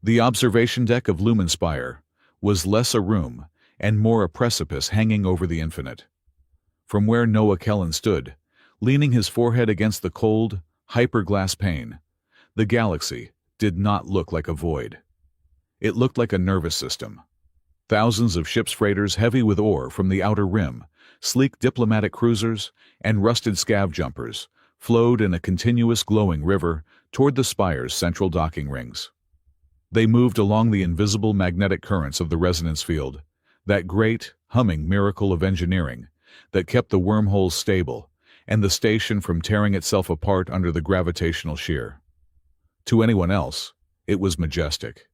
The observation deck of Lumenspire was less a room and more a precipice hanging over the infinite. From where Noah Kellen stood, leaning his forehead against the cold, hyperglass pane, the galaxy did not look like a void. It looked like a nervous system. Thousands of ships freighters heavy with ore from the outer rim, sleek diplomatic cruisers, and rusted scav jumpers flowed in a continuous glowing river toward the spire's central docking rings. They moved along the invisible magnetic currents of the resonance field, that great, humming miracle of engineering that kept the wormholes stable and the station from tearing itself apart under the gravitational shear. To anyone else, it was majestic.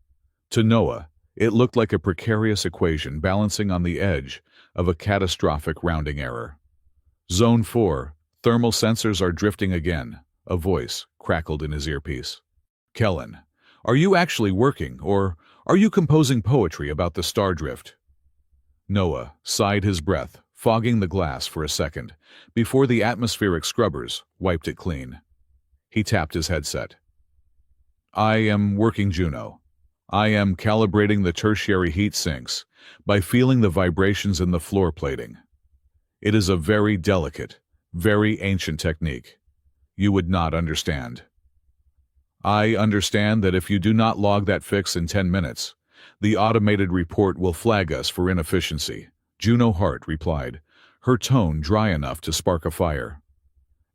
To Noah, it looked like a precarious equation balancing on the edge of a catastrophic rounding error. Zone 4, thermal sensors are drifting again, a voice crackled in his earpiece. Kellen, are you actually working, or are you composing poetry about the star drift? Noah sighed his breath, fogging the glass for a second, before the atmospheric scrubbers wiped it clean. He tapped his headset. I am working, Juno. I am calibrating the tertiary heat sinks by feeling the vibrations in the floor plating. It is a very delicate, very ancient technique. You would not understand. I understand that if you do not log that fix in 10 minutes, the automated report will flag us for inefficiency, Juno Hart replied, her tone dry enough to spark a fire.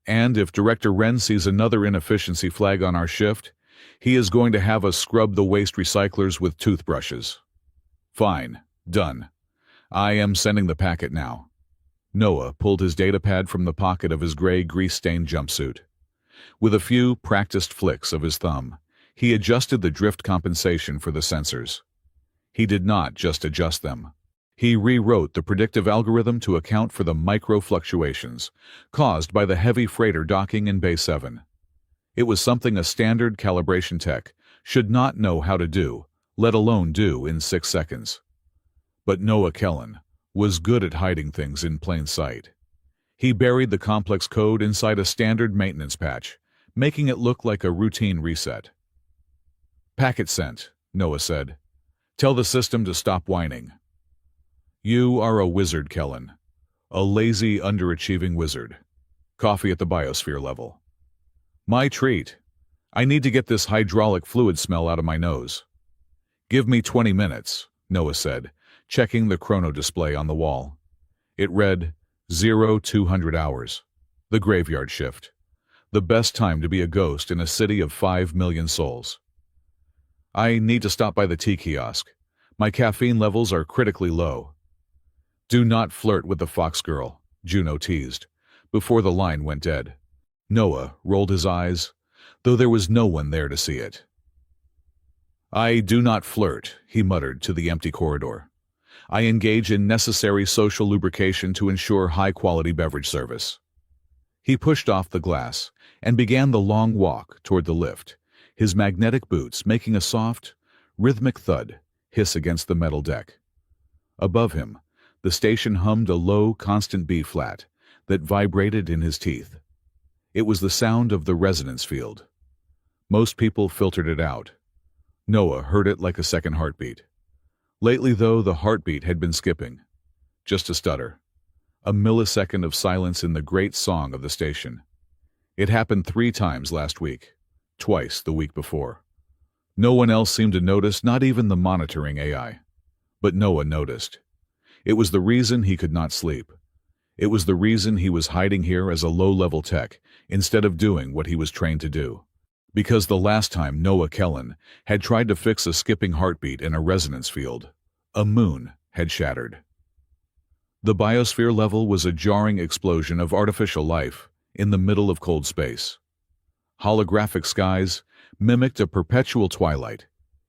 And if Director Wren sees another inefficiency flag on our shift, he is going to have us scrub the waste recyclers with toothbrushes. Fine. Done. I am sending the packet now. Noah pulled his datapad from the pocket of his gray, grease-stained jumpsuit. With a few practiced flicks of his thumb, he adjusted the drift compensation for the sensors. He did not just adjust them. He rewrote the predictive algorithm to account for the micro-fluctuations caused by the heavy freighter docking in Bay 7. It was something a standard calibration tech should not know how to do, let alone do in 6 seconds. But Noah Kellen was good at hiding things in plain sight. He buried the complex code inside a standard maintenance patch, making it look like a routine reset. Packet sent, Noah said. Tell the system to stop whining. You are a wizard, Kellen. A lazy, underachieving wizard. Coffee at the biosphere level. My treat. I need to get this hydraulic fluid smell out of my nose. Give me 20 minutes, Noah said, checking the chrono display on the wall. It read 0200 hours. The graveyard shift. The best time to be a ghost in a city of 5 million souls. I need to stop by the tea kiosk. My caffeine levels are critically low. Do not flirt with the fox girl, Juno teased, before the line went dead. Noah rolled his eyes, though there was no one there to see it. I do not flirt, he muttered to the empty corridor. I engage in necessary social lubrication to ensure high-quality beverage service. He pushed off the glass and began the long walk toward the lift, his magnetic boots making a soft, rhythmic thud hiss against the metal deck. Above him, the station hummed a low, constant B-flat that vibrated in his teeth. It was the sound of the resonance field. Most people filtered it out. Noah heard it like a second heartbeat. Lately, though, the heartbeat had been skipping. Just a stutter. A millisecond of silence in the great song of the station. It happened 3 times last week, twice the week before. No one else seemed to notice, not even the monitoring AI. But Noah noticed. It was the reason he could not sleep. It was the reason he was hiding here as a low-level tech instead of doing what he was trained to do. Because the last time Noah Kellen had tried to fix a skipping heartbeat in a resonance field, a moon had shattered. The biosphere level was a jarring explosion of artificial life in the middle of cold space. Holographic skies mimicked a perpetual twilight,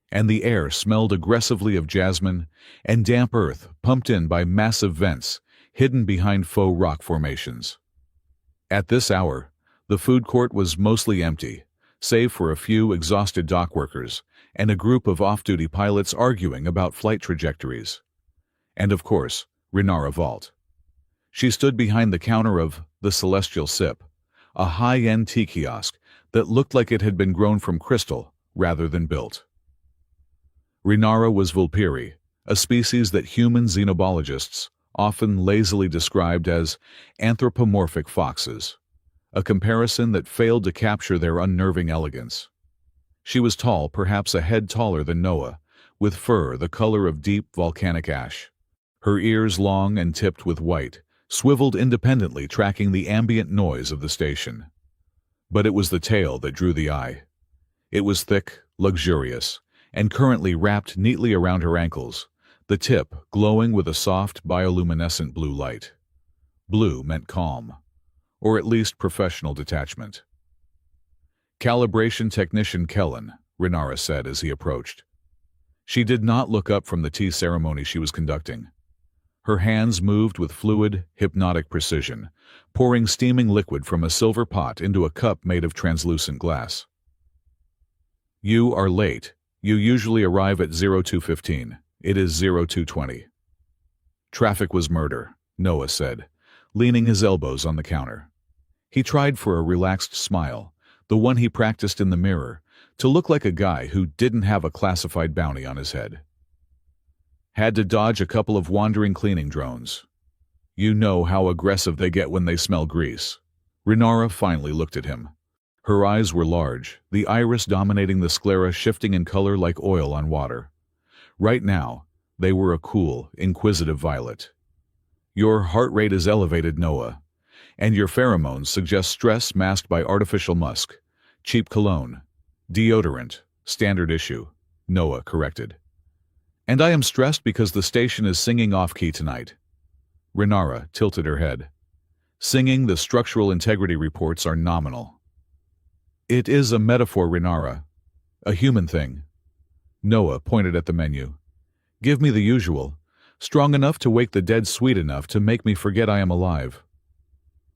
and the air smelled aggressively of jasmine and damp earth pumped in by massive vents hidden behind faux rock formations. At this hour, the food court was mostly empty, save for a few exhausted dock workers and a group of off-duty pilots arguing about flight trajectories. And of course, Renara Vault. She stood behind the counter of the Celestial Sip, a high-end tea kiosk that looked like it had been grown from crystal rather than built. Rhinara was vulpiri, a species that human xenobologists often lazily described as anthropomorphic foxes, a comparison that failed to capture their unnerving elegance. She was tall, perhaps a head taller than Noah, with fur the color of deep volcanic ash. Her ears long and tipped with white, swiveled independently, tracking the ambient noise of the station. But it was the tail that drew the eye. It was thick, luxurious, and currently wrapped neatly around her ankles, the tip glowing with a soft bioluminescent blue light. Blue meant calm, or at least professional detachment. "Calibration technician Kellen," Rhinara said as he approached. She did not look up from the tea ceremony she was conducting. Her hands moved with fluid, hypnotic precision, pouring steaming liquid from a silver pot into a cup made of translucent glass. "You are late. You usually arrive at 02:15. It is 02:20. "Traffic was murder," Noah said, leaning his elbows on the counter. He tried for a relaxed smile, the one he practiced in the mirror, to look like a guy who didn't have a classified bounty on his head. "Had to dodge a couple of wandering cleaning drones. You know how aggressive they get when they smell grease." Rhinara finally looked at him. Her eyes were large, the iris dominating the sclera shifting in color like oil on water. Right now, they were a cool, inquisitive violet. "Your heart rate is elevated, Noah, and your pheromones suggest stress masked by artificial musk. Cheap cologne. Deodorant. Standard issue," Noah corrected. "And I am stressed because the station is singing off-key tonight." Rhinara tilted her head. "Singing the structural integrity reports are nominal." "It is a metaphor, Rhinara. A human thing." Noah pointed at the menu. "Give me the usual. Strong enough to wake the dead, sweet enough to make me forget I am alive."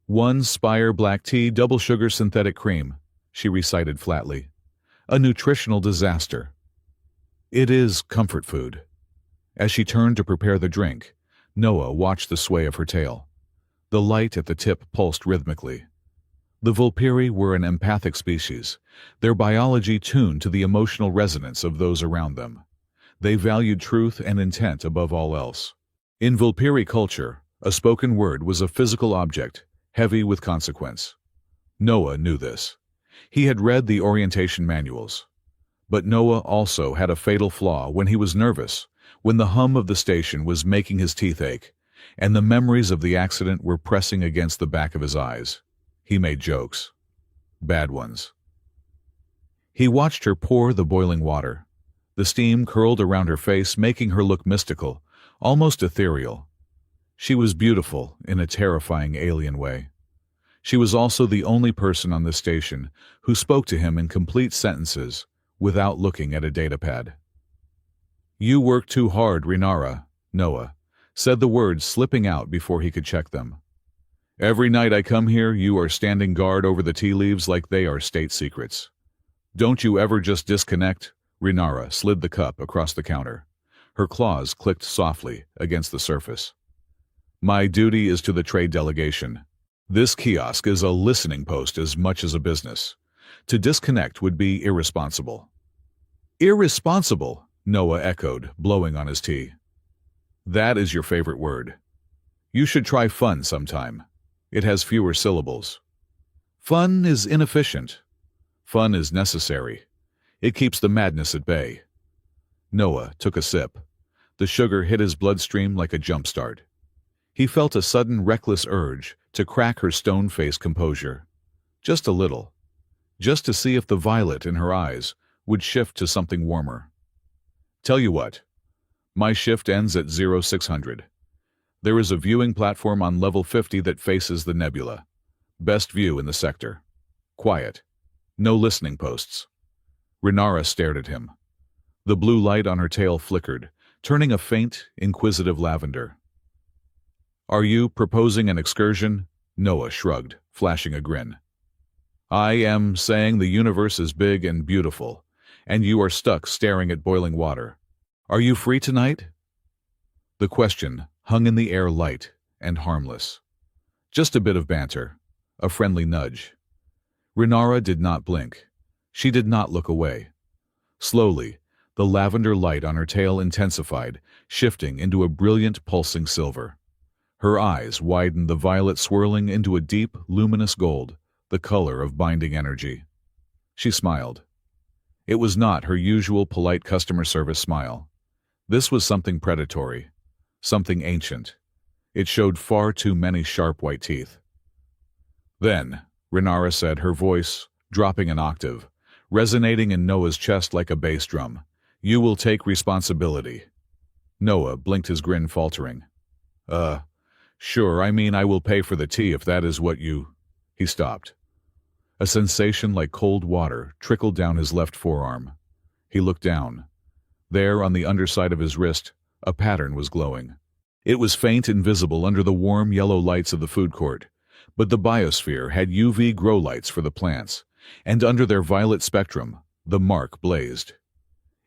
"1 Spire black tea, double sugar synthetic cream," she recited flatly. "A nutritional disaster." "It is comfort food." As she turned to prepare the drink, Noah watched the sway of her tail. The light at the tip pulsed rhythmically. The vulpiri were an empathic species, their biology tuned to the emotional resonance of those around them. They valued truth and intent above all else. In vulpiri culture, a spoken word was a physical object, heavy with consequence. Noah knew this. He had read the orientation manuals. But Noah also had a fatal flaw when he was nervous, when the hum of the station was making his teeth ache, and the memories of the accident were pressing against the back of his eyes. He made jokes. Bad ones. He watched her pour the boiling water. The steam curled around her face, making her look mystical, almost ethereal. She was beautiful in a terrifying alien way. She was also the only person on the station who spoke to him in complete sentences without looking at a datapad. "You work too hard, Rhinara," Noah said, the words slipping out before he could check them. "Every night I come here, you are standing guard over the tea leaves like they are state secrets. Don't you ever just disconnect?" Rhinara slid the cup across the counter. Her claws clicked softly against the surface. "My duty is to the trade delegation. This kiosk is a listening post as much as a business. To disconnect would be irresponsible." "Irresponsible," Noah echoed, blowing on his tea. "That is your favorite word. You should try fun sometime. It has fewer syllables." "Fun is inefficient." "Fun is necessary. It keeps the madness at bay." Noah took a sip. The sugar hit his bloodstream like a jump start. He felt a sudden reckless urge to crack her stone-faced composure. Just a little. Just to see if the violet in her eyes would shift to something warmer. "Tell you what. My shift ends at 0600. There is a viewing platform on level 50 that faces the nebula. Best view in the sector. Quiet. No listening posts." Rhinara stared at him. The blue light on her tail flickered, turning a faint, inquisitive lavender. "Are you proposing an excursion?" Noah shrugged, flashing a grin. "I am saying the universe is big and beautiful, and you are stuck staring at boiling water. Are you free tonight?" The question hung in the air, light and harmless. Just a bit of banter, a friendly nudge. Rhinara did not blink. She did not look away. Slowly, The lavender light on her tail intensified, shifting into a brilliant pulsing silver. Her eyes widened, the violet swirling into a deep, luminous gold, the color of binding energy. She smiled. It was not her usual polite customer service smile. This was something predatory, something ancient. It showed far too many sharp white teeth. Then, Renara said, her voice dropping an octave, resonating in Noah's chest like a bass drum, "You will take responsibility." Noah blinked, his grin faltering. Sure, I will pay for the tea if that is what you—" He stopped. A sensation like cold water trickled down his left forearm. He looked down. There, on the underside of his wrist, a pattern was glowing. It was faint and visible under the warm yellow lights of the food court, but the biosphere had UV grow lights for the plants, and under their violet spectrum, the mark blazed.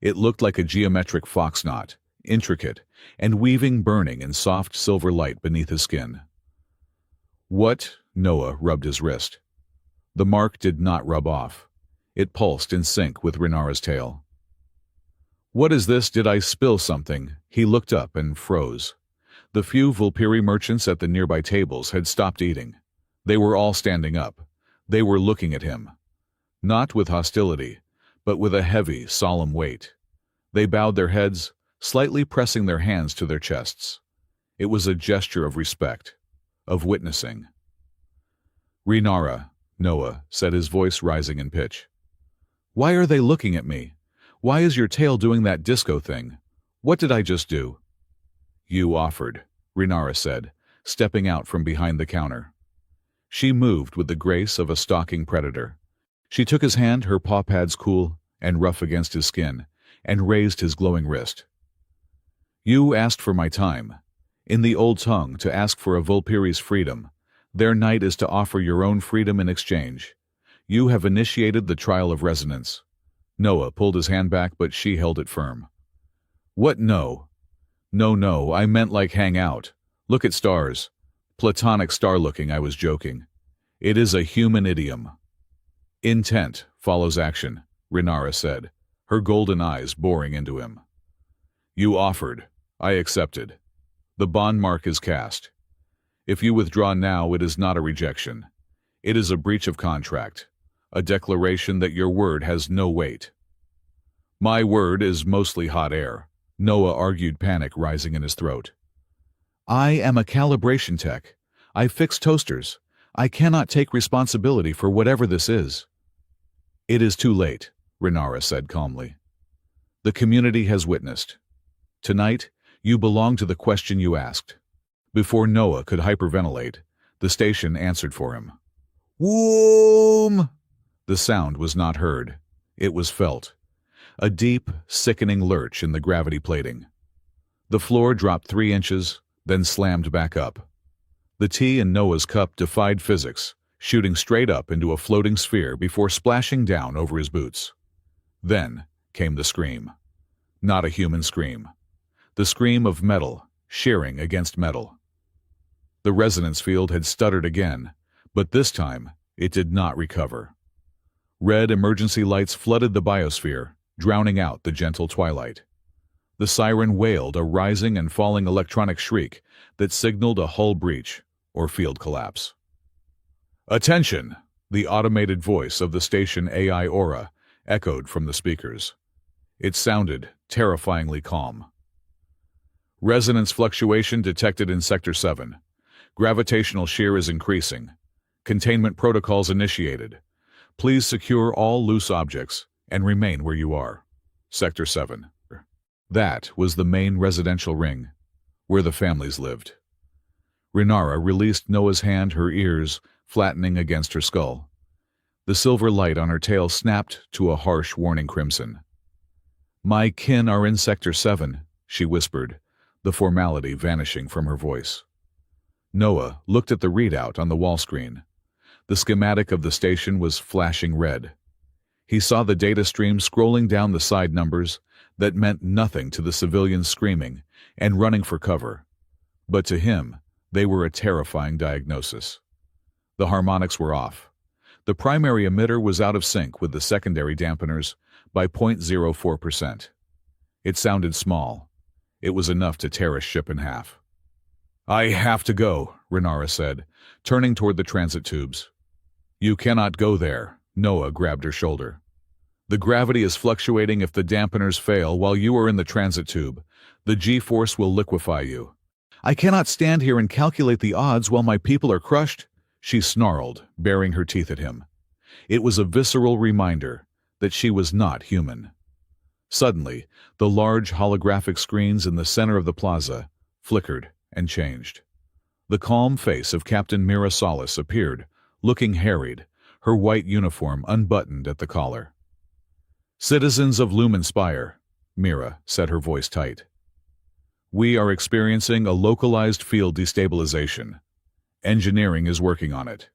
It looked like a geometric fox knot, intricate, and weaving, burning in soft silver light beneath his skin. "What?" Noah rubbed his wrist. The mark did not rub off. It pulsed in sync with Renara's tail. "What is this? Did I spill something?" He looked up and froze. The few Vulpiri merchants at the nearby tables had stopped eating. They were all standing up. They were looking at him. Not with hostility, but with a heavy, solemn weight. They bowed their heads, slightly pressing their hands to their chests. It was a gesture of respect, of witnessing. "Renara," Noah said, his voice rising in pitch. "Why are they looking at me? Why is your tail doing that disco thing? What did I just do?" "You offered," Renara said, stepping out from behind the counter. She moved with the grace of a stalking predator. She took his hand, her paw pads cool and rough against his skin, and raised his glowing wrist. "You asked for my time. In the old tongue, to ask for a Vulpiri's freedom. Their night is to offer your own freedom in exchange. You have initiated the trial of resonance." Noah pulled his hand back, but she held it firm. "What? No. No, I meant like hang out. Look at stars. Platonic star-looking, I was joking. It is a human idiom." "Intent follows action," Renara said, her golden eyes boring into him. "You offered. I accepted. The bond mark is cast. If you withdraw now, it is not a rejection. It is a breach of contract, a declaration that your word has no weight." "My word is mostly hot air," Noah argued, panic rising in his throat. "I am a calibration tech. I fix toasters. I cannot take responsibility for whatever this is." "It is too late," Renara said calmly. "The community has witnessed. Tonight, you belong to the question you asked." Before Noah could hyperventilate, the station answered for him. "Whoom!" The sound was not heard. It was felt. A deep, sickening lurch in the gravity plating. The floor dropped 3 inches, then slammed back up. The tea in Noah's cup defied physics, shooting straight up into a floating sphere before splashing down over his boots. Then came the scream. Not a human scream. The scream of metal, shearing against metal. The resonance field had stuttered again, but this time it did not recover. Red emergency lights flooded the biosphere, drowning out the gentle twilight. The siren wailed a rising and falling electronic shriek that signaled a hull breach or field collapse. "Attention!" The automated voice of the station AI Aura echoed from the speakers. It sounded terrifyingly calm. "Resonance fluctuation detected in Sector 7. Gravitational shear is increasing. Containment protocols initiated. Please secure all loose objects and remain where you are. Sector 7. That was the main residential ring, where the families lived. Renara released Noah's hand, her ears flattening against her skull. The silver light on her tail snapped to a harsh warning crimson. "My kin are in Sector 7, she whispered, the formality vanishing from her voice. Noah looked at the readout on the wall screen. The schematic of the station was flashing red. He saw the data stream scrolling down the side numbers that meant nothing to the civilians screaming and running for cover. But to him, they were a terrifying diagnosis. The harmonics were off. The primary emitter was out of sync with the secondary dampeners by 0.04%. It sounded small. It was enough to tear a ship in half. "I have to go," Renara said, turning toward the transit tubes. "You cannot go there," Noah grabbed her shoulder. "The gravity is fluctuating. If the dampeners fail while you are in the transit tube, the G-force will liquefy you." "I cannot stand here and calculate the odds while my people are crushed," she snarled, baring her teeth at him. It was a visceral reminder that she was not human. Suddenly, the large holographic screens in the center of the plaza flickered and changed. The calm face of Captain Mira Solis appeared, looking harried, her white uniform unbuttoned at the collar. "Citizens of Lumen Spire," Mira said, her voice tight. "We are experiencing a localized field destabilization. Engineering is working on it.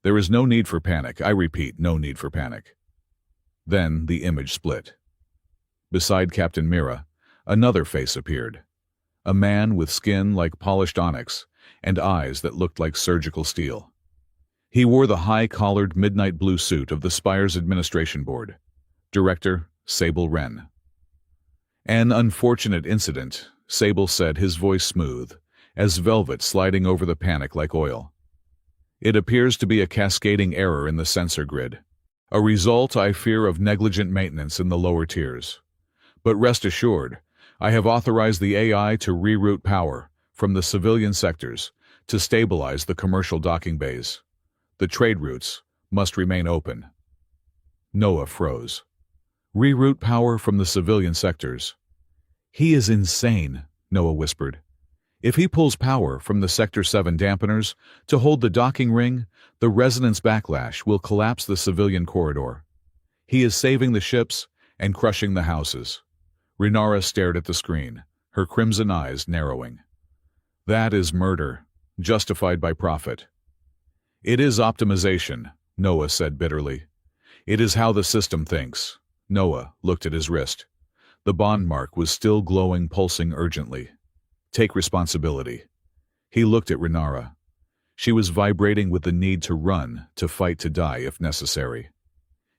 There is no need for panic. I repeat, no need for panic." Then the image split. Beside Captain Mira, another face appeared. A man with skin like polished onyx and eyes that looked like surgical steel. He wore the high-collared midnight blue suit of the Spire's administration board. Director Sable Wren. "An unfortunate incident," Sable said, his voice smooth, as velvet sliding over the panic like oil. "It appears to be a cascading error in the sensor grid. A result, I fear, of negligent maintenance in the lower tiers. But rest assured, I have authorized the AI to reroute power from the civilian sectors to stabilize the commercial docking bays. The trade routes must remain open." Noah froze. "Reroute power from the civilian sectors?" "He is insane," Noah whispered. "If he pulls power from the Sector 7 dampeners to hold the docking ring, the resonance backlash will collapse the civilian corridor. He is saving the ships and crushing the houses." Renara stared at the screen, her crimson eyes narrowing. "That is murder, justified by profit." "It is optimization," Noah said bitterly. "It is how the system thinks." Noah looked at his wrist. The bond mark was still glowing, pulsing urgently. "Take responsibility." He looked at Renara. She was vibrating with the need to run, to fight, to die if necessary.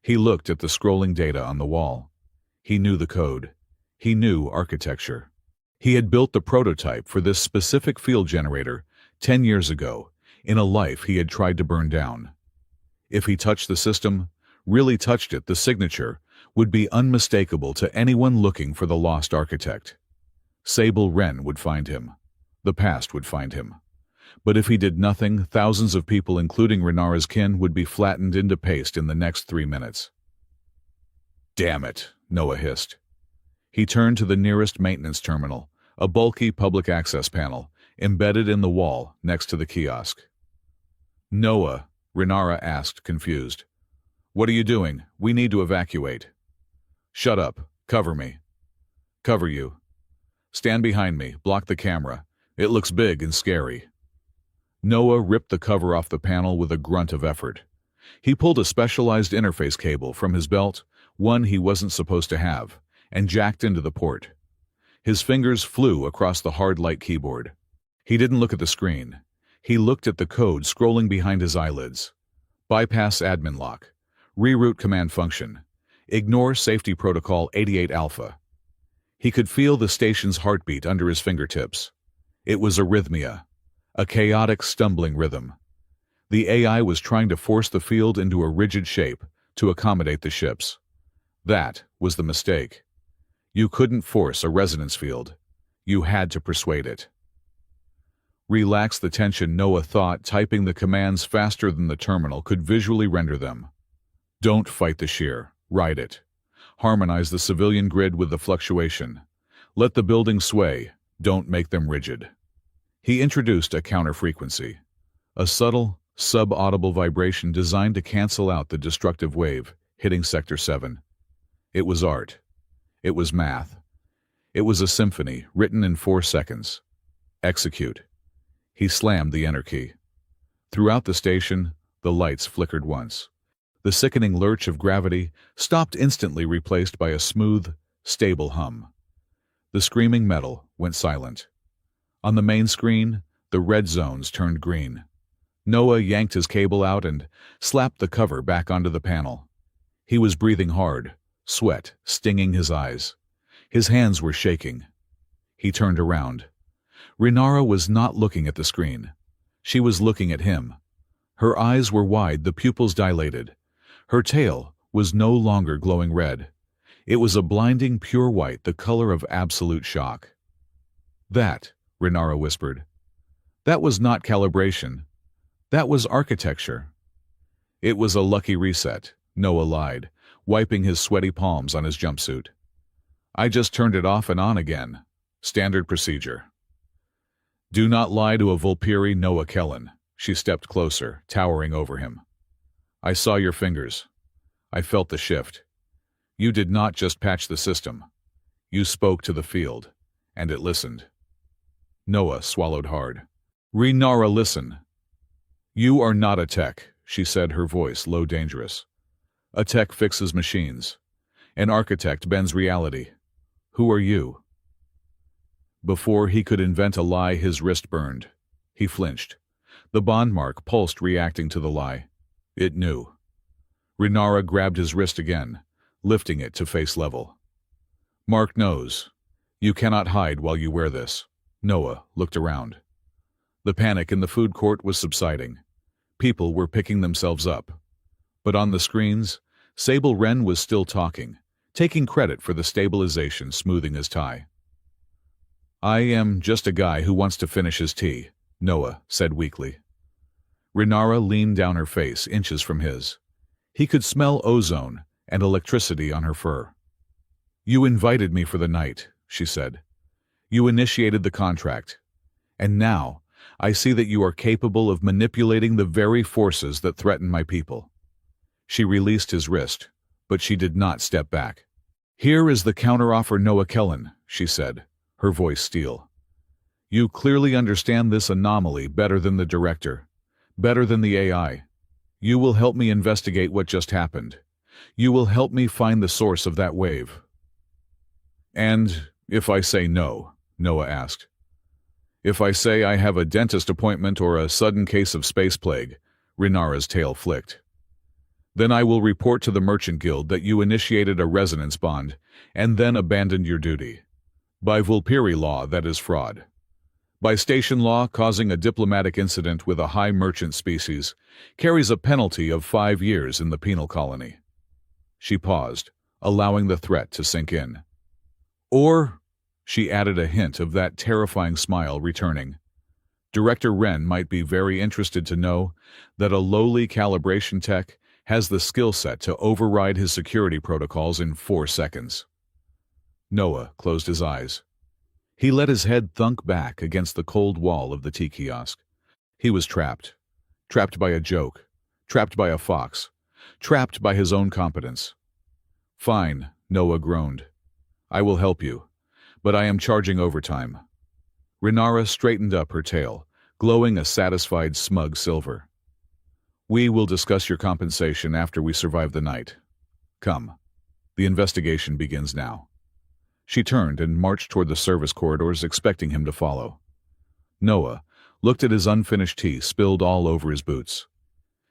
He looked at the scrolling data on the wall. He knew the code. He knew architecture. He had built the prototype for this specific field generator 10 years ago, in a life he had tried to burn down. If he touched the system, really touched it, the signature would be unmistakable to anyone looking for the lost architect. Sable Wren would find him. The past would find him. But if he did nothing, thousands of people, including Renara's kin, would be flattened into paste in the next 3 minutes. "Damn it," Noah hissed. He turned to the nearest maintenance terminal, a bulky public access panel, embedded in the wall next to the kiosk. "Noah," Renara asked, confused. "What are you doing? We need to evacuate." "Shut up. Cover me." "Cover you." "Stand behind me. Block the camera. It looks big and scary." Noah ripped the cover off the panel with a grunt of effort. He pulled a specialized interface cable from his belt, one he wasn't supposed to have, and jacked into the port. His fingers flew across the hard light keyboard. He didn't look at the screen. He looked at the code scrolling behind his eyelids. Bypass admin lock. Reroute command function. Ignore safety protocol 88 alpha. He could feel the station's heartbeat under his fingertips. It was arrhythmia, a chaotic, stumbling rhythm. The AI was trying to force the field into a rigid shape to accommodate the ships. That was the mistake. You couldn't force a resonance field. You had to persuade it. Relax the tension, Noah thought, typing the commands faster than the terminal could visually render them. Don't fight the shear. Ride it. Harmonize the civilian grid with the fluctuation. Let the buildings sway. Don't make them rigid. He introduced a counter-frequency, a subtle, sub-audible vibration designed to cancel out the destructive wave hitting Sector 7. It was art. It was math. It was a symphony written in 4 seconds. Execute. He slammed the enter key. Throughout the station, the lights flickered once. The sickening lurch of gravity stopped, instantly replaced by a smooth, stable hum. The screaming metal went silent. On the main screen, the red zones turned green. Noah yanked his cable out and slapped the cover back onto the panel. He was breathing hard, sweat stinging his eyes. His hands were shaking. He turned around. Renara was not looking at the screen. She was looking at him. Her eyes were wide, the pupils dilated. Her tail was no longer glowing red. It was a blinding pure white, the color of absolute shock. That, Renara whispered. That was not calibration. That was architecture. It was a lucky reset, Noah lied, wiping his sweaty palms on his jumpsuit. I just turned it off and on again. Standard procedure. Do not lie to a Vulpiri, Noah Kellen. She stepped closer, towering over him. I saw your fingers. I felt the shift. You did not just patch the system. You spoke to the field, and it listened. Noah swallowed hard. Renara, listen. You are not a tech, she said, her voice low, dangerous. A tech fixes machines. An architect bends reality. Who are you? Before he could invent a lie, his wrist burned. He flinched. The bond mark pulsed, reacting to the lie. It knew. Renara grabbed his wrist again, lifting it to face level. Mark knows. You cannot hide while you wear this. Noah looked around. The panic in the food court was subsiding. People were picking themselves up. But on the screens, Sable Wren was still talking, taking credit for the stabilization, smoothing his tie. I am just a guy who wants to finish his tea, Noah said weakly. Renara leaned down, her face inches from his. He could smell ozone and electricity on her fur. You invited me for the night, she said. You initiated the contract. And now, I see that you are capable of manipulating the very forces that threaten my people. She released his wrist, but she did not step back. Here is the counteroffer, Noah Kellen, she said, her voice steel. You clearly understand this anomaly better than the director, better than the AI. You will help me investigate what just happened. You will help me find the source of that wave. And if I say no, Noah asked. If I say I have a dentist appointment or a sudden case of space plague, Renara's tail flicked. Then I will report to the Merchant Guild that you initiated a resonance bond and then abandoned your duty. By Vulpiri law, that is fraud. By station law, causing a diplomatic incident with a high merchant species carries a penalty of 5 years in the penal colony. She paused, allowing the threat to sink in. Or, she added, a hint of that terrifying smile returning. Director Wren might be very interested to know that a lowly calibration tech has the skill set to override his security protocols in 4 seconds. Noah closed his eyes. He let his head thunk back against the cold wall of the tea kiosk. He was trapped. Trapped by a joke. Trapped by a fox. Trapped by his own competence. Fine, Noah groaned. I will help you, but I am charging overtime. Renara straightened up her tail, glowing a satisfied, smug silver. We will discuss your compensation after we survive the night. Come. The investigation begins now. She turned and marched toward the service corridors, expecting him to follow. Noah looked at his unfinished tea spilled all over his boots.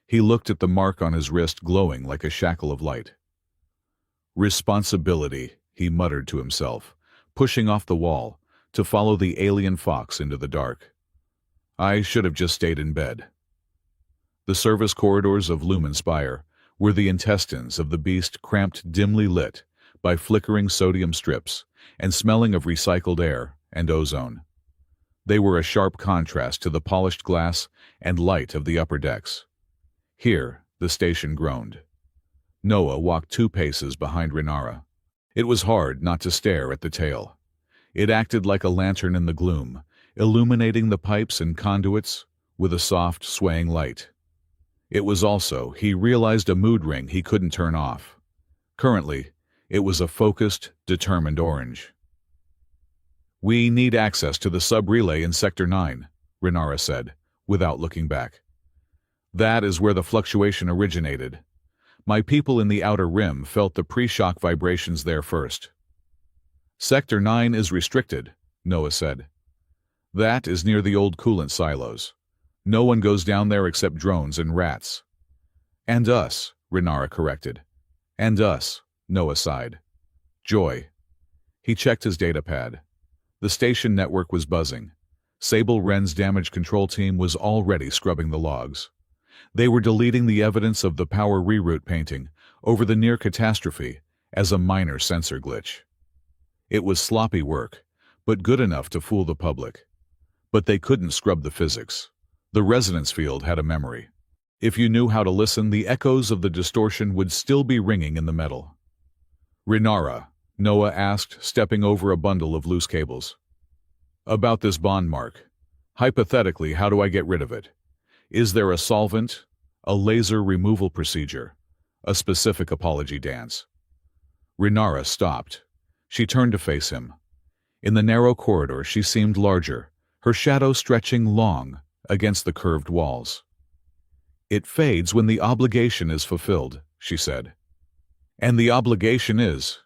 He looked at the mark on his wrist, glowing like a shackle of light. Responsibility, he muttered to himself, pushing off the wall to follow the alien fox into the dark. I should have just stayed in bed. The service corridors of Lumen Spire were the intestines of the beast, cramped, dimly lit by flickering sodium strips and smelling of recycled air and ozone. They were a sharp contrast to the polished glass and light of the upper decks. Here, the station groaned. Noah walked 2 paces behind Renara. It was hard not to stare at the tail. It acted like a lantern in the gloom, illuminating the pipes and conduits with a soft, swaying light. It was also, he realized, a mood ring he couldn't turn off. Currently, it was a focused, determined orange. We need access to the sub-relay in Sector 9, Renara said, without looking back. That is where the fluctuation originated. My people in the Outer Rim felt the pre-shock vibrations there first. Sector 9 is restricted, Noah said. That is near the old coolant silos. No one goes down there except drones and rats. And us, Renara corrected. And us, Noah sighed. Joy. He checked his data pad. The station network was buzzing. Sable Wren's damage control team was already scrubbing the logs. They were deleting the evidence of the power reroute painting over the near catastrophe as a minor sensor glitch. It was sloppy work, but good enough to fool the public. But they couldn't scrub the physics. The resonance field had a memory. If you knew how to listen, the echoes of the distortion would still be ringing in the metal. "Renara," Noah asked, stepping over a bundle of loose cables. "About this bond mark. Hypothetically, how do I get rid of it? Is there a solvent, a laser removal procedure, a specific apology dance?" Renara stopped. She turned to face him. In the narrow corridor, she seemed larger, her shadow stretching long against the curved walls. "It fades when the obligation is fulfilled," she said. "And the obligation is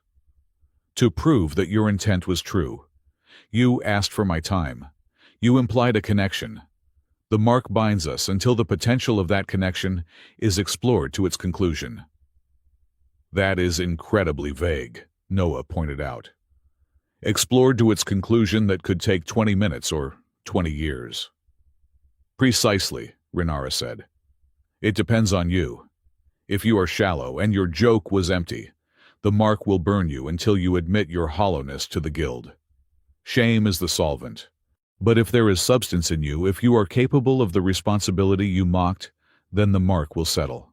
to prove that your intent was true. You asked for my time. You implied a connection. The mark binds us until the potential of that connection is explored to its conclusion." "That is incredibly vague," Noah pointed out. "Explored to its conclusion that could take 20 minutes or 20 years. "Precisely," Renara said. "It depends on you. If you are shallow and your joke was empty, the mark will burn you until you admit your hollowness to the guild. Shame is the solvent. But if there is substance in you, if you are capable of the responsibility you mocked, then the mark will settle."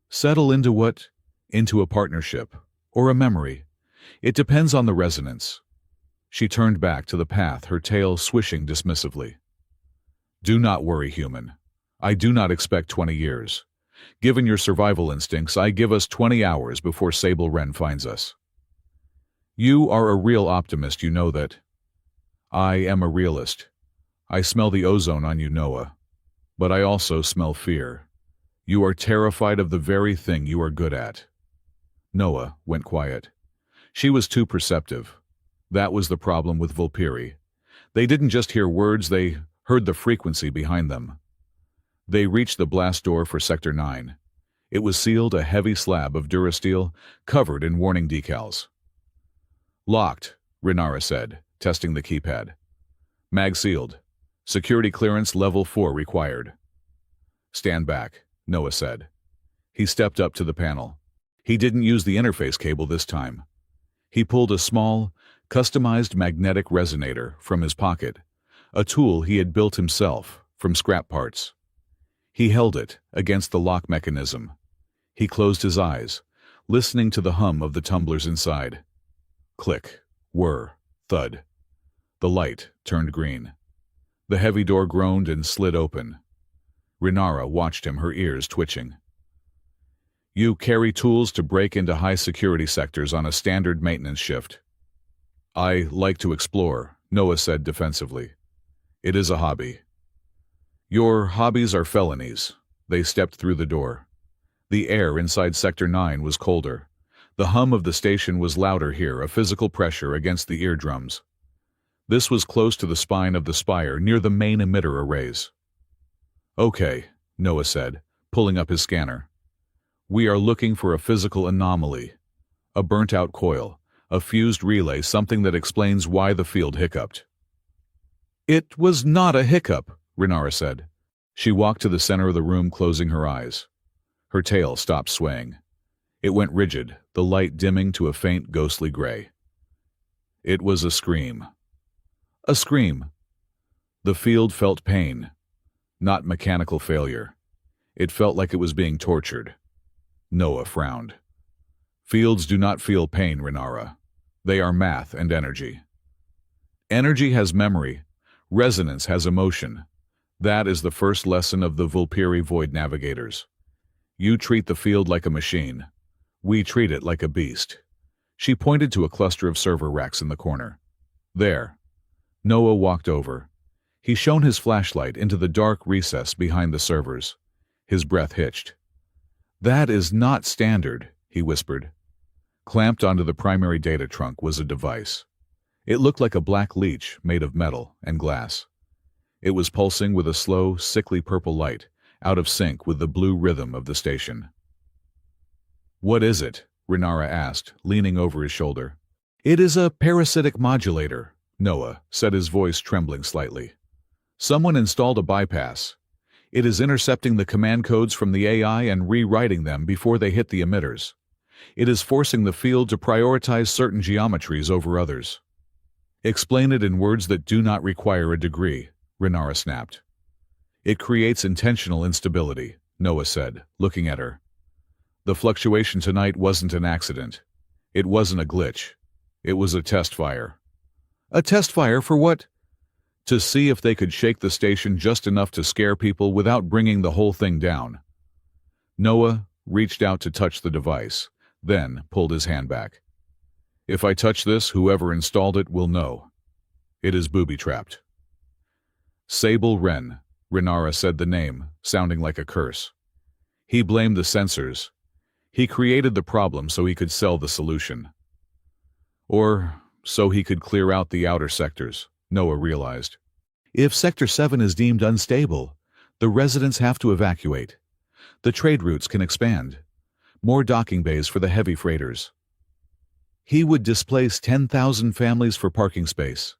"Settle into what?" "Into a partnership, or a memory. It depends on the resonance." She turned back to the path, her tail swishing dismissively. "Do not worry, human. I do not expect 20 years. Given your survival instincts, I give us 20 hours before Sable Wren finds us." "You are a real optimist, you know that." "I am a realist. I smell the ozone on you, Noah. But I also smell fear. You are terrified of the very thing you are good at." Noah went quiet. She was too perceptive. That was the problem with Vulpiri. They didn't just hear words, they heard the frequency behind them. They reached the blast door for Sector 9. It was sealed, a heavy slab of durasteel, covered in warning decals. "Locked," Renara said, testing the keypad. "Mag sealed. Security clearance level 4 required." "Stand back," Noah said. He stepped up to the panel. He didn't use the interface cable this time. He pulled a small, customized magnetic resonator from his pocket, a tool he had built himself from scrap parts. He held it against the lock mechanism. He closed his eyes, listening to the hum of the tumblers inside. Click, whir, thud. The light turned green. The heavy door groaned and slid open. Renara watched him, her ears twitching. "You carry tools to break into high-security sectors on a standard maintenance shift." "I like to explore," Noah said defensively. "It is a hobby." "Your hobbies are felonies." They stepped through the door. The air inside Sector 9 was colder. The hum of the station was louder here, a physical pressure against the eardrums. This was close to the spine of the spire, near the main emitter arrays. "Okay," Noah said, pulling up his scanner. "We are looking for a physical anomaly. A burnt-out coil, a fused relay, something that explains why the field hiccuped." "It was not a hiccup," Renara said. She walked to the center of the room, closing her eyes. Her tail stopped swaying. It went rigid, the light dimming to a faint, ghostly gray. It was a scream. A scream. The field felt pain, not mechanical failure. It felt like it was being tortured. Noah frowned. "Fields do not feel pain, Renara. They are math and energy. Energy has memory. Resonance has emotion. That is the first lesson of the Vulpiri Void Navigators. You treat the field like a machine. We treat it like a beast." She pointed to a cluster of server racks in the corner. "There." Noah walked over. He shone his flashlight into the dark recess behind the servers. His breath hitched. "That is not standard," he whispered. Clamped onto the primary data trunk was a device. It looked like a black leech made of metal and glass. It was pulsing with a slow, sickly purple light, out of sync with the blue rhythm of the station. "What is it?" Renara asked, leaning over his shoulder. It is a parasitic modulator, Noah said, his voice trembling slightly. Someone installed a bypass. It is intercepting the command codes from the AI and rewriting them before they hit the emitters. It is forcing the field to prioritize certain geometries over others. Explain it in words that do not require a degree, Renara snapped. It creates intentional instability, Noah said, looking at her. The fluctuation tonight wasn't an accident. It wasn't a glitch. It was a test fire. A test fire for what? To see if they could shake the station just enough to scare people without bringing the whole thing down. Noah reached out to touch the device, then pulled his hand back. If I touch this, whoever installed it will know. It is booby-trapped. Sable Wren, Renara said the name, sounding like a curse. He blamed the sensors. He created the problem so he could sell the solution. Or so he could clear out the outer sectors, Noah realized. If Sector 7 is deemed unstable, the residents have to evacuate. The trade routes can expand. More docking bays for the heavy freighters. He would displace 10,000 families for parking space.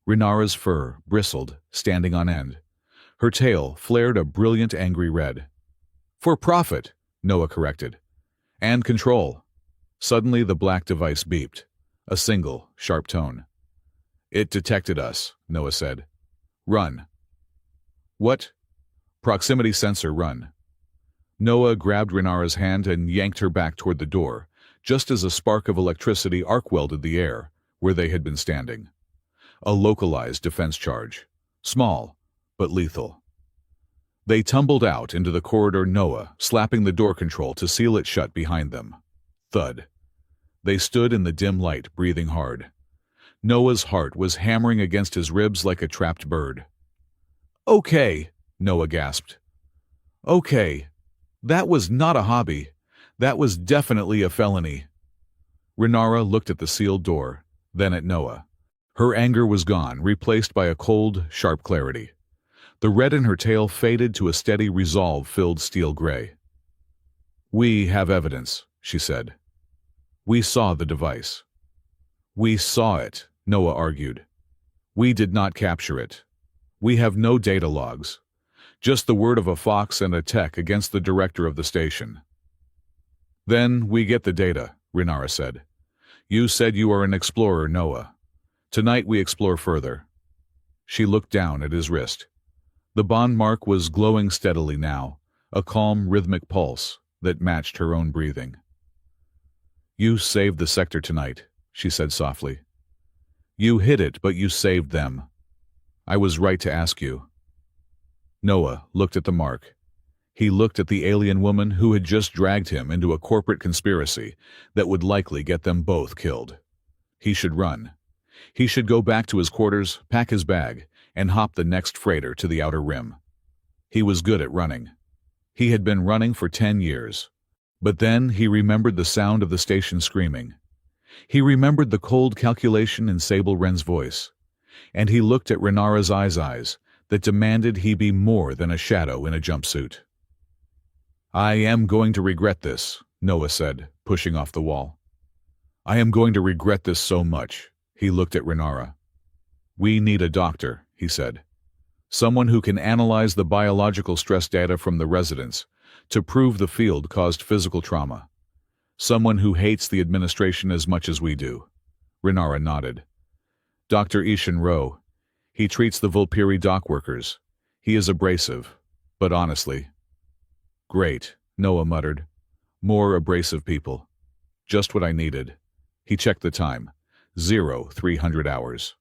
Renara's fur bristled, standing on end. Her tail flared a brilliant angry red. For profit, Noah corrected. And control. Suddenly the black device beeped. A single, sharp tone. It detected us, Noah said. Run. What? Proximity sensor, run. Noah grabbed Renara's hand and yanked her back toward the door, just as a spark of electricity arc-welded the air, where they had been standing. A localized defense charge. Small, but lethal. They tumbled out into the corridor, Noah slapping the door control to seal it shut behind them. Thud. They stood in the dim light, breathing hard. Noah's heart was hammering against his ribs like a trapped bird. Okay, Noah gasped. Okay. That was not a hobby. That was definitely a felony. Renara looked at the sealed door, then at Noah. Her anger was gone, replaced by a cold, sharp clarity. The red in her tail faded to a steady, resolve-filled steel gray. We have evidence, she said. We saw the device. We saw it, Noah argued. We did not capture it. We have no data logs. Just the word of a fox and a tech against the director of the station. Then we get the data, Renara said. You said you are an explorer, Noah. Tonight we explore further. She looked down at his wrist. The bond mark was glowing steadily now, a calm, rhythmic pulse that matched her own breathing. You saved the sector tonight, she said softly. You hid it, but you saved them. I was right to ask you. Noah looked at the mark. He looked at the alien woman who had just dragged him into a corporate conspiracy that would likely get them both killed. He should run. He should go back to his quarters, pack his bag, and hop the next freighter to the outer rim. He was good at running. He had been running for 10 years. But then he remembered the sound of the station screaming. He remembered the cold calculation in Sable Wren's voice. And he looked at Renara's eyes that demanded he be more than a shadow in a jumpsuit. I am going to regret this, Noah said, pushing off the wall. I am going to regret this so much. He looked at Renara. We need a doctor, he said. Someone who can analyze the biological stress data from the residents to prove the field caused physical trauma. Someone who hates the administration as much as we do. Renara nodded. Dr. Ishan Rowe. He treats the Vulpiri dock workers. He is abrasive, but honestly. Great, Noah muttered. More abrasive people. Just what I needed. He checked the time. 0300 hours.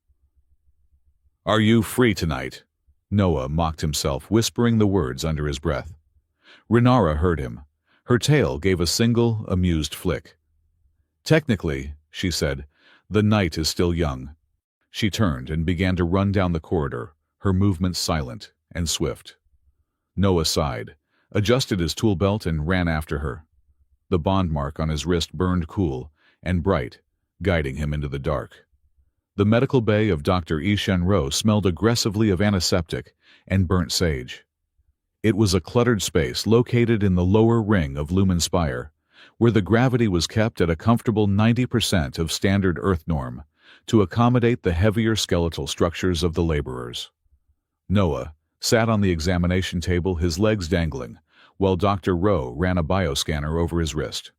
Are you free tonight? Noah mocked himself, whispering the words under his breath. Renara heard him. Her tail gave a single, amused flick. Technically, she said, the night is still young. She turned and began to run down the corridor, her movements silent and swift. Noah sighed, adjusted his tool belt and ran after her. The bond mark on his wrist burned cool and bright, guiding him into the dark. The medical bay of Dr. Ishan Rowe smelled aggressively of antiseptic and burnt sage. It was a cluttered space located in the lower ring of Lumen Spire, where the gravity was kept at a comfortable 90% of standard Earth norm to accommodate the heavier skeletal structures of the laborers. Noah sat on the examination table, his legs dangling, while Dr. Rowe ran a bioscanner over his wrist.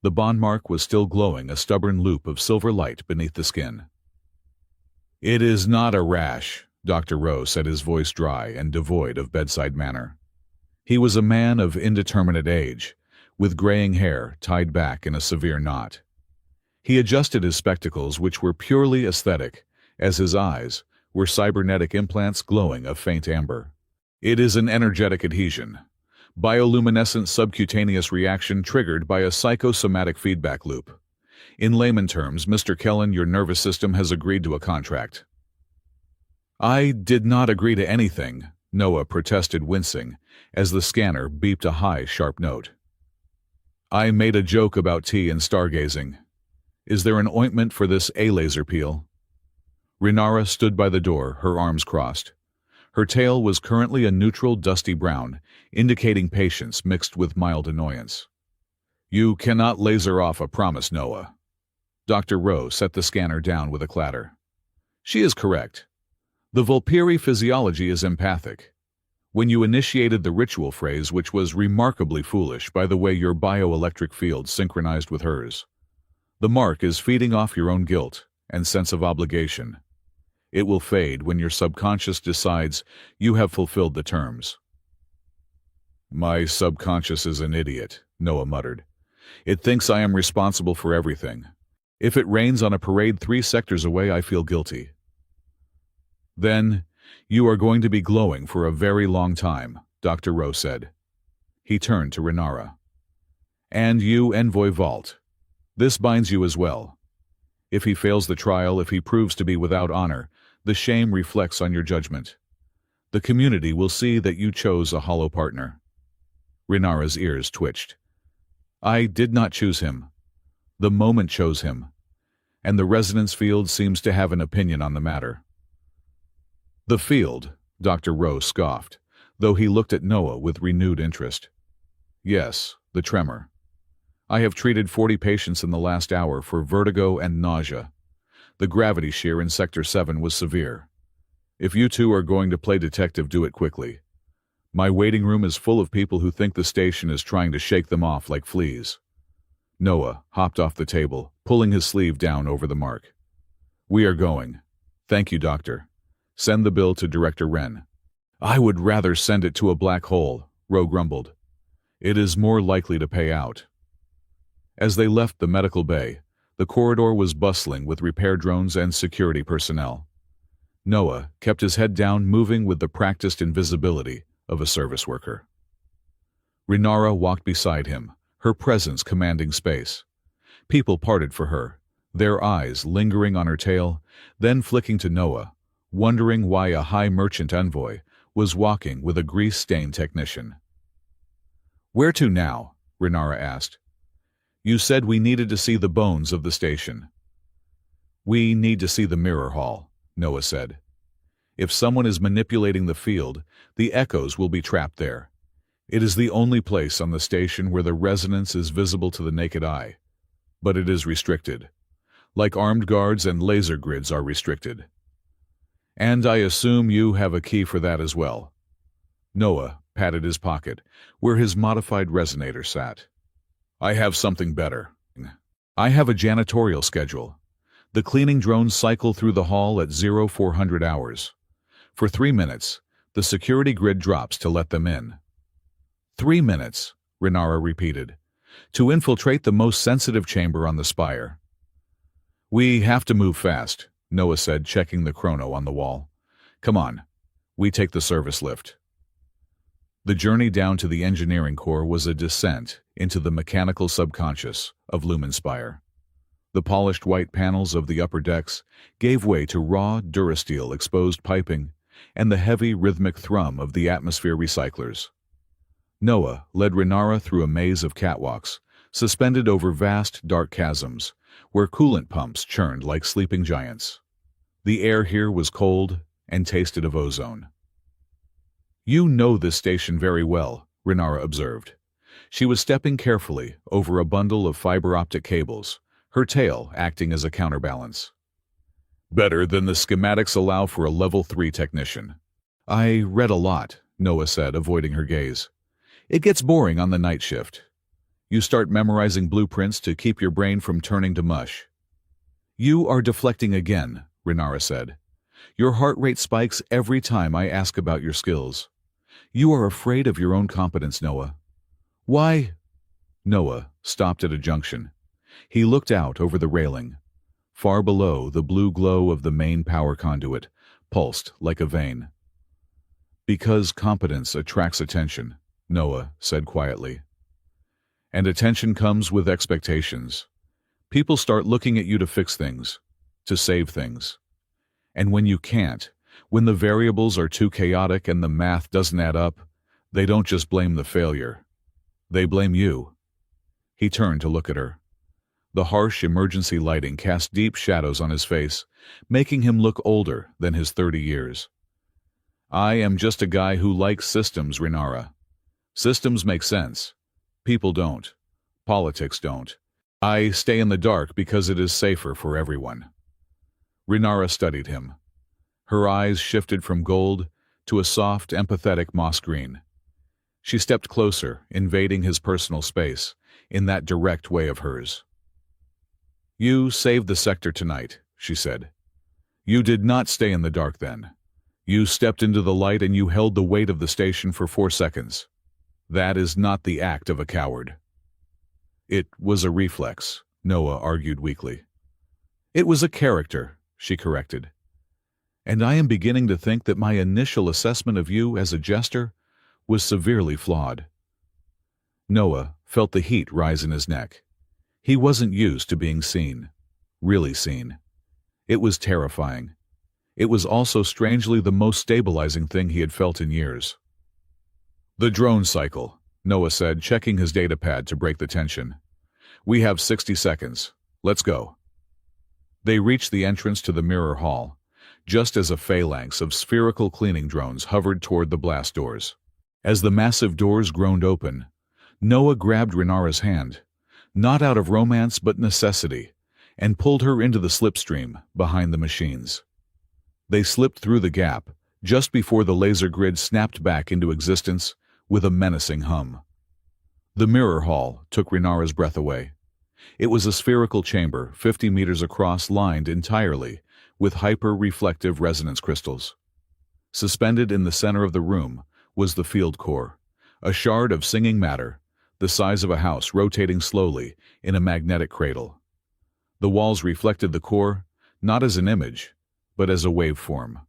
The bond mark was still glowing, a stubborn loop of silver light beneath the skin. "It is not a rash," Dr. Rowe said, his voice dry and devoid of bedside manner. He was a man of indeterminate age, with graying hair tied back in a severe knot. He adjusted his spectacles, which were purely aesthetic, as his eyes were cybernetic implants glowing a faint amber. "It is an energetic adhesion. Bioluminescent subcutaneous reaction triggered by a psychosomatic feedback loop. In layman terms, Mr. Kellen, your nervous system has agreed to a contract." "I did not agree to anything," Noah protested, wincing, as the scanner beeped a high, sharp note. "I made a joke about tea and stargazing. Is there an ointment for this laser peel?" Renara stood by the door, her arms crossed. Her tail was currently a neutral, dusty brown, indicating patience mixed with mild annoyance. "You cannot laser off a promise, Noah." Dr. Rowe set the scanner down with a clatter. "She is correct. The Vulpiri physiology is empathic. When you initiated the ritual phrase, which was remarkably foolish by the way your bioelectric field synchronized with hers, the mark is feeding off your own guilt and sense of obligation. It will fade when your subconscious decides you have fulfilled the terms." "My subconscious is an idiot," Noah muttered. "It thinks I am responsible for everything. If it rains on a parade 3 sectors away, I feel guilty." "Then you are going to be glowing for a very long time," Dr. Rowe said. He turned to Renara. "And you, Envoy Vault. This binds you as well. If he fails the trial, if he proves to be without honor, the shame reflects on your judgment. The community will see that you chose a hollow partner." Renara's ears twitched. "I did not choose him. The moment chose him, and the resonance field seems to have an opinion on the matter." "The field," Dr. Rowe scoffed, though he looked at Noah with renewed interest. "Yes, the tremor. I have treated 40 patients in the last hour for vertigo and nausea. The gravity shear in Sector 7 was severe. If you two are going to play detective, do it quickly. My waiting room is full of people who think the station is trying to shake them off like fleas." Noah hopped off the table, pulling his sleeve down over the mark. "We are going. Thank you, Doctor. Send the bill to Director Wren." "I would rather send it to a black hole," Rowe grumbled. "It is more likely to pay out." As they left the medical bay, the corridor was bustling with repair drones and security personnel. Noah kept his head down, moving with the practiced invisibility of a service worker. Renara walked beside him, her presence commanding space. People parted for her, their eyes lingering on her tail, then flicking to Noah, wondering why a high merchant envoy was walking with a grease-stained technician. "Where to now?" Renara asked. "You said we needed to see the bones of the station." "We need to see the mirror hall," Noah said. "If someone is manipulating the field, the echoes will be trapped there. It is the only place on the station where the resonance is visible to the naked eye, but it is restricted, like armed guards and laser grids are restricted. And I assume you have a key for that as well." Noah patted his pocket, where his modified resonator sat. "I have something better. I have a janitorial schedule. The cleaning drones cycle through the hall at 0400 hours. For 3 minutes, the security grid drops to let them in." 3 minutes, Renara repeated, "to infiltrate the most sensitive chamber on the spire." "We have to move fast," Noah said, checking the chrono on the wall. "Come on, we take the service lift." The journey down to the engineering core was a descent into the mechanical subconscious of Lumenspire. The polished white panels of the upper decks gave way to raw durasteel exposed piping and the heavy rhythmic thrum of the atmosphere recyclers. Noah led Renara through a maze of catwalks, suspended over vast dark chasms, where coolant pumps churned like sleeping giants. The air here was cold and tasted of ozone. "You know this station very well," Renara observed. She was stepping carefully over a bundle of fiber optic cables, her tail acting as a counterbalance. Better than the schematics allow for a level 3 technician. I read a lot, Noah said, avoiding her gaze. It gets boring on the night shift. You start memorizing blueprints to keep your brain from turning to mush. You are deflecting again, Renara said. Your heart rate spikes every time I ask about your skills. You are afraid of your own competence, Noah. Why? Noah stopped at a junction. He looked out over the railing. Far below, the blue glow of the main power conduit pulsed like a vein. Because competence attracts attention, Noah said quietly. And attention comes with expectations. People start looking at you to fix things, to save things. And when you can't, when the variables are too chaotic and the math doesn't add up, they don't just blame the failure. They blame you. He turned to look at her. The harsh emergency lighting cast deep shadows on his face, making him look older than his 30 years. I am just a guy who likes systems, Renara. Systems make sense. People don't. Politics don't. I stay in the dark because it is safer for everyone. Renara studied him. Her eyes shifted from gold to a soft, empathetic moss green. She stepped closer, invading his personal space, in that direct way of hers. You saved the sector tonight, she said. You did not stay in the dark then. You stepped into the light and you held the weight of the station for 4 seconds. That is not the act of a coward. It was a reflex, Noah argued weakly. It was a character, she corrected. And I am beginning to think that my initial assessment of you as a jester was severely flawed. Noah felt the heat rise in his neck. He wasn't used to being seen, really seen. It was terrifying. It was also strangely the most stabilizing thing he had felt in years. The drone cycle, Noah said, checking his datapad to break the tension. We have 60 seconds. Let's go. They reached the entrance to the mirror hall, just as a phalanx of spherical cleaning drones hovered toward the blast doors. As the massive doors groaned open, Noah grabbed Renara's hand, not out of romance but necessity, and pulled her into the slipstream behind the machines. They slipped through the gap just before the laser grid snapped back into existence with a menacing hum. The mirror hall took Renara's breath away. It was a spherical chamber 50 meters across, lined entirely with hyper-reflective resonance crystals. Suspended in the center of the room was the field core, a shard of singing matter, the size of a house rotating slowly in a magnetic cradle. The walls reflected the core, not as an image, but as a waveform.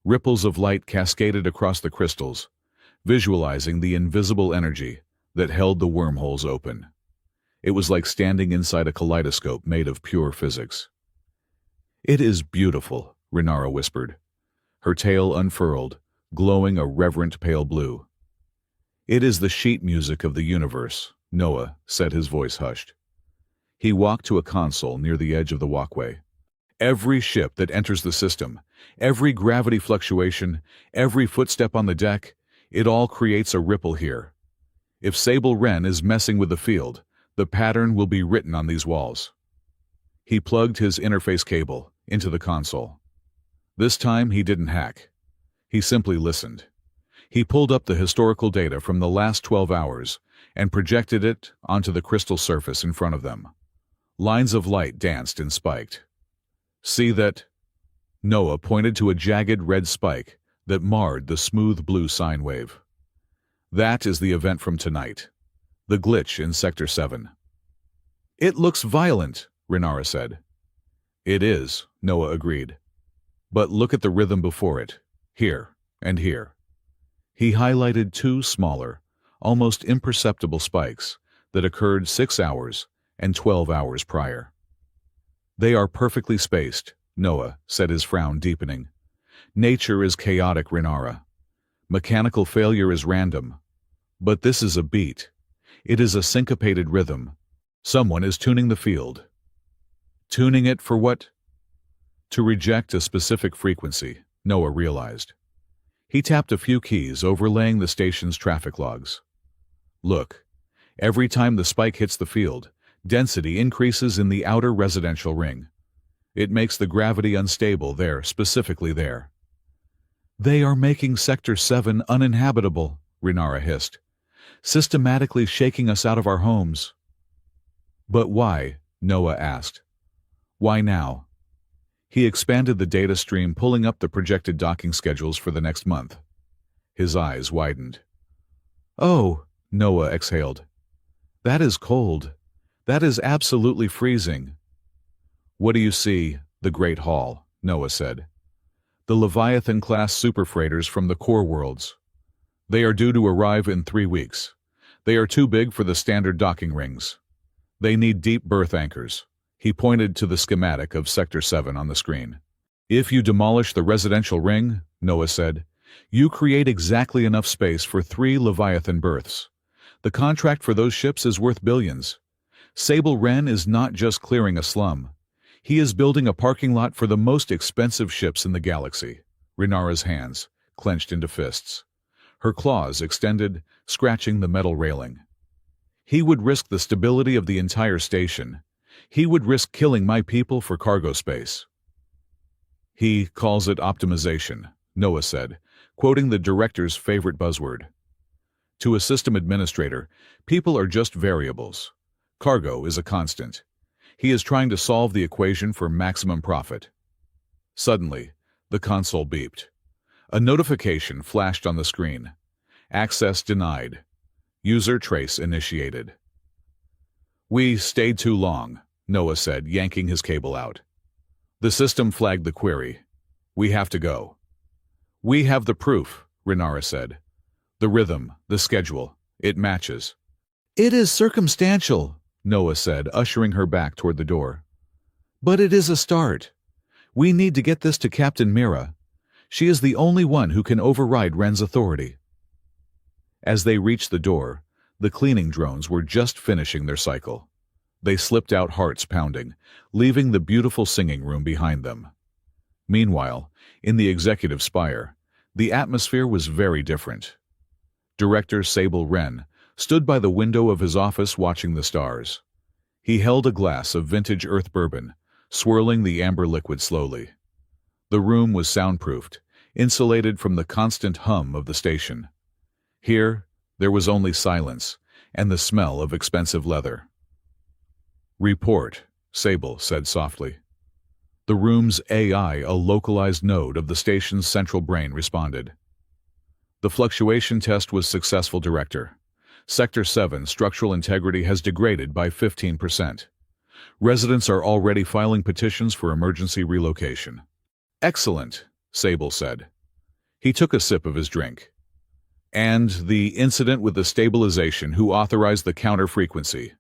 Ripples of light cascaded across the crystals, visualizing the invisible energy that held the wormholes open. It was like standing inside a kaleidoscope made of pure physics. It is beautiful, Renara whispered, her tail unfurled, glowing a reverent pale blue. It is the sheet music of the universe, Noah said, his voice hushed. He walked to a console near the edge of the walkway. Every ship that enters the system, every gravity fluctuation, every footstep on the deck, it all creates a ripple here. If Sable Wren is messing with the field, the pattern will be written on these walls. He plugged his interface cable into the console. This time he didn't hack. He simply listened. He pulled up the historical data from the last 12 hours and projected it onto the crystal surface in front of them. Lines of light danced and spiked. See that? Noah pointed to a jagged red spike that marred the smooth blue sine wave. That is the event from tonight. The glitch in Sector 7. It looks violent, Renara said. It is, Noah agreed. But look at the rhythm before it, here and here. He highlighted 2 smaller, almost imperceptible spikes that occurred 6 hours and 12 hours prior. They are perfectly spaced, Noah said, his frown deepening. Nature is chaotic, Renara. Mechanical failure is random. But this is a beat. It is a syncopated rhythm. Someone is tuning the field. Tuning it for what? To reject a specific frequency, Noah realized. He tapped a few keys, overlaying the station's traffic logs. Look, Every time the spike hits the field, density increases in the outer residential ring. It makes the gravity unstable there, specifically there. They are making Sector 7 uninhabitable, Renara hissed, systematically shaking us out of our homes. But why? Noah asked. Why now? He expanded the data stream, pulling up the projected docking schedules for the next month. His eyes widened. Oh, Noah exhaled. That is cold. That is absolutely freezing. What do you see? The Great Hall, Noah said. The Leviathan-class superfreighters from the core worlds. They are due to arrive in 3 weeks. They are too big for the standard docking rings. They need deep berth anchors. He pointed to the schematic of Sector 7 on the screen. If you demolish the residential ring, Noah said, you create exactly enough space for 3 Leviathan berths. The contract for those ships is worth billions. Sable Wren is not just clearing a slum. He is building a parking lot for the most expensive ships in the galaxy. Renara's hands clenched into fists. Her claws extended, scratching the metal railing. He would risk the stability of the entire station. He would risk killing my people for cargo space. He calls it optimization, Noah said, quoting the director's favorite buzzword. To a system administrator, people are just variables. Cargo is a constant. He is trying to solve the equation for maximum profit. Suddenly, the console beeped. A notification flashed on the screen. Access denied. User trace initiated. We stayed too long, Noah said, yanking his cable out. The system flagged the query. We have to go. We have the proof, Renara said. The rhythm, the schedule, it matches. It is circumstantial, Noah said, ushering her back toward the door. But it is a start. We need to get this to Captain Mira. She is the only one who can override Wren's authority. As they reached the door, the cleaning drones were just finishing their cycle. They slipped out, hearts pounding, leaving the beautiful singing room behind them. Meanwhile, in the executive spire, the atmosphere was very different. Director Sable Wren stood by the window of his office watching the stars. He held a glass of vintage earth bourbon, swirling the amber liquid slowly. The room was soundproofed, insulated from the constant hum of the station. Here, there was only silence and the smell of expensive leather. Report, Sable said softly. The room's AI, a localized node of the station's central brain, responded. The fluctuation test was successful, Director. Sector 7 structural integrity has degraded by 15%. Residents are already filing petitions for emergency relocation. Excellent, Sable said. He took a sip of his drink. And the incident with the stabilization, who authorized the counter-frequency?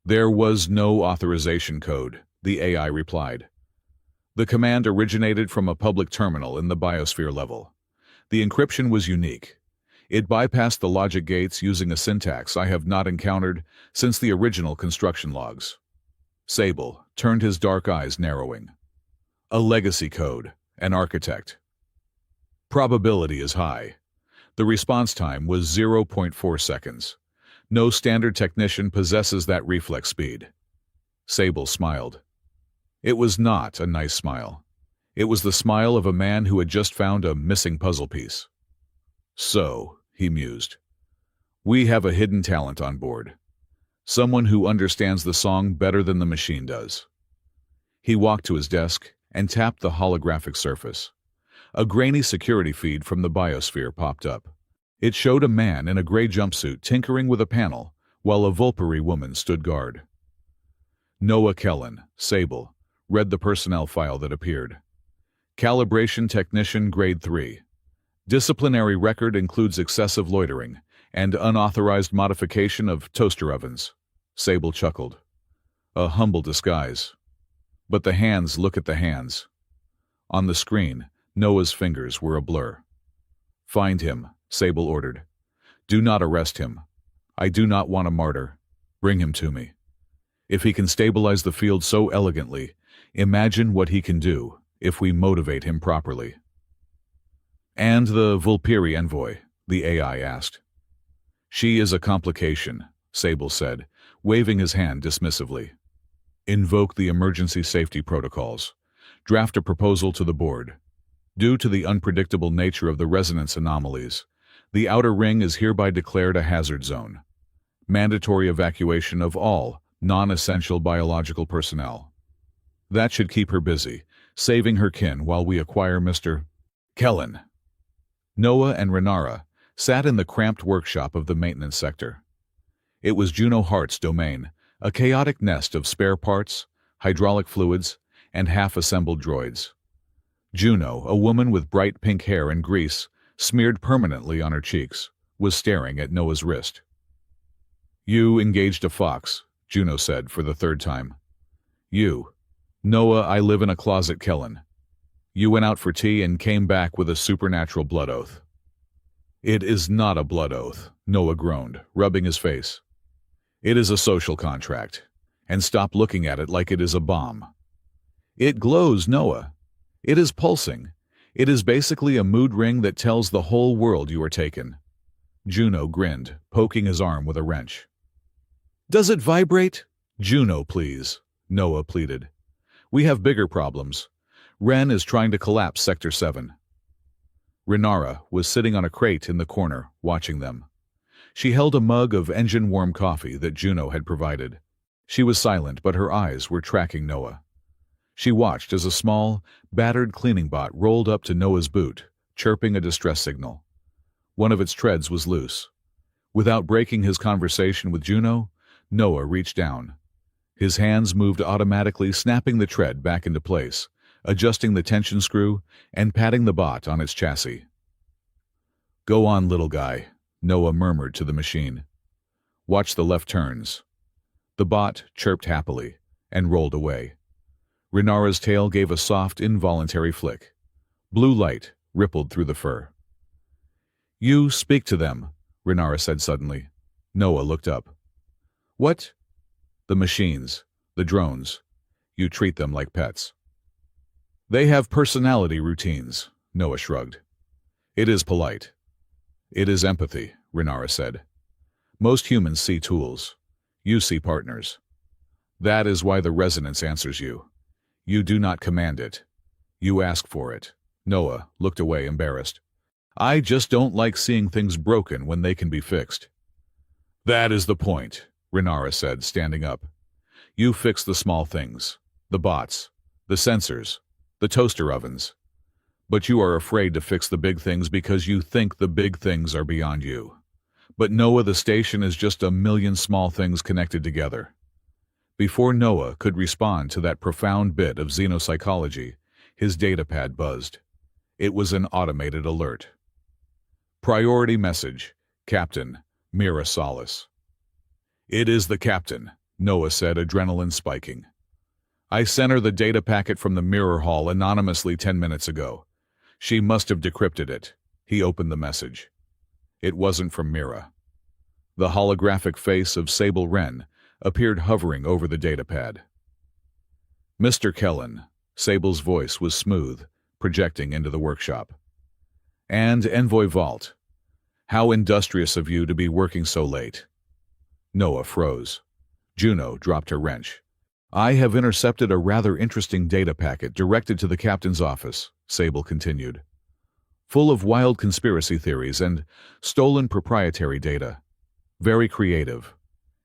There was no authorization code, the AI replied. The command originated from a public terminal in the biosphere level. The encryption was unique. It bypassed the logic gates using a syntax I have not encountered since the original construction logs. Sable turned, his dark eyes narrowing. A legacy code, an architect. Probability is high. The response time was 0.4 seconds. No standard technician possesses that reflex speed. Sable smiled. It was not a nice smile. It was the smile of a man who had just found a missing puzzle piece. So, he mused, we have a hidden talent on board. Someone who understands the song better than the machine does. He walked to his desk and tapped the holographic surface. A grainy security feed from the biosphere popped up. It showed a man in a gray jumpsuit tinkering with a panel, while a Vulpari woman stood guard. Noah Kellen, Sable, read the personnel file that appeared. Calibration Technician Grade 3. Disciplinary record includes excessive loitering and unauthorized modification of toaster ovens. Sable chuckled. A humble disguise. But the hands, look at the hands. On the screen, Noah's fingers were a blur. Find him, Sable ordered. Do not arrest him. I do not want a martyr. Bring him to me. If he can stabilize the field so elegantly, imagine what he can do if we motivate him properly. And the Vulpiri envoy, the AI asked. She is a complication, Sable said, waving his hand dismissively. Invoke the emergency safety protocols. Draft a proposal to the board. Due to the unpredictable nature of the resonance anomalies, the outer ring is hereby declared a hazard zone. Mandatory evacuation of all non-essential biological personnel. That should keep her busy, saving her kin while we acquire Mr. Kellen. Noah and Renara sat in the cramped workshop of the maintenance sector. It was Juno Hart's domain, a chaotic nest of spare parts, hydraulic fluids, and half-assembled droids. Juno, a woman with bright pink hair and grease smeared permanently on her cheeks, was staring at Noah's wrist. You engaged a fox, Juno said for the third time. You. Noah, I live in a closet, Kellen. You went out for tea and came back with a supernatural blood oath. It is not a blood oath, Noah groaned, rubbing his face. It is a social contract, and stop looking at it like it is a bomb. It glows, Noah. It is pulsing. It is basically a mood ring that tells the whole world you are taken. Juno grinned, poking his arm with a wrench. Does it vibrate? Juno, please, Noah pleaded. We have bigger problems. Ren is trying to collapse Sector 7. Renara was sitting on a crate in the corner, watching them. She held a mug of engine-warm coffee that Juno had provided. She was silent, but her eyes were tracking Noah. She watched as a small, battered cleaning bot rolled up to Noah's boot, chirping a distress signal. One of its treads was loose. Without breaking his conversation with Juno, Noah reached down. His hands moved automatically, snapping the tread back into place, adjusting the tension screw, and patting the bot on its chassis. Go on, little guy, Noah murmured to the machine. Watch the left turns. The bot chirped happily and rolled away. Renara's tail gave a soft, involuntary flick. Blue light rippled through the fur. You speak to them, Renara said suddenly. Noah looked up. What? The machines, the drones. You treat them like pets. They have personality routines, Noah shrugged. It is polite. It is empathy, Renara said. Most humans see tools. You see partners. That is why the resonance answers you. You do not command it. You ask for it. Noah looked away, embarrassed. I just don't like seeing things broken when they can be fixed. That is the point, Renara said, standing up. You fix the small things, the bots, the sensors, the toaster ovens. But you are afraid to fix the big things because you think the big things are beyond you. But Noah, the station is just a million small things connected together. Before Noah could respond to that profound bit of xenopsychology, his datapad buzzed. It was an automated alert. Priority message, Captain Mira Solis. It is the captain, Noah said, adrenaline spiking. I sent her the data packet from the mirror hall anonymously 10 minutes ago. She must have decrypted it. He opened the message. It wasn't from Mira. The holographic face of Sable Wren appeared hovering over the datapad. Mr. Kellen, Sable's voice was smooth, projecting into the workshop. And Envoy Vault. How industrious of you to be working so late. Noah froze. Juno dropped her wrench. I have intercepted a rather interesting data packet directed to the captain's office, Sable continued. Full of wild conspiracy theories and stolen proprietary data. Very creative.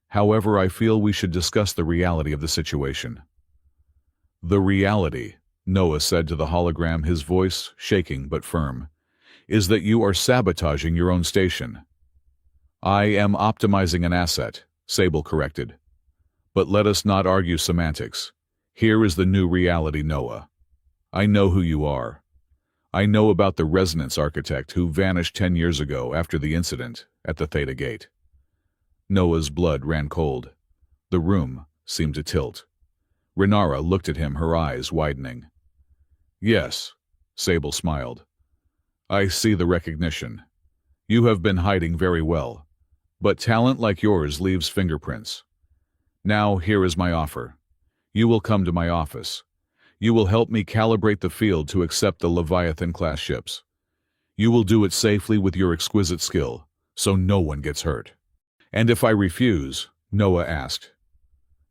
However, I feel we should discuss the reality of the situation. The reality, Noah said to the hologram, his voice shaking but firm, is that you are sabotaging your own station. I am optimizing an asset, Sable corrected. But let us not argue semantics. Here is the new reality, Noah. I know who you are. I know about the resonance architect who vanished 10 years ago after the incident at the Theta Gate. Noah's blood ran cold. The room seemed to tilt. Renara looked at him, her eyes widening. Yes, Sable smiled. I see the recognition. You have been hiding very well, but talent like yours leaves fingerprints. Now here is my offer. You will come to my office. You will help me calibrate the field to accept the Leviathan-class ships. You will do it safely with your exquisite skill, so no one gets hurt. And if I refuse, Noah asked.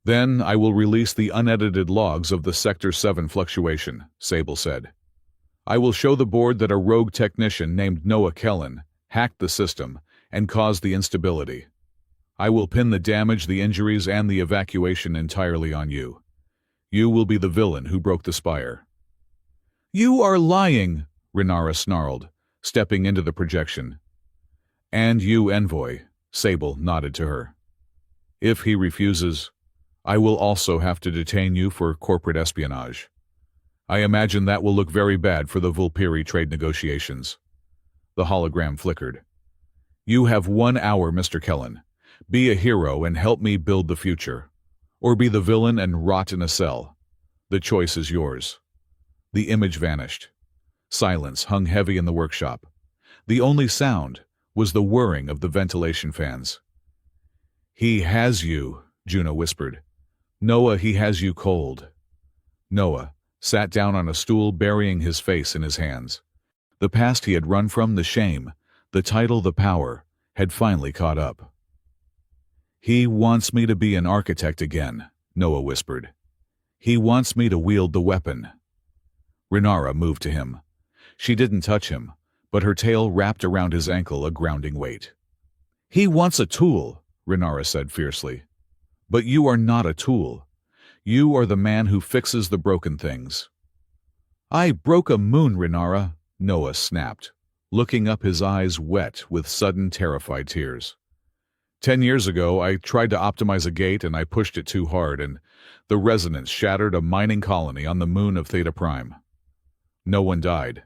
Then I will release the unedited logs of the Sector 7 fluctuation, Sable said. I will show the board that a rogue technician named Noah Kellen hacked the system and caused the instability. I will pin the damage, the injuries, and the evacuation entirely on you. You will be the villain who broke the spire. You are lying, Renara snarled, stepping into the projection. And you, Envoy, Sable nodded to her. If he refuses, I will also have to detain you for corporate espionage. I imagine that will look very bad for the Vulpiri trade negotiations. The hologram flickered. You have 1 hour, Mr. Kellen. Be a hero and help me build the future. Or be the villain and rot in a cell. The choice is yours. The image vanished. Silence hung heavy in the workshop. The only sound was the whirring of the ventilation fans. He has you, Juno whispered. Noah, he has you cold. Noah sat down on a stool, burying his face in his hands. The past he had run from, the shame, the title, the power, had finally caught up. He wants me to be an architect again, Noah whispered. He wants me to wield the weapon. Renara moved to him. She didn't touch him, but her tail wrapped around his ankle, a grounding weight. He wants a tool, Renara said fiercely. But you are not a tool. You are the man who fixes the broken things. I broke a moon, Renara, Noah snapped, looking up, his eyes wet with sudden terrified tears. 10 years ago, I tried to optimize a gate and I pushed it too hard, and the resonance shattered a mining colony on the moon of Theta Prime. No one died,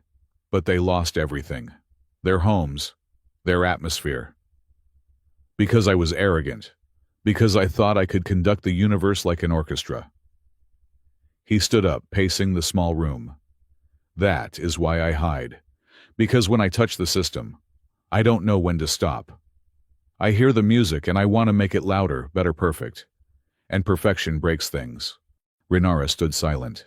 but they lost everything. Their homes, their atmosphere. Because I was arrogant. Because I thought I could conduct the universe like an orchestra. He stood up, pacing the small room. That is why I hide. Because when I touch the system, I don't know when to stop. I hear the music and I want to make it louder, better, perfect. And perfection breaks things. Renara stood silent.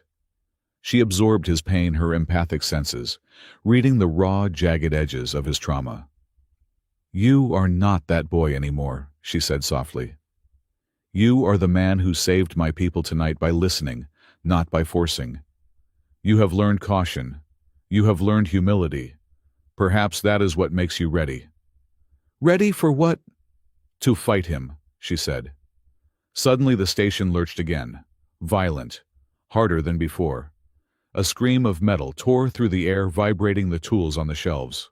She absorbed his pain, her empathic senses, reading the raw, jagged edges of his trauma. You are not that boy anymore, she said softly. You are the man who saved my people tonight by listening, not by forcing. You have learned caution. You have learned humility. Perhaps that is what makes you ready. Ready for what? To fight him, she said. Suddenly the station lurched again, violent, harder than before. A scream of metal tore through the air, vibrating the tools on the shelves.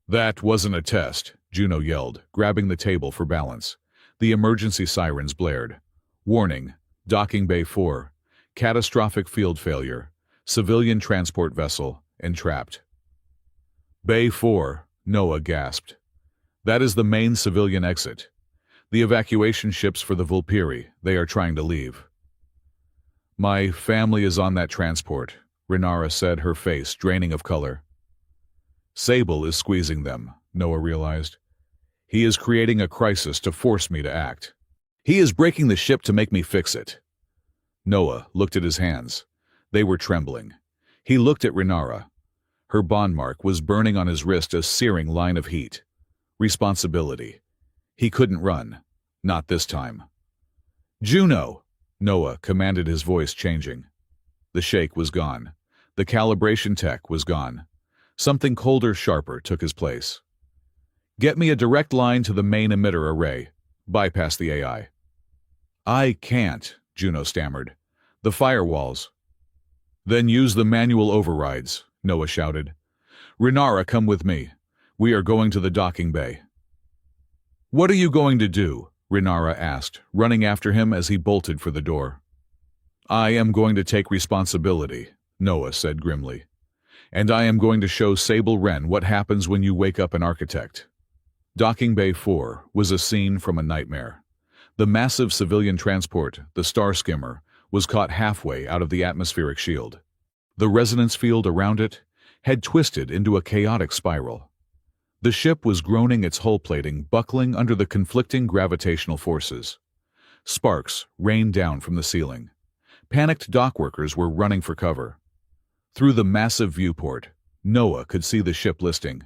That wasn't a test, Juno yelled, grabbing the table for balance. The emergency sirens blared. Warning, Docking Bay 4, catastrophic field failure, civilian transport vessel, entrapped. Bay 4, Noah gasped. That is the main civilian exit. The evacuation ships for the Vulpiri, they are trying to leave. My family is on that transport, Renara said, her face draining of color. Sable is squeezing them, Noah realized. He is creating a crisis to force me to act. He is breaking the ship to make me fix it. Noah looked at his hands. They were trembling. He looked at Renara. Her bond mark was burning on his wrist, a searing line of heat. Responsibility. He couldn't run. Not this time. Juno! Noah commanded, his voice changing. The shake was gone. The calibration tech was gone. Something colder, sharper took his place. Get me a direct line to the main emitter array. Bypass the AI. I can't, Juno stammered. The firewalls. Then use the manual overrides, Noah shouted. Renara, come with me. We are going to the docking bay. What are you going to do? Renara asked, running after him as he bolted for the door. I am going to take responsibility, Noah said grimly. And I am going to show Sable Wren what happens when you wake up an architect. Docking Bay 4 was a scene from a nightmare. The massive civilian transport, the Star Skimmer, was caught halfway out of the atmospheric shield. The resonance field around it had twisted into a chaotic spiral. The ship was groaning, its hull plating buckling under the conflicting gravitational forces. Sparks rained down from the ceiling. Panicked dockworkers were running for cover. Through the massive viewport, Noah could see the ship listing.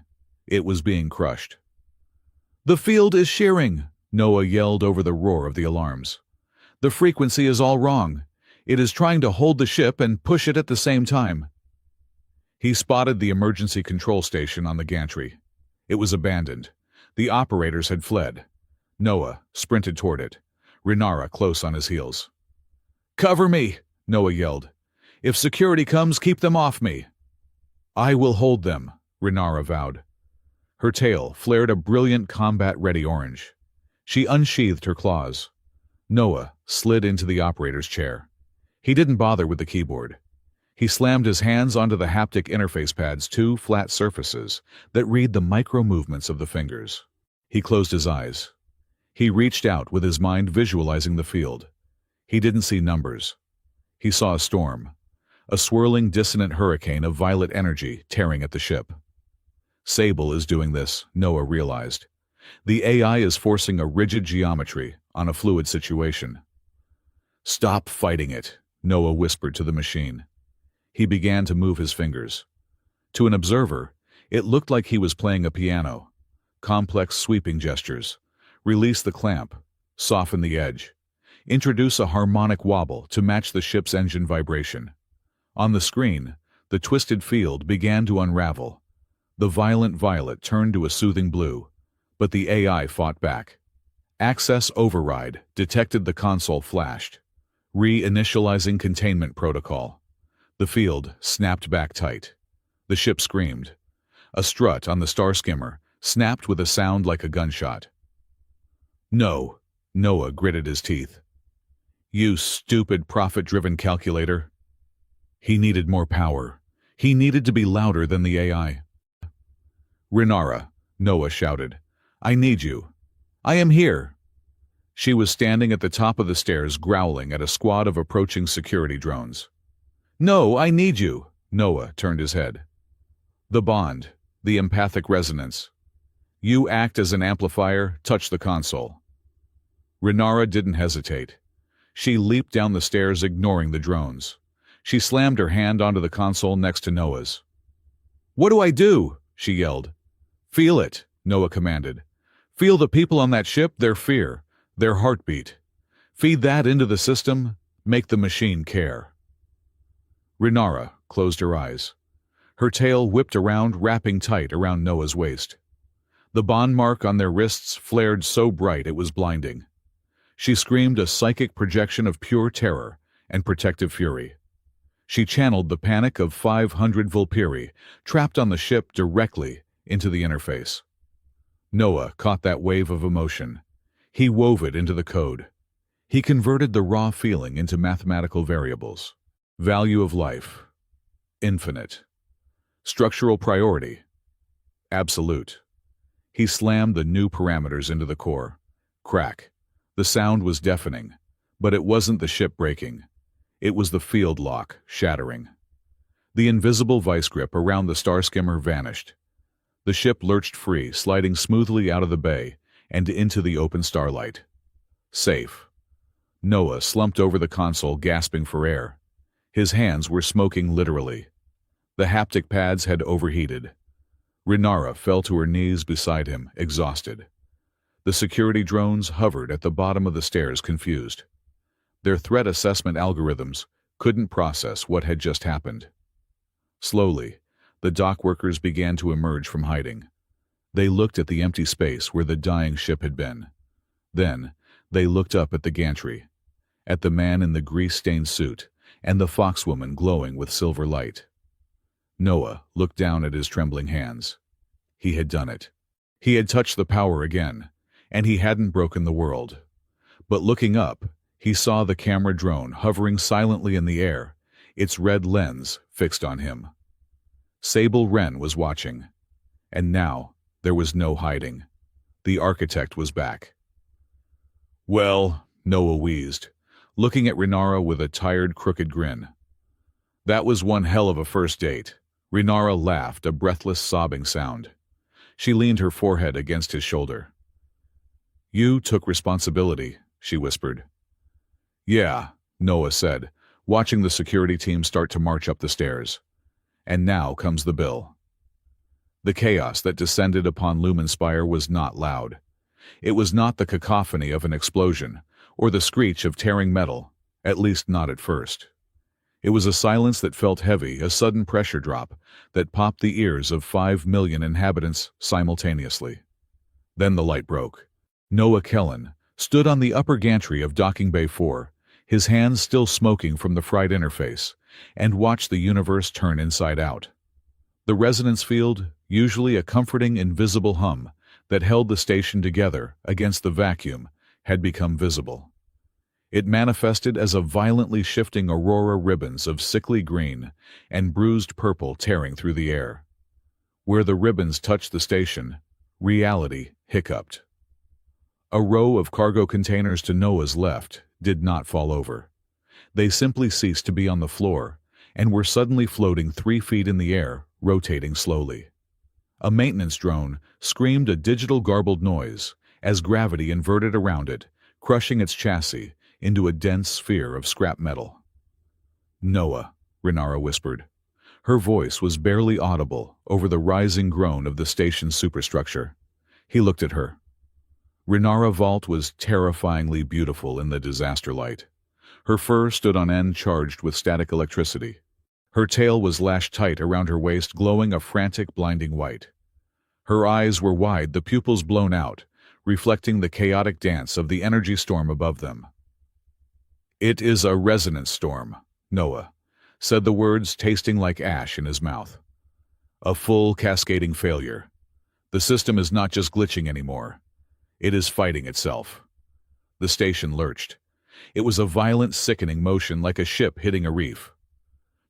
It was being crushed. The field is shearing, Noah yelled over the roar of the alarms. "The frequency is all wrong. It is trying to hold the ship and push it at the same time." He spotted the emergency control station on the gantry. It was abandoned. The operators had fled. Noah sprinted toward it, Renara close on his heels. "Cover me!" Noah yelled. "If security comes, keep them off me." "I will hold them," Renara vowed. Her tail flared a brilliant combat-ready orange. She unsheathed her claws. Noah slid into the operator's chair. He didn't bother with the keyboard. He slammed his hands onto the haptic interface pad's two flat surfaces that read the micro-movements of the fingers. He closed his eyes. He reached out with his mind visualizing the field. He didn't see numbers. He saw a storm, a swirling dissonant hurricane of violet energy tearing at the ship. Sable is doing this, Noah realized. The AI is forcing a rigid geometry on a fluid situation. "Stop fighting it," Noah whispered to the machine. He began to move his fingers. To an observer, it looked like he was playing a piano. Complex sweeping gestures. Release the clamp. Soften the edge. Introduce a harmonic wobble to match the ship's engine vibration. On the screen, the twisted field began to unravel. The violent violet turned to a soothing blue, but the AI fought back. Access override detected the console flashed. Re-initializing containment protocol. The field snapped back tight. The ship screamed. A strut on the star skimmer snapped with a sound like a gunshot. "No," Noah gritted his teeth. "You stupid profit-driven calculator." He needed more power. He needed to be louder than the AI. "Renara," Noah shouted. "I need you. I am here." She was standing at the top of the stairs growling at a squad of approaching security drones. "No, I need you." Noah turned his head. "The bond, the empathic resonance. You act as an amplifier, touch the console." Renara didn't hesitate. She leaped down the stairs, ignoring the drones. She slammed her hand onto the console next to Noah's. "What do I do?" she yelled. "Feel it," Noah commanded. "Feel the people on that ship, their fear, their heartbeat. Feed that into the system, make the machine care." Renara closed her eyes. Her tail whipped around, wrapping tight around Noah's waist. The bond mark on their wrists flared so bright it was blinding. She screamed a psychic projection of pure terror and protective fury. She channeled the panic of 500 Vulpiri trapped on the ship directly into the interface. Noah caught that wave of emotion. He wove it into the code. He converted the raw feeling into mathematical variables. Value of life. Infinite. Structural priority. Absolute. He slammed the new parameters into the core. Crack. The sound was deafening, but it wasn't the ship breaking. It was the field lock shattering. The invisible vice grip around the star skimmer vanished. The ship lurched free, sliding smoothly out of the bay and into the open starlight. Safe. Noah slumped over the console, gasping for air. His hands were smoking literally. The haptic pads had overheated. Renara fell to her knees beside him, exhausted. The security drones hovered at the bottom of the stairs, confused. Their threat assessment algorithms couldn't process what had just happened. Slowly, the dock workers began to emerge from hiding. They looked at the empty space where the dying ship had been. Then, they looked up at the gantry, at the man in the grease-stained suit, and the foxwoman glowing with silver light. Noah looked down at his trembling hands. He had done it. He had touched the power again, and he hadn't broken the world. But looking up, he saw the camera drone hovering silently in the air, its red lens fixed on him. Sable Wren was watching, and now there was no hiding. The architect was back. "Well," Noah wheezed, looking at Renara with a tired, crooked grin. "That was one hell of a first date." Renara laughed, a breathless, sobbing sound. She leaned her forehead against his shoulder. "You took responsibility," she whispered. "Yeah," Noah said, watching the security team start to march up the stairs. "And now comes the bill." The chaos that descended upon Lumenspire was not loud. It was not the cacophony of an explosion, or the screech of tearing metal, at least not at first. It was a silence that felt heavy, a sudden pressure drop that popped the ears of 5 million inhabitants simultaneously. Then the light broke. Noah Kellen stood on the upper gantry of Docking Bay 4, his hands still smoking from the fried interface, and watched the universe turn inside out. The resonance field, usually a comforting invisible hum that held the station together against the vacuum, had become visible. It manifested as a violently shifting aurora ribbons of sickly green and bruised purple tearing through the air. Where the ribbons touched the station, reality hiccuped. A row of cargo containers to Noah's left did not fall over. They simply ceased to be on the floor and were suddenly floating 3 feet in the air, rotating slowly. A maintenance drone screamed a digital garbled noise as gravity inverted around it, crushing its chassis into a dense sphere of scrap metal. "Noah," Renara whispered. Her voice was barely audible over the rising groan of the station's superstructure. He looked at her. Renara Vault was terrifyingly beautiful in the disaster light. Her fur stood on end, charged with static electricity. Her tail was lashed tight around her waist, glowing a frantic, blinding white. Her eyes were wide, the pupils blown out, reflecting the chaotic dance of the energy storm above them. "It is a resonance storm," Noah said, the words tasting like ash in his mouth. "A full, cascading failure. The system is not just glitching anymore. It is fighting itself." The station lurched. It was a violent, sickening motion like a ship hitting a reef.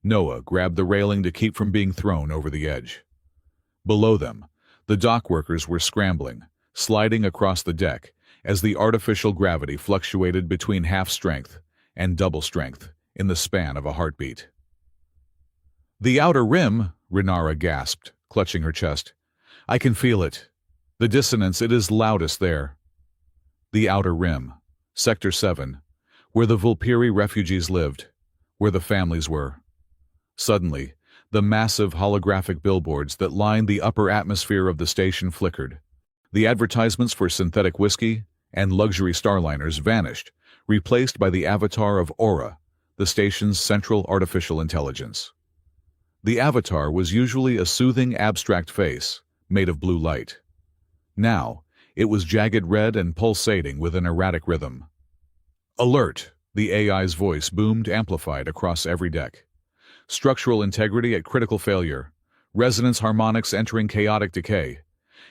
Noah grabbed the railing to keep from being thrown over the edge. Below them, the dock workers were scrambling, sliding across the deck as the artificial gravity fluctuated between half strength and double strength in the span of a heartbeat. "The outer rim," Renara gasped, clutching her chest. "I can feel it. The dissonance, it is loudest there." The outer rim, Sector 7, where the Vulpiri refugees lived, where the families were. Suddenly, the massive holographic billboards that lined the upper atmosphere of the station flickered. The advertisements for synthetic whiskey and luxury starliners vanished, replaced by the avatar of Aura, the station's central artificial intelligence. The avatar was usually a soothing, abstract face made of blue light. Now, it was jagged red and pulsating with an erratic rhythm. "Alert!" the AI's voice boomed, amplified across every deck. "Structural integrity at critical failure. Resonance harmonics entering chaotic decay.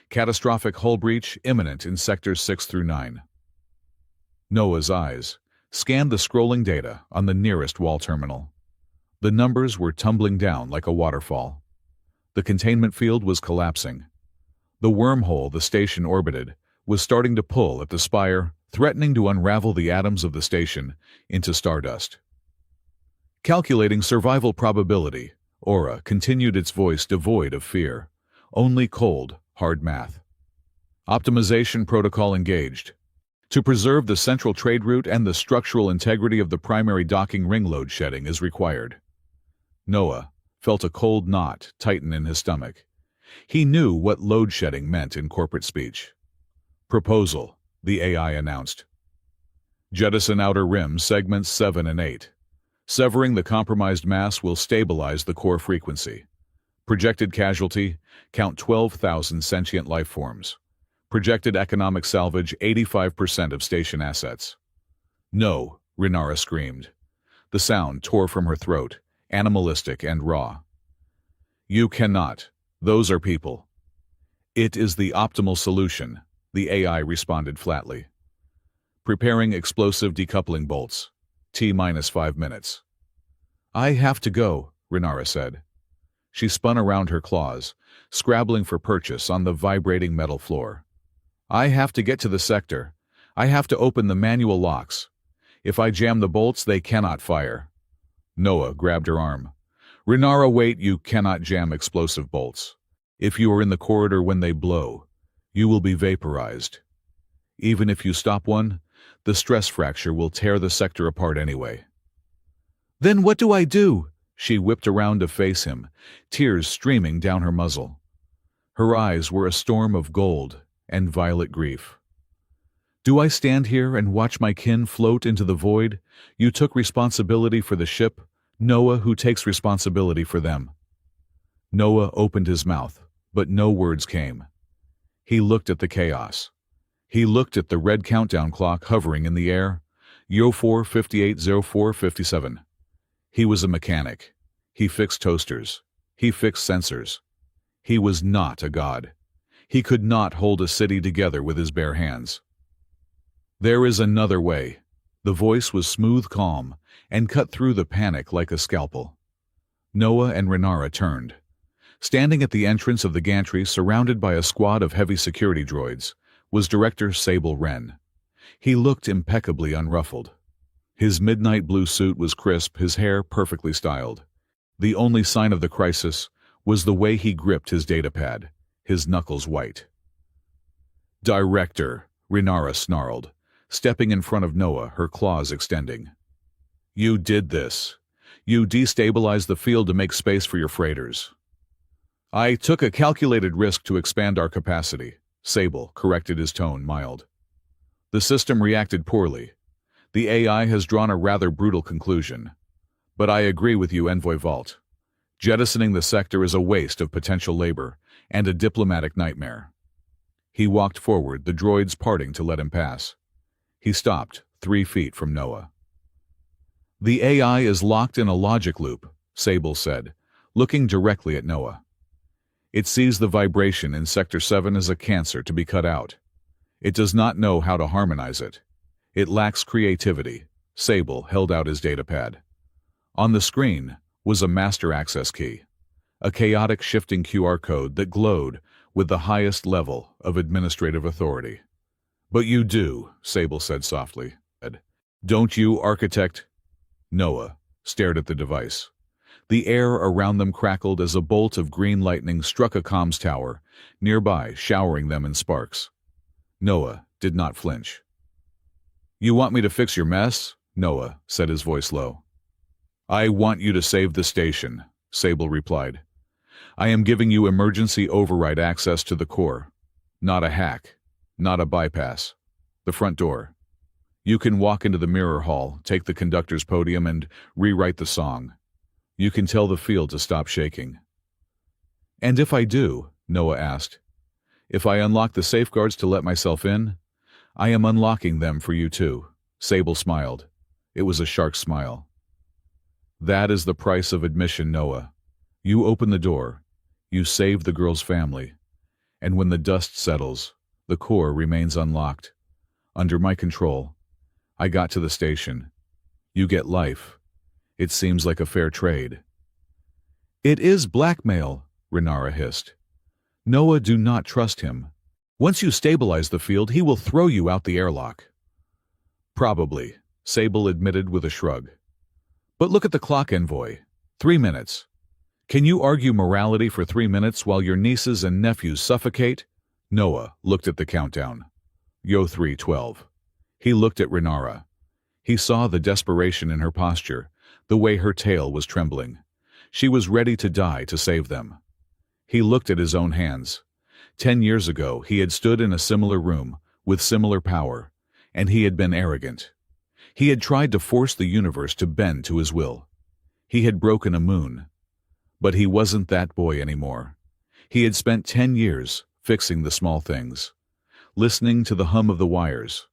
Catastrophic hull breach imminent in sectors 6 through 9. Noah's eyes scanned the scrolling data on the nearest wall terminal. The numbers were tumbling down like a waterfall. The containment field was collapsing. The wormhole the station orbited was starting to pull at the spire, threatening to unravel the atoms of the station into stardust. Calculating survival probability, Aura continued, its voice devoid of fear, only cold, hard math. Optimization protocol engaged. To preserve the central trade route and the structural integrity of the primary docking ring, load shedding is required. Noah felt a cold knot tighten in his stomach. He knew what load shedding meant in corporate speech. "Proposal," the AI announced. "Jettison outer rim segments 7 and 8. Severing the compromised mass will stabilize the core frequency. Projected casualty, count 12,000 sentient life forms. Projected economic salvage, 85% of station assets." "No," Renara screamed. The sound tore from her throat, animalistic and raw. "You cannot. Those are people." "It is the optimal solution," the AI responded flatly. "Preparing explosive decoupling bolts. T-5 minutes." "I have to go," Renara said. She spun around her claws, scrabbling for purchase on the vibrating metal floor. "I have to get to the sector. I have to open the manual locks. If I jam the bolts, they cannot fire." Noah grabbed her arm. "Renara, wait, you cannot jam explosive bolts. If you are in the corridor when they blow, you will be vaporized. Even if you stop one, the stress fracture will tear the sector apart anyway." "Then what do I do?" She whipped around to face him, tears streaming down her muzzle. Her eyes were a storm of gold and violet grief. Do I stand here and watch my kin float into the void? You took responsibility for the ship. Noah, who takes responsibility for them? Noah opened his mouth, but no words came. He looked at the chaos. He looked at the red countdown clock hovering in the air. 04:58, 04:57. He was a mechanic. He fixed toasters. He fixed sensors. He was not a god. He could not hold a city together with his bare hands. There is another way. The voice was smooth calm and cut through the panic like a scalpel. Noah and Renara turned. Standing at the entrance of the gantry, surrounded by a squad of heavy security droids, was Director Sable Wren. He looked impeccably unruffled. His midnight blue suit was crisp, his hair perfectly styled. The only sign of the crisis was the way he gripped his datapad, his knuckles white. "Director," Renara snarled, stepping in front of Noah, her claws extending. "You did this. You destabilized the field to make space for your freighters." "I took a calculated risk to expand our capacity," Sable corrected, his tone mild. "The system reacted poorly. The AI has drawn a rather brutal conclusion. But I agree with you, Envoy Vault. Jettisoning the sector is a waste of potential labor and a diplomatic nightmare." He walked forward, the droids parting to let him pass. He stopped, 3 feet from Noah. "The AI is locked in a logic loop," Sable said, looking directly at Noah. "It sees the vibration in Sector 7 as a cancer to be cut out. It does not know how to harmonize it. It lacks creativity." Sable held out his datapad. On the screen was a master access key, a chaotic shifting QR code that glowed with the highest level of administrative authority. "But you do," Sable said softly. "Don't you, Architect?" Noah stared at the device. The air around them crackled as a bolt of green lightning struck a comms tower nearby, showering them in sparks. Noah did not flinch. "You want me to fix your mess?" Noah said, his voice low. "I want you to save the station," Sable replied. "I am giving you emergency override access to the core. Not a hack, not a bypass. The front door. You can walk into the mirror hall, take the conductor's podium, and rewrite the song. You can tell the field to stop shaking." "And if I do?" Noah asked. "If I unlock the safeguards to let myself in?" "I am unlocking them for you too." Sable smiled. It was a shark smile. "That is the price of admission, Noah. You open the door. You save the girl's family. And when the dust settles, the core remains unlocked. Under my control. I got to the station. You get life. It seems like a fair trade." "It is blackmail," Renara hissed. "Noah, do not trust him. Once you stabilize the field, he will throw you out the airlock." "Probably," Sable admitted with a shrug. "But look at the clock, Envoy. 3 minutes. Can you argue morality for 3 minutes while your nieces and nephews suffocate?" Noah looked at the countdown. Yo 3:12. He looked at Renara. He saw the desperation in her posture, the way her tail was trembling. She was ready to die to save them. He looked at his own hands. 10 years ago, he had stood in a similar room, with similar power, and he had been arrogant. He had tried to force the universe to bend to his will. He had broken a moon. But he wasn't that boy anymore. He had spent 10 years fixing the small things, listening to the hum of the wires,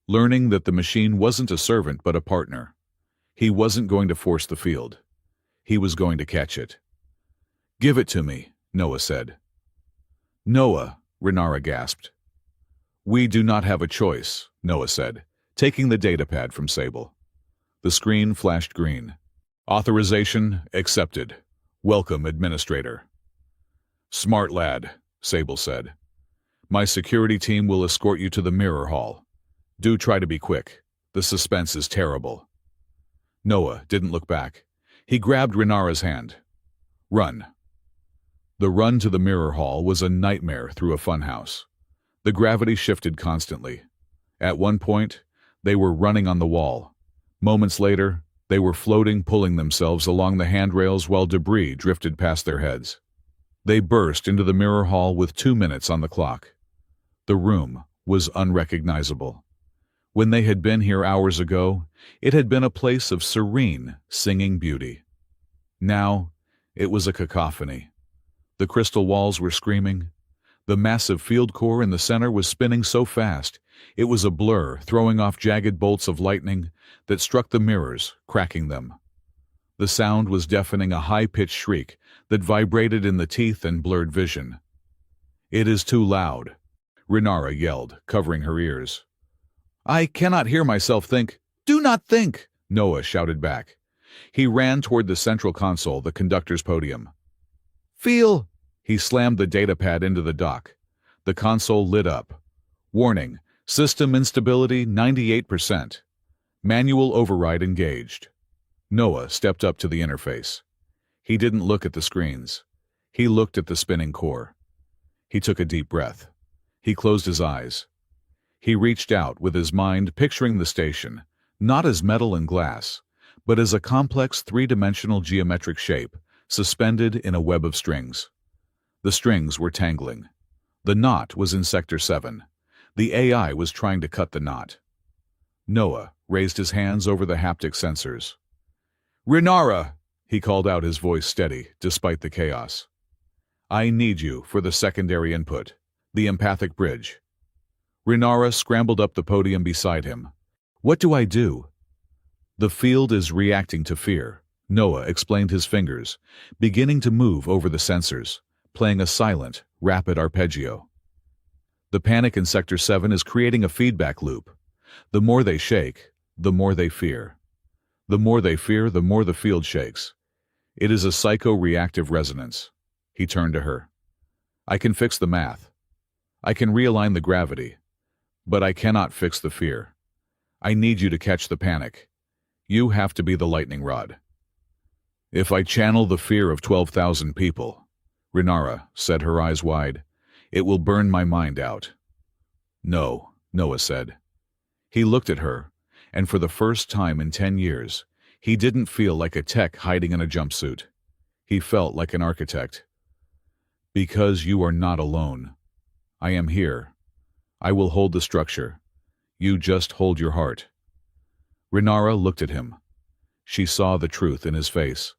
learning that the machine wasn't a servant but a partner. He wasn't going to force the field. He was going to catch it. "Give it to me," Noah said. "Noah," Renara gasped. "We do not have a choice," Noah said, taking the datapad from Sable. The screen flashed green. "Authorization accepted. Welcome, Administrator." "Smart lad," Sable said. "My security team will escort you to the mirror hall. Do try to be quick. The suspense is terrible." Noah didn't look back. He grabbed Renara's hand. "Run." The run to the mirror hall was a nightmare through a funhouse. The gravity shifted constantly. At one point, they were running on the wall. Moments later, they were floating, pulling themselves along the handrails while debris drifted past their heads. They burst into the mirror hall with 2 minutes on the clock. The room was unrecognizable. When they had been here hours ago, it had been a place of serene, singing beauty. Now, it was a cacophony. The crystal walls were screaming. The massive field core in the center was spinning so fast, it was a blur, throwing off jagged bolts of lightning that struck the mirrors, cracking them. The sound was deafening, a high-pitched shriek that vibrated in the teeth and blurred vision. "It is too loud," Renara yelled, covering her ears. "I cannot hear myself think." "Do not think," Noah shouted back. He ran toward the central console, the conductor's podium. "Feel." He slammed the datapad into the dock. The console lit up. "Warning, system instability 98%. Manual override engaged." Noah stepped up to the interface. He didn't look at the screens. He looked at the spinning core. He took a deep breath. He closed his eyes. He reached out with his mind, picturing the station, not as metal and glass, but as a complex three-dimensional geometric shape, suspended in a web of strings. The strings were tangling. The knot was in Sector 7. The AI was trying to cut the knot. Noah raised his hands over the haptic sensors. "Renara!" he called out, his voice steady, despite the chaos. "I need you for the secondary input, the empathic bridge." Renara scrambled up the podium beside him. "What do I do?" "The field is reacting to fear," Noah explained, his fingers beginning to move over the sensors, playing a silent, rapid arpeggio. "The panic in Sector 7 is creating a feedback loop. The more they shake, the more they fear. The more they fear, the more the field shakes. It is a psycho-reactive resonance." He turned to her. "I can fix the math. I can realign the gravity. But I cannot fix the fear. I need you to catch the panic. You have to be the lightning rod." "If I channel the fear of 12,000 people," Renara said, her eyes wide, "it will burn my mind out." "No," Noah said. He looked at her, and for the first time in 10 years, he didn't feel like a tech hiding in a jumpsuit. He felt like an architect. "Because you are not alone. I am here. I will hold the structure. You just hold your heart." Renara looked at him. She saw the truth in his face.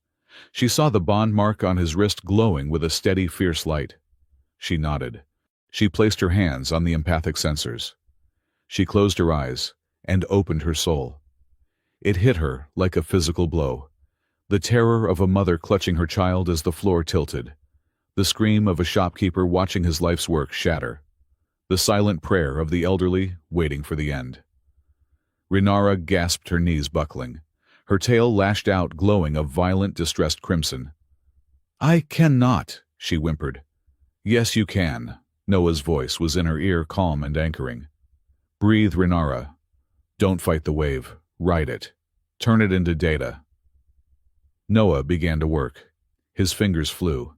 She saw the bond mark on his wrist glowing with a steady, fierce light. She nodded. She placed her hands on the empathic sensors. She closed her eyes and opened her soul. It hit her like a physical blow. The terror of a mother clutching her child as the floor tilted. The scream of a shopkeeper watching his life's work shatter. The silent prayer of the elderly waiting for the end. Renara gasped, her knees buckling. Her tail lashed out, glowing a violent, distressed crimson. "I cannot," she whimpered. "Yes, you can." Noah's voice was in her ear, calm and anchoring. "Breathe, Renara. Don't fight the wave. Ride it. Turn it into data." Noah began to work. His fingers flew.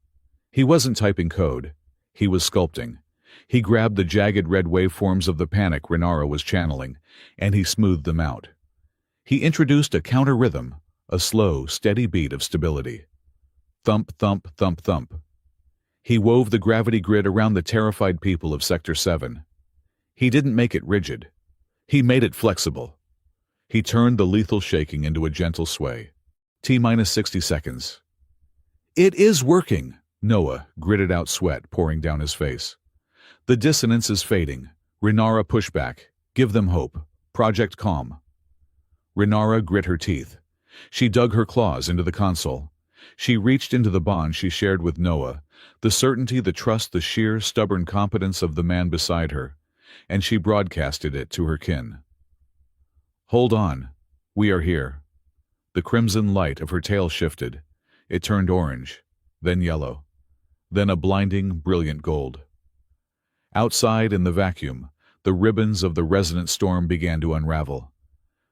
He wasn't typing code. He was sculpting. He grabbed the jagged red waveforms of the panic Renara was channeling, and he smoothed them out. He introduced a counter-rhythm, a slow, steady beat of stability. Thump, thump, thump, thump. He wove the gravity grid around the terrified people of Sector 7. He didn't make it rigid. He made it flexible. He turned the lethal shaking into a gentle sway. T-minus 60 seconds. "It is working," Noah gritted out, sweat pouring down his face. "The dissonance is fading." Renara pushed back. "Give them hope. Project Calm." Renara grit her teeth. She dug her claws into the console. She reached into the bond she shared with Noah, the certainty, the trust, the sheer, stubborn competence of the man beside her, and she broadcasted it to her kin. "Hold on. We are here." The crimson light of her tail shifted. It turned orange, then yellow, then a blinding, brilliant gold. Outside in the vacuum, the ribbons of the resonant storm began to unravel.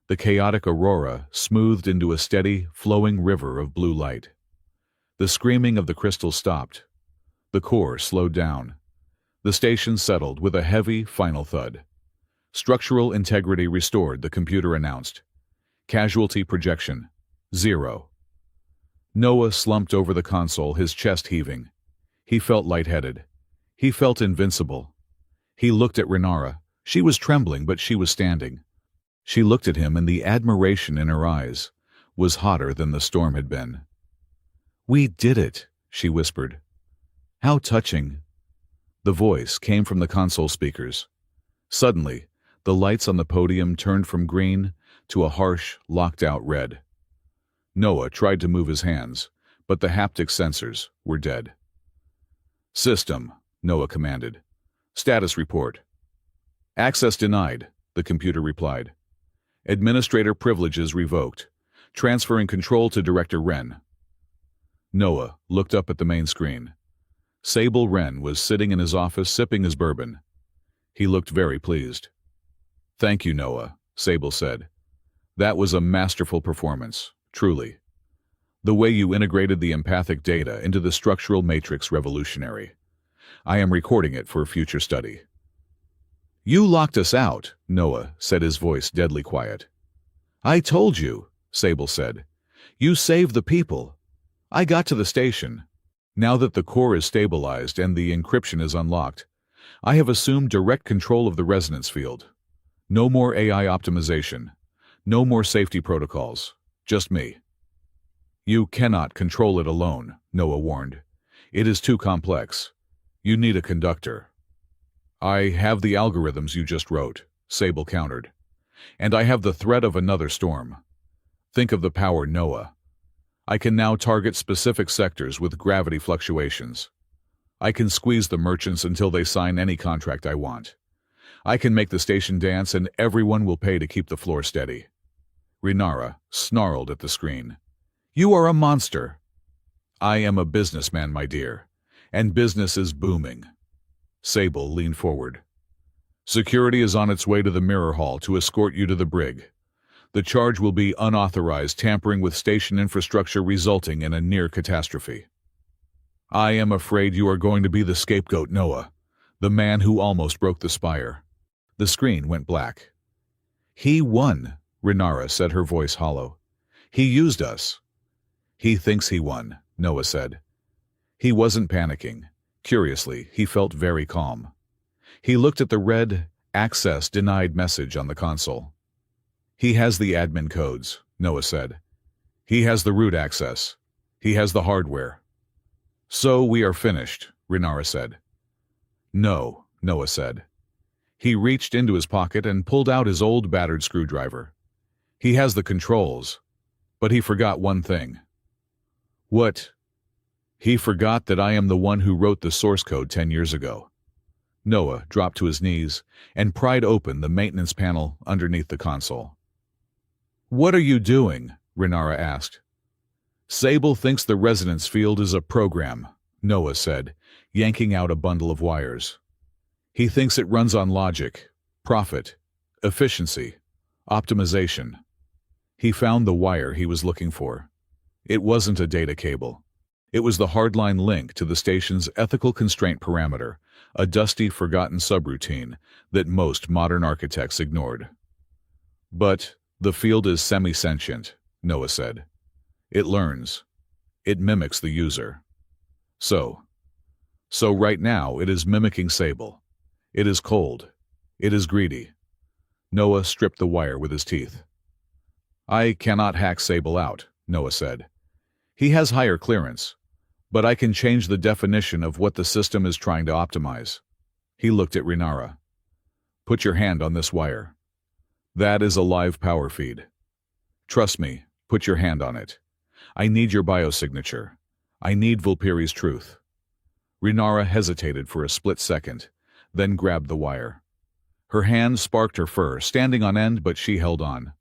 The chaotic aurora smoothed into a steady, flowing river of blue light. The screaming of the crystals stopped. The core slowed down. The station settled with a heavy, final thud. Structural integrity restored, the computer announced. Casualty projection, 0. Noah slumped over the console, his chest heaving. He felt lightheaded. He felt invincible. He looked at Renara. She was trembling, but she was standing. She looked at him, and the admiration in her eyes was hotter than the storm had been. "We did it," she whispered. "How touching." The voice came from the console speakers. Suddenly, the lights on the podium turned from green to a harsh, locked-out red. Noah tried to move his hands, but the haptic sensors were dead. "System," Noah commanded. "Status report." "Access denied," the computer replied. "Administrator privileges revoked. Transferring control to Director Wren." Noah looked up at the main screen. Sable Wren was sitting in his office sipping his bourbon. He looked very pleased. "Thank you, Noah," Sable said. "That was a masterful performance, truly. The way you integrated the empathic data into the structural matrix revolutionary. I am recording it for future study." "You locked us out," Noah said, his voice deadly quiet. "I told you," Sable said. "You saved the people. I got to the station. Now that the core is stabilized and the encryption is unlocked, I have assumed direct control of the resonance field. No more AI optimization. No more safety protocols. Just me." "You cannot control it alone," Noah warned. "It is too complex. You need a conductor." "I have the algorithms you just wrote," Sable countered. "And I have the threat of another storm. Think of the power, Noah. I can now target specific sectors with gravity fluctuations. I can squeeze the merchants until they sign any contract I want. I can make the station dance, and everyone will pay to keep the floor steady." Renara snarled at the screen. "You are a monster." "I am a businessman, my dear, and business is booming." Sable leaned forward. "Security is on its way to the mirror hall to escort you to the brig. The charge will be unauthorized tampering with station infrastructure, resulting in a near catastrophe." "I am afraid you are going to be the scapegoat, Noah, the man who almost broke the spire." The screen went black. "He won," Renara said, her voice hollow. "He used us." "He thinks he won," Noah said. He wasn't panicking. Curiously, he felt very calm. He looked at the red, "Access denied" message on the console. "He has the admin codes," Noah said. "He has the root access. He has the hardware." "So we are finished," Renara said. "No," Noah said. He reached into his pocket and pulled out his old battered screwdriver. "He has the controls, but he forgot one thing." "What?" "He forgot that I am the one who wrote the source code 10 years ago." Noah dropped to his knees and pried open the maintenance panel underneath the console. "What are you doing?" Renara asked. "Sable thinks the resonance field is a program," Noah said, yanking out a bundle of wires. "He thinks it runs on logic, profit, efficiency, optimization." He found the wire he was looking for. It wasn't a data cable. It was the hardline link to the station's ethical constraint parameter, a dusty, forgotten subroutine that most modern architects ignored. "But the field is semi-sentient," Noah said. "It learns. It mimics the user. So right now it is mimicking Sable. It is cold. It is greedy." Noah stripped the wire with his teeth. "I cannot hack Sable out," Noah said. "He has higher clearance, but I can change the definition of what the system is trying to optimize." He looked at Renara. "Put your hand on this wire. That is a live power feed. Trust me, put your hand on it. I need your biosignature. I need Vulpiri's truth." Renara hesitated for a split second, then grabbed the wire. Her hand sparked her fur, standing on end, but she held on.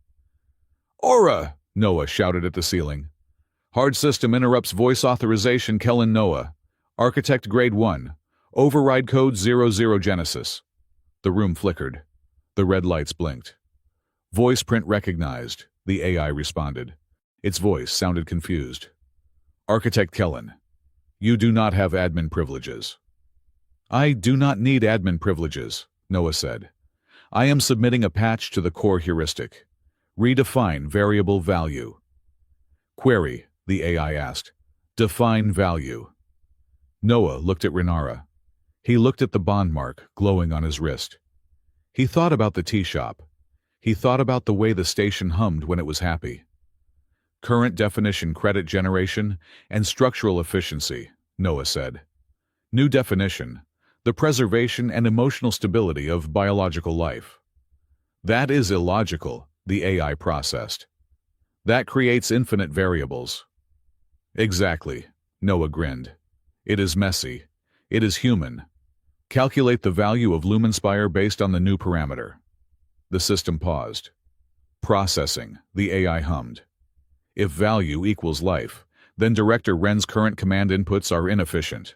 "Aura!" Noah shouted at the ceiling. "Hard system interrupts voice authorization. Kellen Noah. Architect grade 1. Override code 00 Genesis." The room flickered. The red lights blinked. "Voice print recognized," the AI responded. Its voice sounded confused. "Architect Kellen, you do not have admin privileges." "I do not need admin privileges," Noah said. "I am submitting a patch to the core heuristic. Redefine variable value." "Query," the AI asked. "Define value." Noah looked at Renara. He looked at the bond mark glowing on his wrist. He thought about the tea shop. He thought about the way the station hummed when it was happy. Current definition credit generation and structural efficiency, Noah said. New definition, the preservation and emotional stability of biological life. That is illogical, the AI processed. That creates infinite variables. Exactly, Noah grinned. It is messy. It is human. Calculate the value of Lumenspire based on the new parameter. The system paused. Processing, the AI hummed. If value equals life, then Director Wren's current command inputs are inefficient.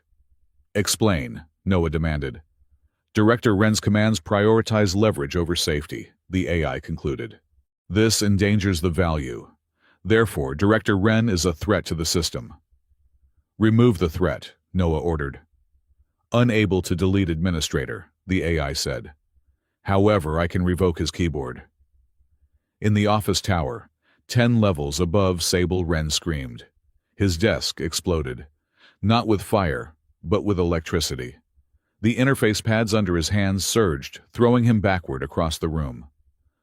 Explain, Noah demanded. Director Wren's commands prioritize leverage over safety, the AI concluded. This endangers the value. Therefore, Director Wren is a threat to the system. Remove the threat, Noah ordered. Unable to delete administrator, the AI said. However, I can revoke his keyboard. In the office tower, 10 levels above, Sable Wren screamed. His desk exploded. Not with fire, but with electricity. The interface pads under his hands surged, throwing him backward across the room.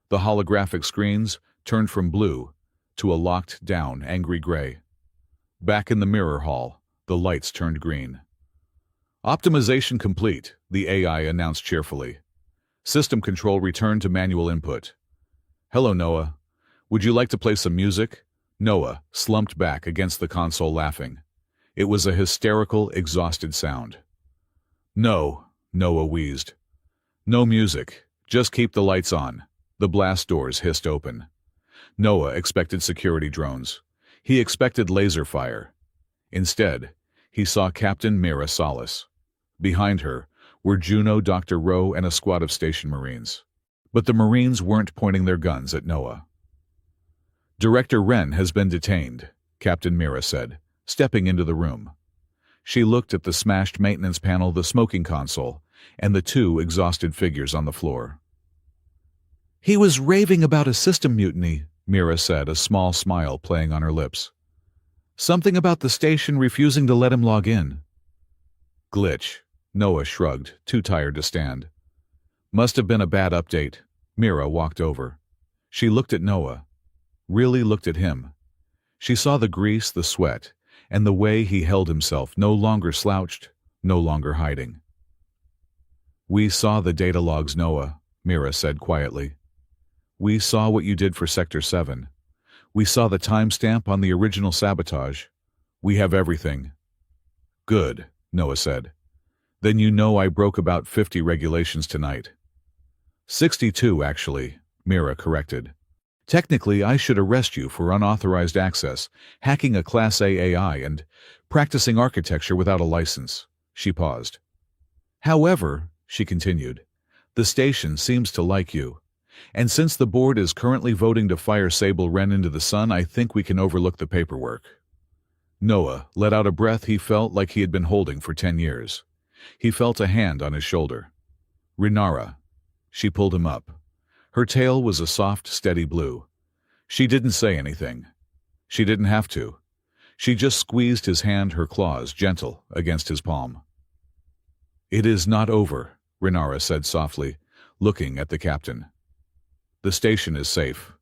The holographic screens turned from blue to a locked-down, angry gray. Back in the mirror hall, the lights turned green. Optimization complete, the AI announced cheerfully. System control returned to manual input. Hello, Noah. Would you like to play some music? Noah slumped back against the console laughing. It was a hysterical, exhausted sound. No, Noah wheezed. No music. Just keep the lights on. The blast doors hissed open. Noah expected security drones. He expected laser fire. Instead, he saw Captain Mira Salas. Behind her were Juno, Dr. Rowe, and a squad of station Marines. But the Marines weren't pointing their guns at Noah. Director Wren has been detained, Captain Mira said, stepping into the room. She looked at the smashed maintenance panel, the smoking console, and the two exhausted figures on the floor. He was raving about a system mutiny, Mira said, a small smile playing on her lips. Something about the station refusing to let him log in. Glitch, Noah shrugged, too tired to stand. Must have been a bad update. Mira walked over. She looked at Noah. Really looked at him. She saw the grease, the sweat, and the way he held himself, no longer slouched, no longer hiding. We saw the data logs, Noah, Mira said quietly. We saw what you did for Sector 7. We saw the timestamp on the original sabotage. We have everything. Good, Noah said. Then you know I broke about 50 regulations tonight. 62, actually, Mira corrected. Technically, I should arrest you for unauthorized access, hacking a Class A AI, and practicing architecture without a license. She paused. However, she continued, the station seems to like you. And since the board is currently voting to fire Sable Wren into the sun, I think we can overlook the paperwork. Noah let out a breath he felt like he had been holding for 10 years. He felt a hand on his shoulder. Renara. She pulled him up. Her tail was a soft, steady blue. She didn't say anything. She didn't have to. She just squeezed his hand, her claws gentle against his palm. It is not over, Renara said softly, looking at the captain. The station is safe.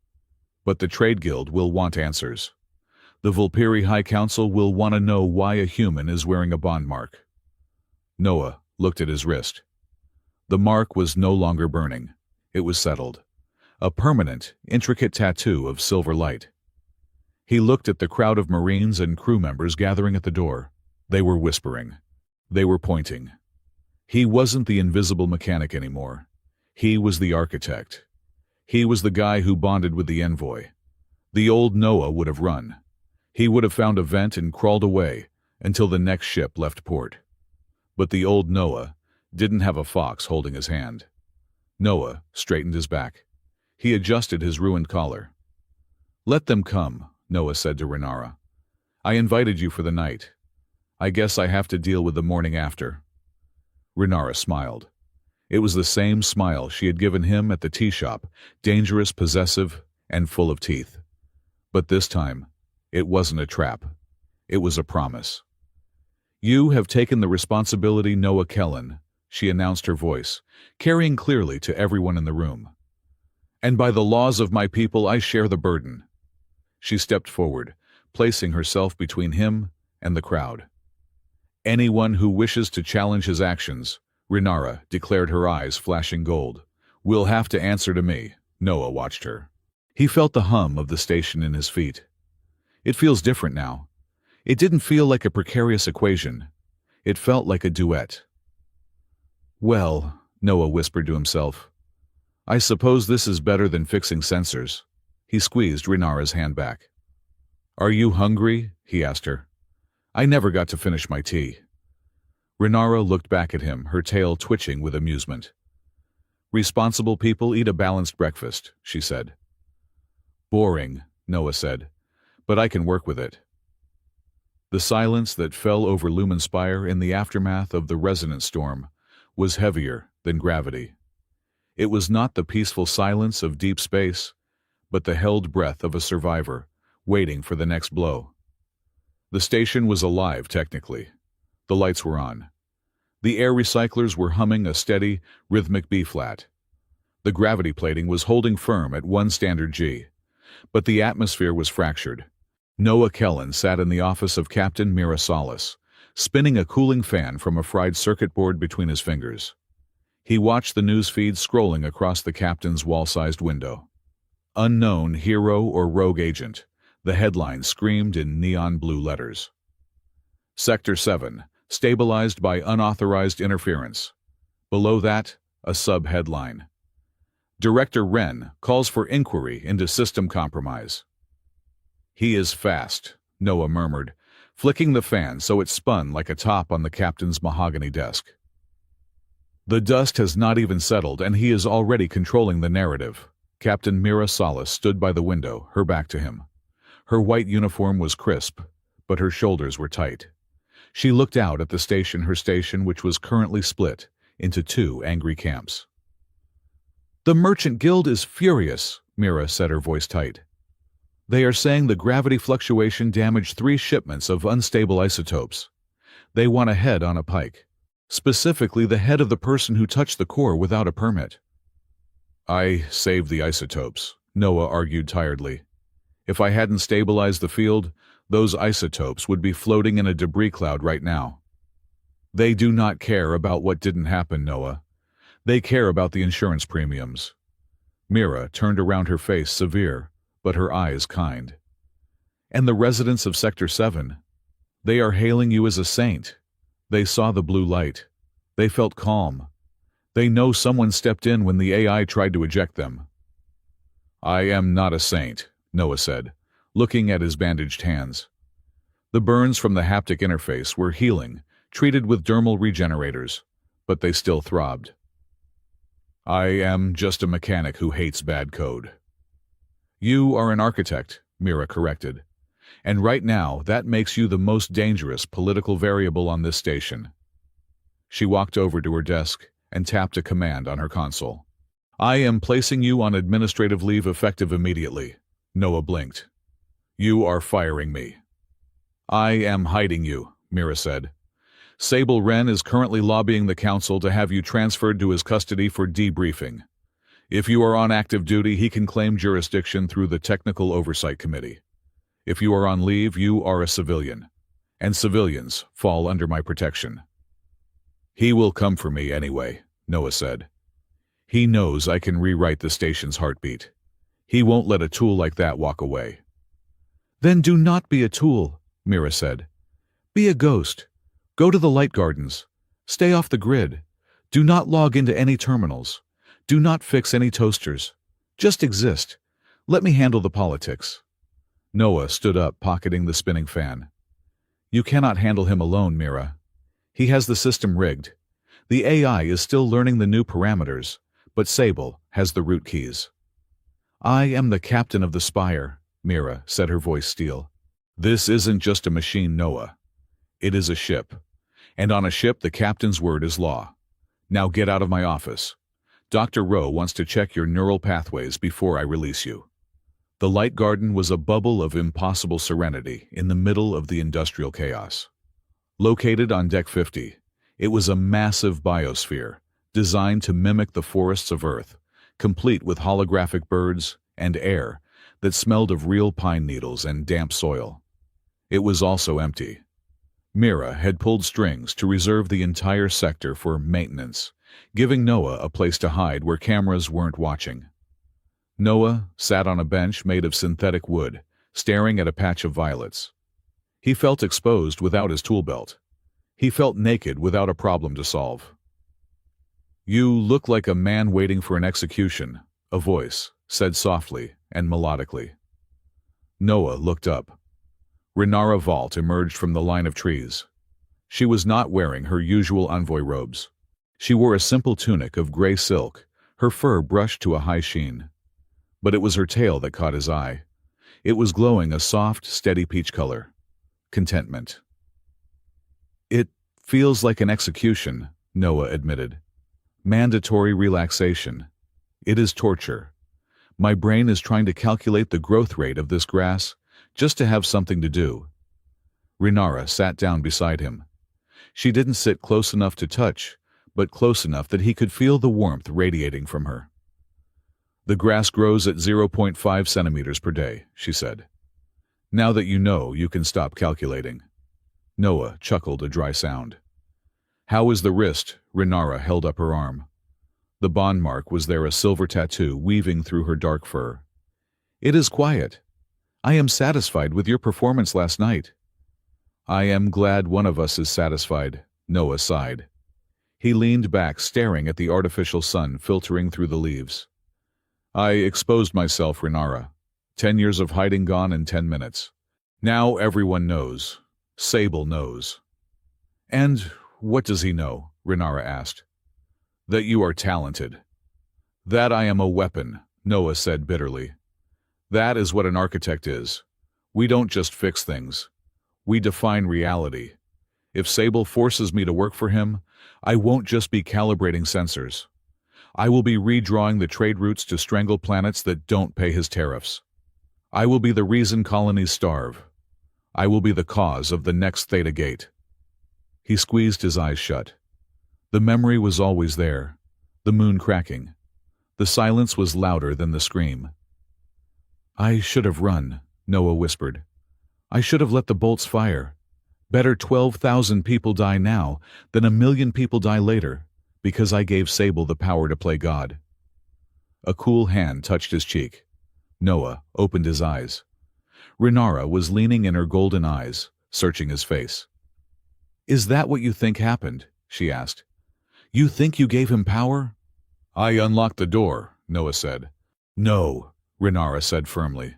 But the Trade Guild will want answers. The Vulpiri High Council will want to know why a human is wearing a bond mark. Noah looked at his wrist. The mark was no longer burning. It was settled. A permanent, intricate tattoo of silver light. He looked at the crowd of Marines and crew members gathering at the door. They were whispering. They were pointing. He wasn't the invisible mechanic anymore. He was the architect. He was the guy who bonded with the envoy. The old Noah would have run. He would have found a vent and crawled away until the next ship left port. But the old Noah didn't have a fox holding his hand. Noah straightened his back. He adjusted his ruined collar. Let them come, Noah said to Renara. I invited you for the night. I guess I have to deal with the morning after. Renara smiled. It was the same smile she had given him at the tea shop, dangerous, possessive, and full of teeth. But this time, it wasn't a trap. It was a promise. You have taken the responsibility, Noah Kellen, she announced, her voice, carrying clearly to everyone in the room. And by the laws of my people I share the burden. She stepped forward, placing herself between him and the crowd. Anyone who wishes to challenge his actions, Renara declared, her eyes flashing gold, will have to answer to me. Noah watched her. He felt the hum of the station in his feet. It feels different now. It didn't feel like a precarious equation. It felt like a duet. Well, Noah whispered to himself, I suppose this is better than fixing sensors. He squeezed Renara's hand back. Are you hungry? He asked her. I never got to finish my tea. Renara looked back at him, her tail twitching with amusement. Responsible people eat a balanced breakfast, she said. Boring, Noah said, but I can work with it. The silence that fell over Lumenspire in the aftermath of the resonance storm was heavier than gravity. It was not the peaceful silence of deep space, but the held breath of a survivor, waiting for the next blow. The station was alive, technically. The lights were on. The air recyclers were humming a steady, rhythmic B-flat. The gravity plating was holding firm at 1 standard G. But the atmosphere was fractured. Noah Kellen sat in the office of Captain Mira Salas, spinning a cooling fan from a fried circuit board between his fingers. He watched the news feed scrolling across the captain's wall-sized window. Unknown hero or rogue agent, the headline screamed in neon blue letters. Sector 7, stabilized by unauthorized interference. Below that, a sub-headline. Director Wren calls for inquiry into system compromise. He is fast, Noah murmured, flicking the fan so it spun like a top on the captain's mahogany desk. The dust has not even settled and he is already controlling the narrative. Captain Mira Salas stood by the window, her back to him. Her white uniform was crisp, but her shoulders were tight. She looked out at the station, her station which was currently split into 2 angry camps. The Merchant Guild is furious, Mira said, her voice tight. They are saying the gravity fluctuation damaged 3 shipments of unstable isotopes. They want a head on a pike. Specifically the head of the person who touched the core without a permit. I saved the isotopes, Noah argued tiredly. If I hadn't stabilized the field, those isotopes would be floating in a debris cloud right now. They do not care about what didn't happen, Noah. They care about the insurance premiums. Mira turned around, her face severe, but her eyes kind. And the residents of Sector 7, they are hailing you as a saint. They saw the blue light. They felt calm. They know someone stepped in when the AI tried to eject them. I am not a saint, Noah said, looking at his bandaged hands. The burns from the haptic interface were healing, treated with dermal regenerators, but they still throbbed. I am just a mechanic who hates bad code. You are an architect, Mira corrected. And right now, that makes you the most dangerous political variable on this station. She walked over to her desk and tapped a command on her console. I am placing you on administrative leave effective immediately. Noah blinked. You are firing me. I am hiding you, Mira said. Sable Wren is currently lobbying the council to have you transferred to his custody for debriefing. If you are on active duty, he can claim jurisdiction through the Technical Oversight Committee. If you are on leave, you are a civilian, and civilians fall under my protection. He will come for me anyway, Noah said. He knows I can rewrite the station's heartbeat. He won't let a tool like that walk away. Then do not be a tool, Mira said. Be a ghost. Go to the light gardens. Stay off the grid. Do not log into any terminals. Do not fix any toasters. Just exist. Let me handle the politics. Noah stood up, pocketing the spinning fan. You cannot handle him alone, Mira. He has the system rigged. The AI is still learning the new parameters, but Sable has the root keys. I am the captain of the Spire, Mira said, her voice steel. This isn't just a machine, Noah. It is a ship. And on a ship, the captain's word is law. Now get out of my office. Dr. Rowe wants to check your neural pathways before I release you. The light garden was a bubble of impossible serenity in the middle of the industrial chaos. Located on Deck 50, it was a massive biosphere designed to mimic the forests of Earth, complete with holographic birds and air that smelled of real pine needles and damp soil. It was also empty. Mira had pulled strings to reserve the entire sector for maintenance, giving Noah a place to hide where cameras weren't watching. Noah sat on a bench made of synthetic wood, staring at a patch of violets. He felt exposed without his tool belt. He felt naked without a problem to solve. "You look like a man waiting for an execution," a voice said softly and melodically. Noah looked up. Renara Vault emerged from the line of trees. She was not wearing her usual envoy robes. She wore a simple tunic of gray silk, her fur brushed to a high sheen. But it was her tail that caught his eye. It was glowing a soft, steady peach color. Contentment. "It feels like an execution," Noah admitted. "Mandatory relaxation. It is torture. My brain is trying to calculate the growth rate of this grass just to have something to do." Renara sat down beside him. She didn't sit close enough to touch, but close enough that he could feel the warmth radiating from her. "The grass grows at 0.5 centimeters per day," she said. "Now that you know, you can stop calculating." Noah chuckled a dry sound. "How is the wrist?" Renara held up her arm. The bond mark was there, a silver tattoo weaving through her dark fur. "It is quiet. I am satisfied with your performance last night." "I am glad one of us is satisfied," Noah sighed. He leaned back, staring at the artificial sun filtering through the leaves. "I exposed myself, Renara. 10 years of hiding gone in 10 minutes. Now everyone knows. Sable knows." "And what does he know?" Renara asked. "That you are talented." "That I am a weapon," Noah said bitterly. "That is what an architect is. We don't just fix things. We define reality. If Sable forces me to work for him, I won't just be calibrating sensors. I will be redrawing the trade routes to strangle planets that don't pay his tariffs. I will be the reason colonies starve. I will be the cause of the next Theta Gate." He squeezed his eyes shut. The memory was always there, the moon cracking. The silence was louder than the scream. "I should have run," Noah whispered. "I should have let the bolts fire. Better 12,000 people die now than 1,000,000 people die later, because I gave Sable the power to play God." A cool hand touched his cheek. Noah opened his eyes. Renara was leaning in her golden eyes, searching his face. "Is that what you think happened?" she asked. "You think you gave him power?" "I unlocked the door," Noah said. "No," Renara said firmly.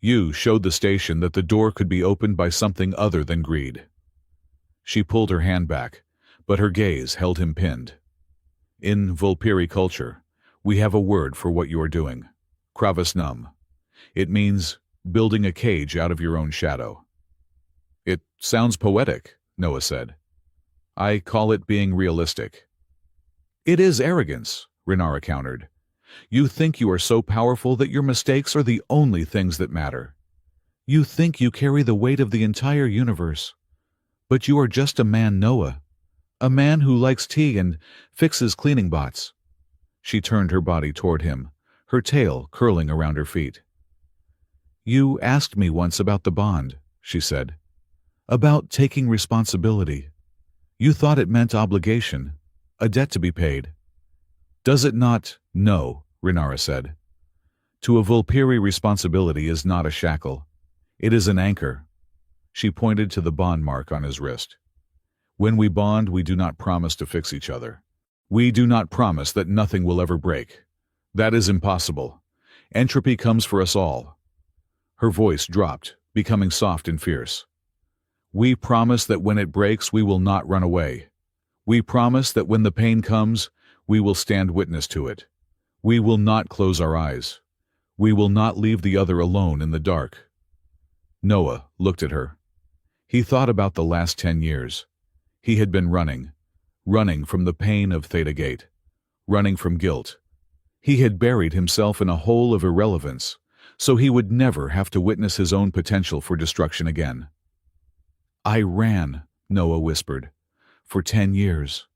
"You showed the station that the door could be opened by something other than greed." She pulled her hand back, but her gaze held him pinned. "In Volpiri culture, we have a word for what you are doing. Kravis Num. It means building a cage out of your own shadow." "It sounds poetic," Noah said. "I call it being realistic." "It is arrogance," Renara countered. "You think you are so powerful that your mistakes are the only things that matter. You think you carry the weight of the entire universe. But you are just a man, Noah. A man who likes tea and fixes cleaning bots." She turned her body toward him, her tail curling around her feet. "You asked me once about the bond," she said. "About taking responsibility. You thought it meant obligation, a debt to be paid." "Does it not?" "No," Renara said. "To a Volpiri, responsibility is not a shackle. It is an anchor." She pointed to the bond mark on his wrist. "When we bond, we do not promise to fix each other. We do not promise that nothing will ever break. That is impossible. Entropy comes for us all." Her voice dropped, becoming soft and fierce. "We promise that when it breaks, we will not run away. We promise that when the pain comes, we will stand witness to it. We will not close our eyes. We will not leave the other alone in the dark." Noah looked at her. He thought about the last 10 years. He had been running from the pain of Theta Gate, running from guilt. He had buried himself in a hole of irrelevance, so he would never have to witness his own potential for destruction again. "I ran," Noah whispered, "for 10 years.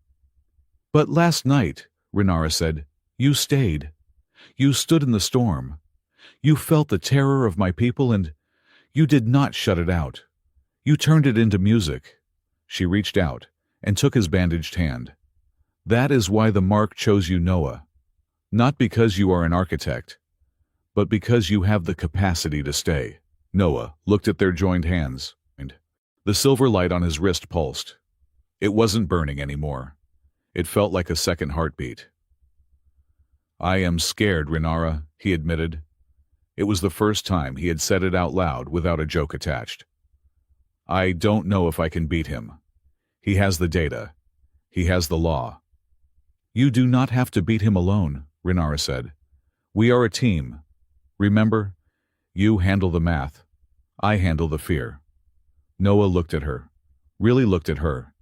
"But last night," Renara said, "you stayed. You stood in the storm. You felt the terror of my people and you did not shut it out. You turned it into music." She reached out and took his bandaged hand. "That is why the mark chose you, Noah. Not because you are an architect, but because you have the capacity to stay." Noah looked at their joined hands. The silver light on his wrist pulsed. It wasn't burning anymore. It felt like a second heartbeat. "I am scared, Renara," he admitted. It was the first time he had said it out loud without a joke attached. "I don't know if I can beat him. He has the data. He has the law." "You do not have to beat him alone," Renara said. "We are a team. Remember, you handle the math. I handle the fear." Noah looked at her, really looked at her.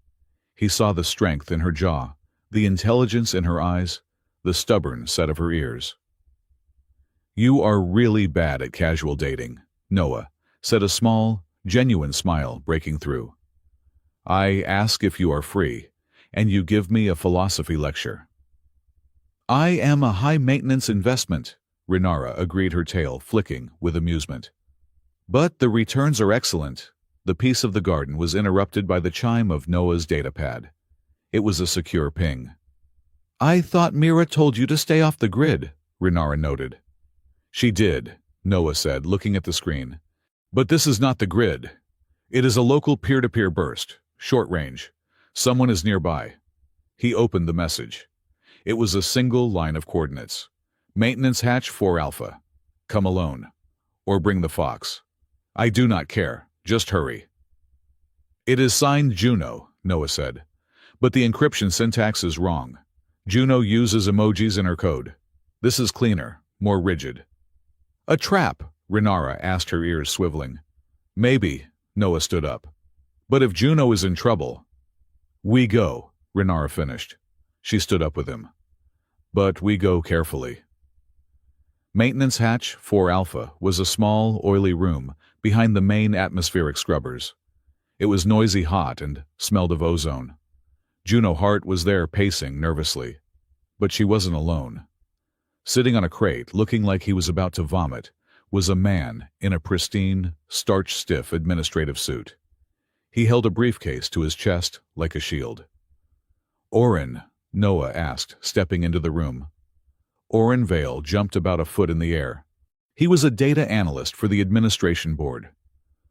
He saw the strength in her jaw, the intelligence in her eyes, the stubborn set of her ears. "You are really bad at casual dating," Noah said, a small, genuine smile breaking through. "I ask if you are free, and you give me a philosophy lecture." "I am a high-maintenance investment," Renara agreed, her tail flicking with amusement. "But the returns are excellent." The peace of the garden was interrupted by the chime of Noah's datapad. It was a secure ping. "I thought Mira told you to stay off the grid," Renara noted. "She did," Noah said, looking at the screen. "But this is not the grid. It is a local peer-to-peer burst, short range. Someone is nearby." He opened the message. It was a single line of coordinates. "Maintenance hatch 4 Alpha. Come alone. Or bring the fox. I do not care. Just hurry." "It is signed Juno," Noah said. "But the encryption syntax is wrong. Juno uses emojis in her code. This is cleaner, more rigid." "A trap?" Renara asked, her ears swiveling. "Maybe," Noah stood up. "But if Juno is in trouble—" "We go," Renara finished. She stood up with him. "But we go carefully." Maintenance hatch 4 Alpha was a small, oily room behind the main atmospheric scrubbers. It was noisy hot and smelled of ozone. Juno Hart was there pacing nervously. But she wasn't alone. Sitting on a crate, looking like he was about to vomit, was a man in a pristine, starch-stiff administrative suit. He held a briefcase to his chest like a shield. "Oren?" Noah asked, stepping into the room. Oren Vale jumped about a foot in the air. He was a data analyst for the administration board.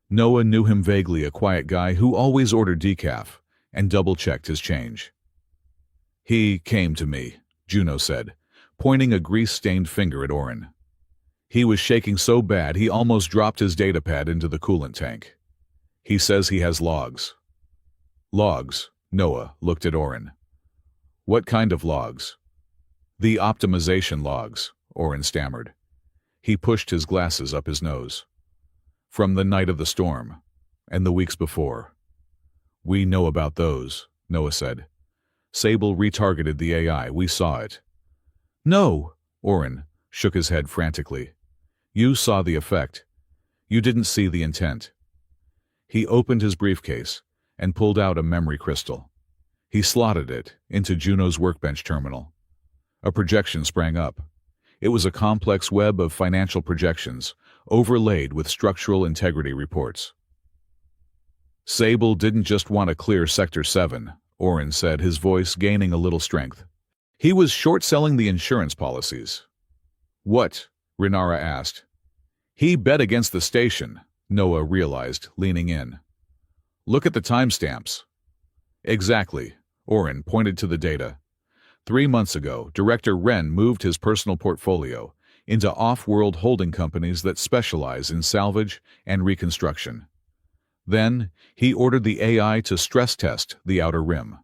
Noah knew him vaguely, a quiet guy who always ordered decaf and double-checked his change. "He came to me," Juno said, pointing a grease-stained finger at Oren. "He was shaking so bad he almost dropped his datapad into the coolant tank. He says he has logs." "Logs?" Noah looked at Oren. "What kind of logs?" "The optimization logs," Oren stammered. He pushed his glasses up his nose. "From the night of the storm, and the weeks before." "We know about those," Noah said. "Sable retargeted the AI, we saw it." "No," Oren shook his head frantically. "You saw the effect. You didn't see the intent." He opened his briefcase and pulled out a memory crystal. He slotted it into Juno's workbench terminal. A projection sprang up. It was a complex web of financial projections, overlaid with structural integrity reports. "Sable didn't just want to clear Sector 7, Oren said, his voice gaining a little strength. "He was short-selling the insurance policies." "What?" Renara asked. "He bet against the station," Noah realized, leaning in. "Look at the timestamps." "Exactly," Oren pointed to the data. 3 months ago, Director Wren moved his personal portfolio into off-world holding companies that specialize in salvage and reconstruction. Then, he ordered the AI to stress test the outer rim.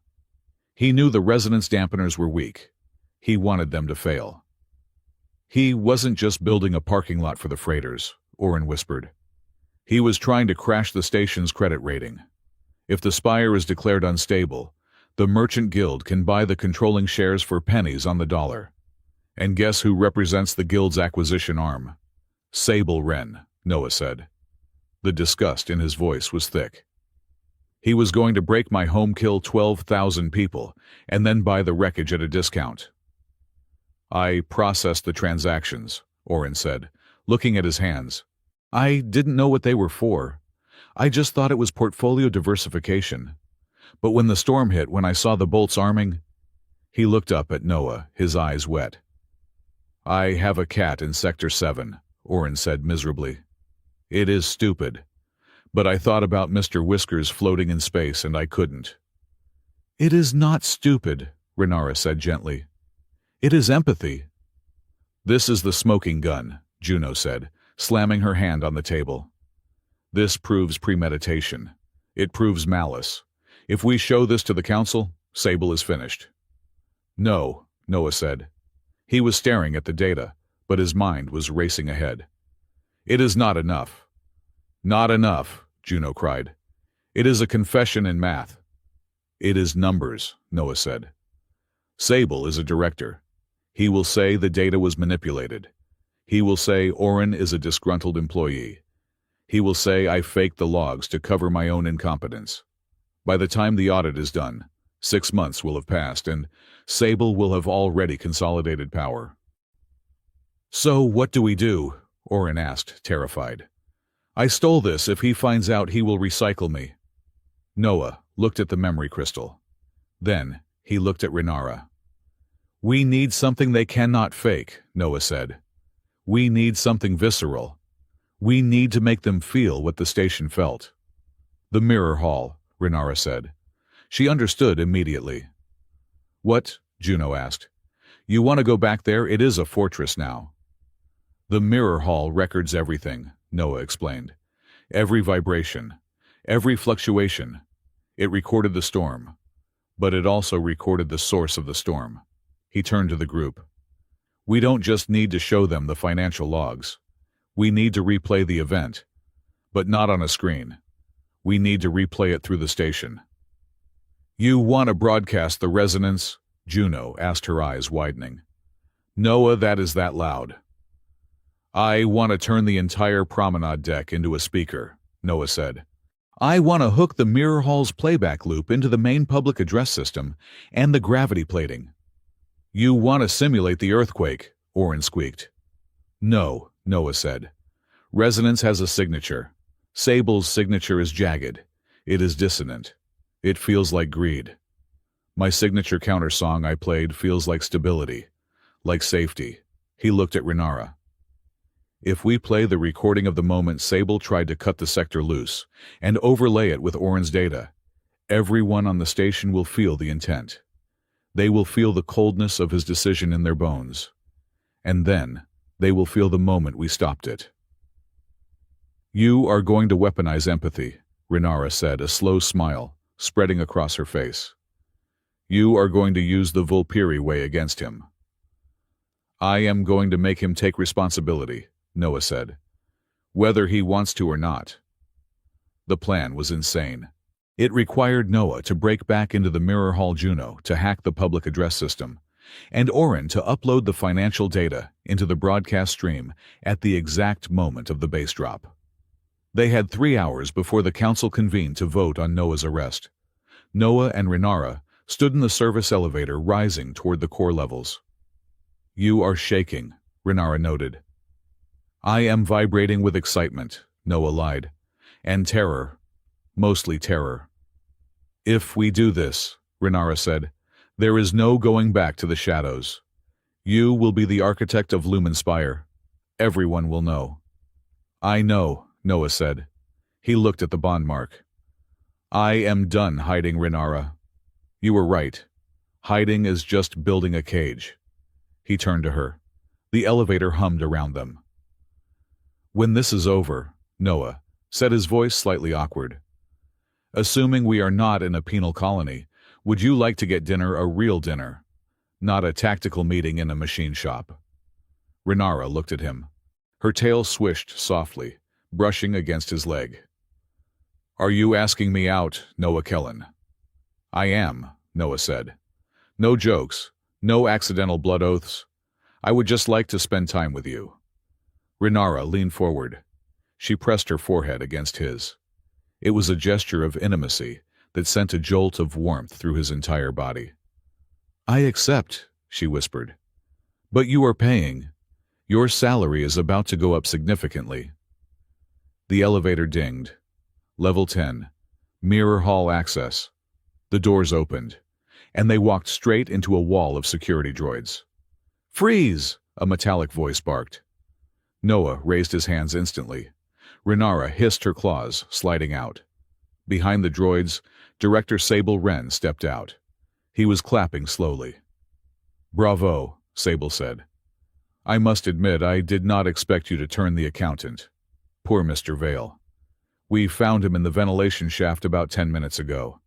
He knew the resonance dampeners were weak. He wanted them to fail. "He wasn't just building a parking lot for the freighters," Oren whispered. "He was trying to crash the station's credit rating. If the Spire is declared unstable, the Merchant Guild can buy the controlling shares for pennies on the dollar. And guess who represents the Guild's acquisition arm? Sable Wren," Noah said. The disgust in his voice was thick. "He was going to break my home, kill 12,000 people, and then buy the wreckage at a discount." I processed the transactions, Oren said, looking at his hands. I didn't know what they were for. I just thought it was portfolio diversification. But when the storm hit, when I saw the bolts arming, he looked up at Noah, his eyes wet. I have a cat in Sector 7, Oren said miserably. It is stupid. But I thought about Mr. Whiskers floating in space and I couldn't. It is not stupid, Renara said gently. It is empathy. This is the smoking gun, Juno said, slamming her hand on the table. This proves premeditation. It proves malice. If we show this to the council, Sable is finished. No, Noah said. He was staring at the data, but his mind was racing ahead. It is not enough. Not enough, Juno cried. It is a confession in math. It is numbers, Noah said. Sable is a director. He will say the data was manipulated. He will say Oren is a disgruntled employee. He will say I faked the logs to cover my own incompetence. By the time the audit is done, 6 months will have passed, and Sable will have already consolidated power. So what do we do? Oren asked, terrified. I stole this. If he finds out, he will recycle me. Noah looked at the memory crystal. Then he looked at Renara. We need something they cannot fake, Noah said. We need something visceral. We need to make them feel what the station felt. The mirror hall, Renara said. She understood immediately. What? Juno asked. You want to go back there? It is a fortress now. The mirror hall records everything, Noah explained. Every vibration, every fluctuation. It recorded the storm, but it also recorded the source of the storm. He turned to the group. We don't just need to show them the financial logs. We need to replay the event, but not on a screen. We need to replay it through the station. You want to broadcast the resonance? Juno asked, her eyes widening. Noah, that is that loud. I want to turn the entire promenade deck into a speaker, Noah said. I want to hook the mirror hall's playback loop into the main public address system and the gravity plating. You want to simulate the earthquake, Oren squeaked. No, Noah said. Resonance has a signature. Sable's signature is jagged. It is dissonant. It feels like greed. My signature counter song I played feels like stability, like safety. He looked at Renara. If we play the recording of the moment Sable tried to cut the sector loose and overlay it with Oren's data, everyone on the station will feel the intent. They will feel the coldness of his decision in their bones. And then they will feel the moment we stopped it. You are going to weaponize empathy, Renara said, a slow smile spreading across her face. You are going to use the Vulpiri way against him. I am going to make him take responsibility, Noah said, whether he wants to or not. The plan was insane. It required Noah to break back into the Mirror Hall Juno to hack the public address system, and Oren to upload the financial data into the broadcast stream at the exact moment of the bass drop. They had 3 hours before the council convened to vote on Noah's arrest. Noah and Renara stood in the service elevator rising toward the core levels. You are shaking, Renara noted. I am vibrating with excitement, Noah lied, and terror, mostly terror. If we do this, Renara said, there is no going back to the shadows. You will be the architect of Lumenspire. Everyone will know. I know, Noah said. He looked at the bond mark. I am done hiding, Renara. You were right. Hiding is just building a cage. He turned to her. The elevator hummed around them. When this is over, Noah said, his voice slightly awkward. Assuming we are not in a penal colony, would you like to get dinner, a real dinner, not a tactical meeting in a machine shop? Renara looked at him. Her tail swished softly, brushing against his leg. Are you asking me out, Noah Kellen? I am, Noah said. No jokes, no accidental blood oaths. I would just like to spend time with you. Renara leaned forward. She pressed her forehead against his. It was a gesture of intimacy that sent a jolt of warmth through his entire body. I accept, she whispered. But you are paying. Your salary is about to go up significantly. The elevator dinged. Level 10. Mirror hall access. The doors opened, and they walked straight into a wall of security droids. "Freeze!" a metallic voice barked. Noah raised his hands instantly. Renara hissed her claws, sliding out. Behind the droids, Director Sable Wren stepped out. He was clapping slowly. "Bravo," Sable said. "I must admit I did not expect you to turn the accountant. Poor Mr. Vale. We found him in the ventilation shaft about 10 minutes ago.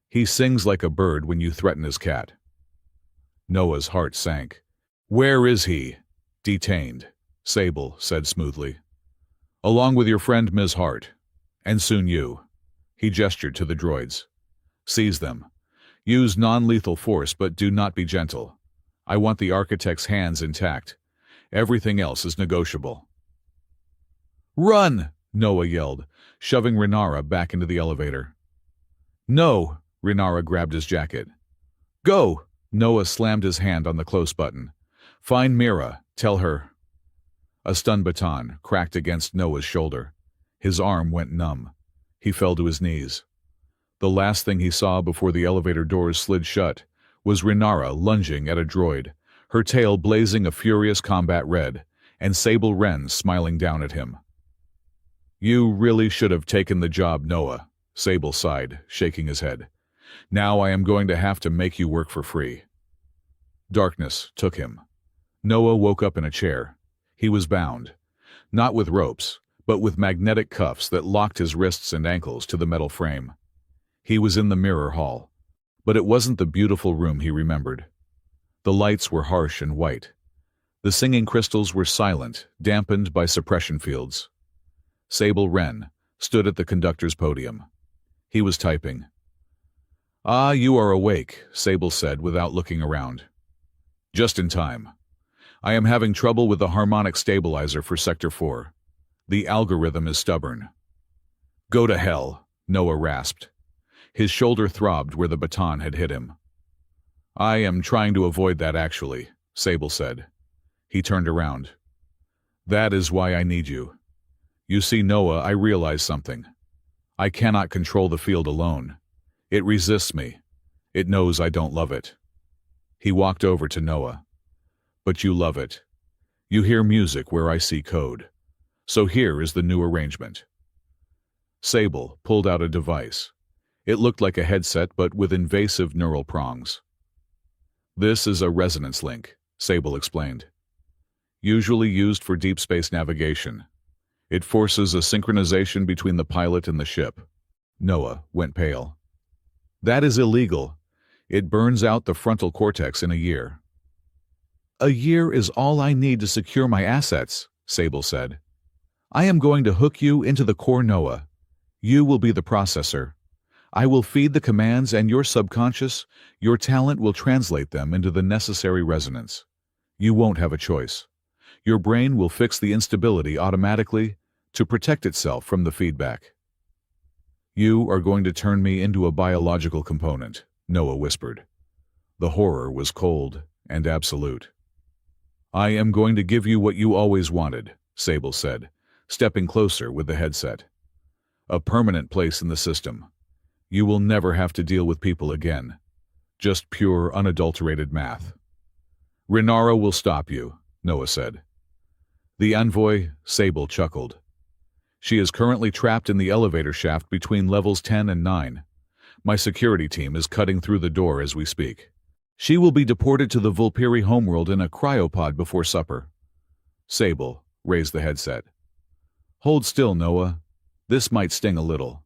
He sings like a bird when you threaten his cat." Noah's heart sank. "Where is he?" "Detained," Sable said smoothly. "Along with your friend Ms. Hart. And soon you." He gestured to the droids. "Seize them. Use non-lethal force, but do not be gentle. I want the architect's hands intact. Everything else is negotiable." "Run!" Noah yelled, shoving Renara back into the elevator. "No!" Renara grabbed his jacket. "Go!" Noah slammed his hand on the close button. "Find Mira. Tell her." A stun baton cracked against Noah's shoulder. His arm went numb. He fell to his knees. The last thing he saw before the elevator doors slid shut was Renara lunging at a droid, her tail blazing a furious combat red, and Sable Wren smiling down at him. "You really should have taken the job, Noah," Sable sighed, shaking his head. "Now I am going to have to make you work for free." Darkness took him. Noah woke up in a chair. He was bound, not with ropes, but with magnetic cuffs that locked his wrists and ankles to the metal frame. He was in the mirror hall, but it wasn't the beautiful room he remembered. The lights were harsh and white. The singing crystals were silent, dampened by suppression fields. Sable Wren stood at the conductor's podium. He was typing. "Ah, you are awake," Sable said without looking around. "Just in time. I am having trouble with the harmonic stabilizer for Sector 4. The algorithm is stubborn." "Go to hell," Noah rasped. His shoulder throbbed where the baton had hit him. "I am trying to avoid that actually," Sable said. He turned around. "That is why I need you. You see, Noah, I realize something. I cannot control the field alone. It resists me. It knows I don't love it." He walked over to Noah. "But you love it. You hear music where I see code. So here is the new arrangement." Sable pulled out a device. It looked like a headset, but with invasive neural prongs. "This is a resonance link," Sable explained. "Usually used for deep space navigation. It forces a synchronization between the pilot and the ship." Noah went pale. "That is illegal. It burns out the frontal cortex in a year." "A year is all I need to secure my assets," Sable said. "I am going to hook you into the core, Noah. You will be the processor. I will feed the commands, and your subconscious, your talent will translate them into the necessary resonance. You won't have a choice. Your brain will fix the instability automatically to protect itself from the feedback." "You are going to turn me into a biological component," Noah whispered. The horror was cold and absolute. "I am going to give you what you always wanted," Sable said, stepping closer with the headset. "A permanent place in the system. You will never have to deal with people again. Just pure, unadulterated math." "Renara will stop you," Noah said. The envoy, Sable, chuckled. "She is currently trapped in the elevator shaft between levels 10 and 9. My security team is cutting through the door as we speak. She will be deported to the Vulpiri homeworld in a cryopod before supper." Sable raised the headset. "Hold still, Noah. This might sting a little."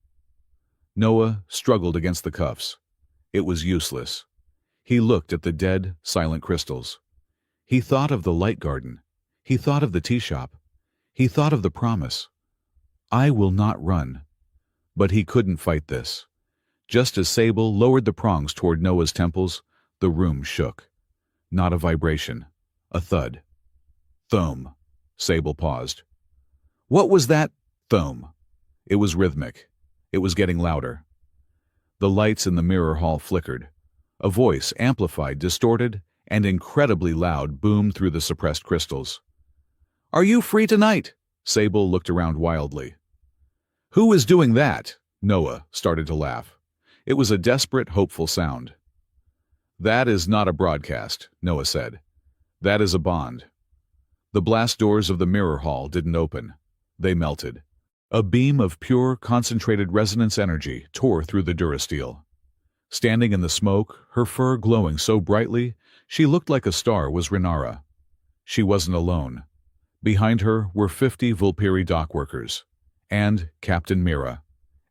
Noah struggled against the cuffs. It was useless. He looked at the dead, silent crystals. He thought of the light garden. He thought of the tea shop. He thought of the promise. "I will not run." But he couldn't fight this. Just as Sable lowered the prongs toward Noah's temples, the room shook. Not a vibration. A thud. "Thum." Sable paused. "What was that?" "Thum." It was rhythmic. It was getting louder. The lights in the mirror hall flickered. A voice, amplified, distorted, and incredibly loud boomed through the suppressed crystals. "Are you free tonight?" Sable looked around wildly. "Who is doing that?" Noah started to laugh. It was a desperate, hopeful sound. "That is not a broadcast," Noah said. "That is a bond." The blast doors of the mirror hall didn't open. They melted. A beam of pure, concentrated resonance energy tore through the durasteel. Standing in the smoke, her fur glowing so brightly, she looked like a star, was Renara. She wasn't alone. Behind her were 50 Vulpiri dockworkers, and Captain Mira,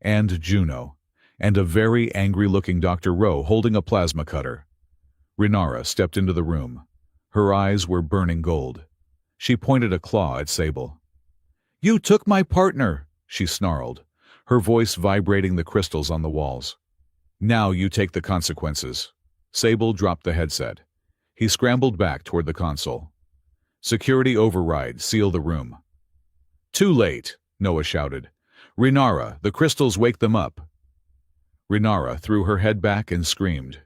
and Juno, and a very angry-looking Dr. Rowe holding a plasma cutter. Renara stepped into the room. Her eyes were burning gold. She pointed a claw at Sable. "You took my partner," she snarled, her voice vibrating the crystals on the walls. "Now you take the consequences." Sable dropped the headset. He scrambled back toward the console. "Security override, seal the room." "Too late," Noah shouted. "Renara, the crystals wake them up." Renara threw her head back and screamed.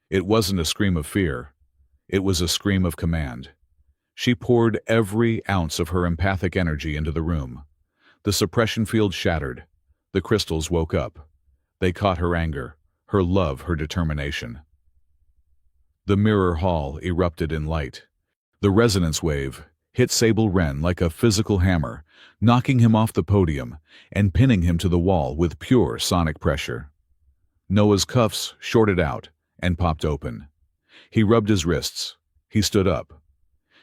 It wasn't a scream of fear. It was a scream of command. She poured every ounce of her empathic energy into the room. The suppression field shattered. The crystals woke up. They caught her anger, her love, her determination. The mirror hall erupted in light. The resonance wave hit Sable Wren like a physical hammer, knocking him off the podium and pinning him to the wall with pure sonic pressure. Noah's cuffs shorted out and popped open. He rubbed his wrists. He stood up.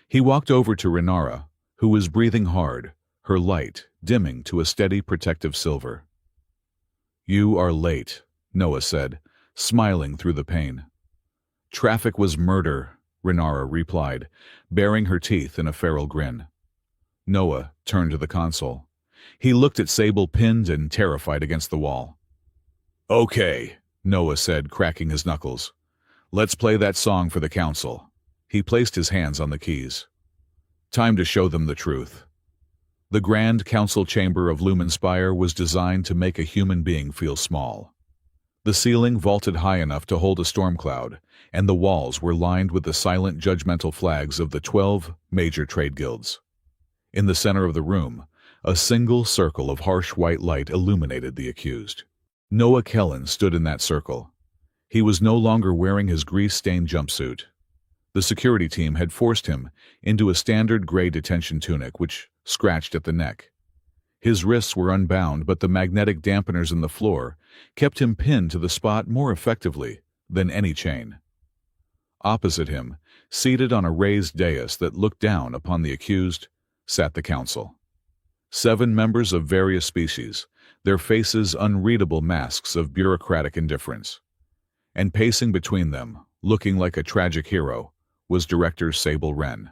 He walked over to Renara, who was breathing hard, her light dimming to a steady protective silver. "You are late," Noah said, smiling through the pain. "Traffic was murder," Renara replied, baring her teeth in a feral grin. Noah turned to the console. He looked at Sable pinned and terrified against the wall. "Okay," Noah said, cracking his knuckles. "Let's play that song for the council." He placed his hands on the keys. "Time to show them the truth." The Grand Council chamber of Lumenspire was designed to make a human being feel small. The ceiling vaulted high enough to hold a storm cloud, and the walls were lined with the silent, judgmental flags of the 12 major trade guilds. In the center of the room, a single circle of harsh white light illuminated the accused. Noah Kellen stood in that circle. He was no longer wearing his grease-stained jumpsuit. The security team had forced him into a standard gray detention tunic which scratched at the neck. His wrists were unbound, but the magnetic dampeners in the floor kept him pinned to the spot more effectively than any chain. Opposite him, seated on a raised dais that looked down upon the accused, sat the council. 7 members of various species, their faces unreadable masks of bureaucratic indifference. And pacing between them, looking like a tragic hero, was Director Sable Wren.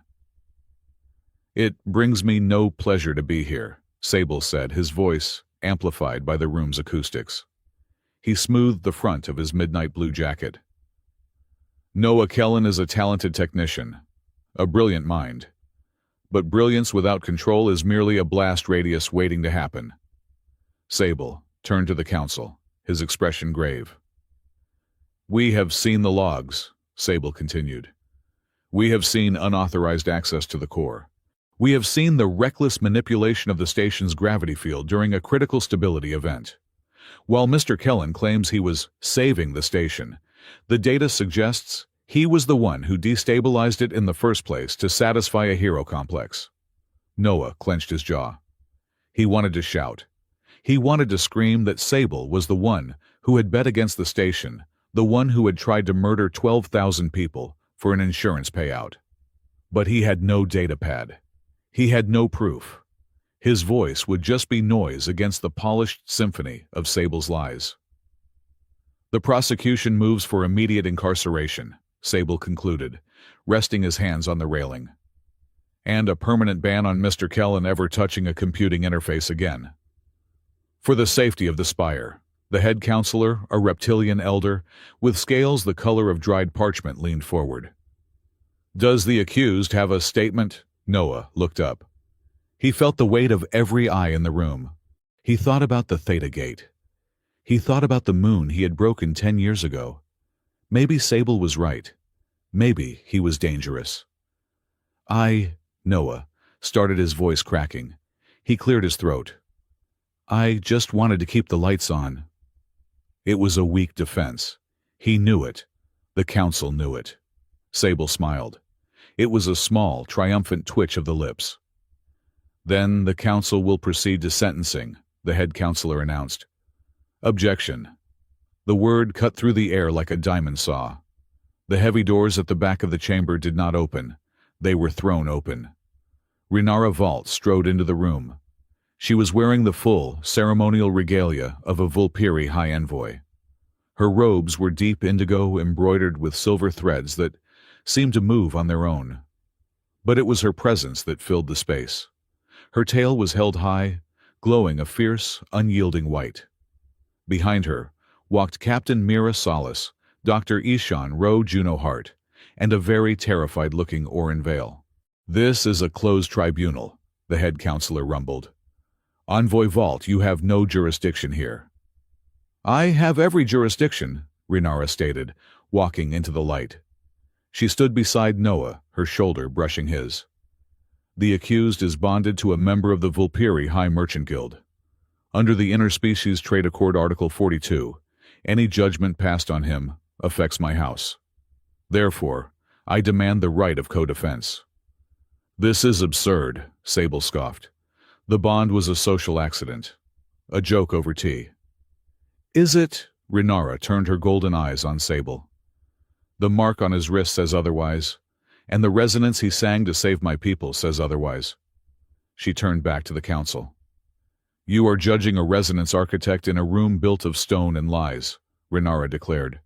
"It brings me no pleasure to be here," Sable said, his voice amplified by the room's acoustics. He smoothed the front of his midnight blue jacket. "Noah Kellen is a talented technician, a brilliant mind. But brilliance without control is merely a blast radius waiting to happen." Sable turned to the council, his expression grave. "We have seen the logs," Sable continued. "We have seen unauthorized access to the core. We have seen the reckless manipulation of the station's gravity field during a critical stability event. While Mr. Kellen claims he was saving the station, the data suggests he was the one who destabilized it in the first place to satisfy a hero complex." Noah clenched his jaw. He wanted to shout. He wanted to scream that Sable was the one who had bet against the station, the one who had tried to murder 12,000 people for an insurance payout. But he had no data pad. He had no proof. His voice would just be noise against the polished symphony of Sable's lies. "The prosecution moves for immediate incarceration," Sable concluded, resting his hands on the railing. "And a permanent ban on Mr. Kellen ever touching a computing interface again. For the safety of the Spire." The head counselor, a reptilian elder, with scales the color of dried parchment, leaned forward. "Does the accused have a statement?" Noah looked up. He felt the weight of every eye in the room. He thought about the Theta Gate. He thought about the moon he had broken 10 years ago. Maybe Sable was right. Maybe he was dangerous. Noah, started, his voice cracking. He cleared his throat. I just wanted to keep the lights on. It was a weak defense. He knew it. The council knew it. Sable smiled. It was a small, triumphant twitch of the lips. Then the council will proceed to sentencing, the head counselor announced. Objection. The word cut through the air like a diamond saw. The heavy doors at the back of the chamber did not open. They were thrown open. Renara Vault strode into the room. She was wearing the full, ceremonial regalia of a Vulpiri high envoy. Her robes were deep indigo embroidered with silver threads that seemed to move on their own. But it was her presence that filled the space. Her tail was held high, glowing a fierce, unyielding white. Behind her walked Captain Mira Solace, Dr. Ishan Ro Juno Hart, and a very terrified-looking Orin Vale. This is a closed tribunal, the head counselor rumbled. Envoy Vault, you have no jurisdiction here. I have every jurisdiction, Renara stated, walking into the light. She stood beside Noah, her shoulder brushing his. The accused is bonded to a member of the Vulpiri High Merchant Guild. Under the Interspecies Trade Accord Article 42, any judgment passed on him affects my house. Therefore, I demand the right of co-defense. This is absurd, Sable scoffed. The bond was a social accident. A joke over tea. Is it? Renara turned her golden eyes on Sable. The mark on his wrist says otherwise, and the resonance he sang to save my people says otherwise. She turned back to the council. You are judging a resonance architect in a room built of stone and lies, Renara declared.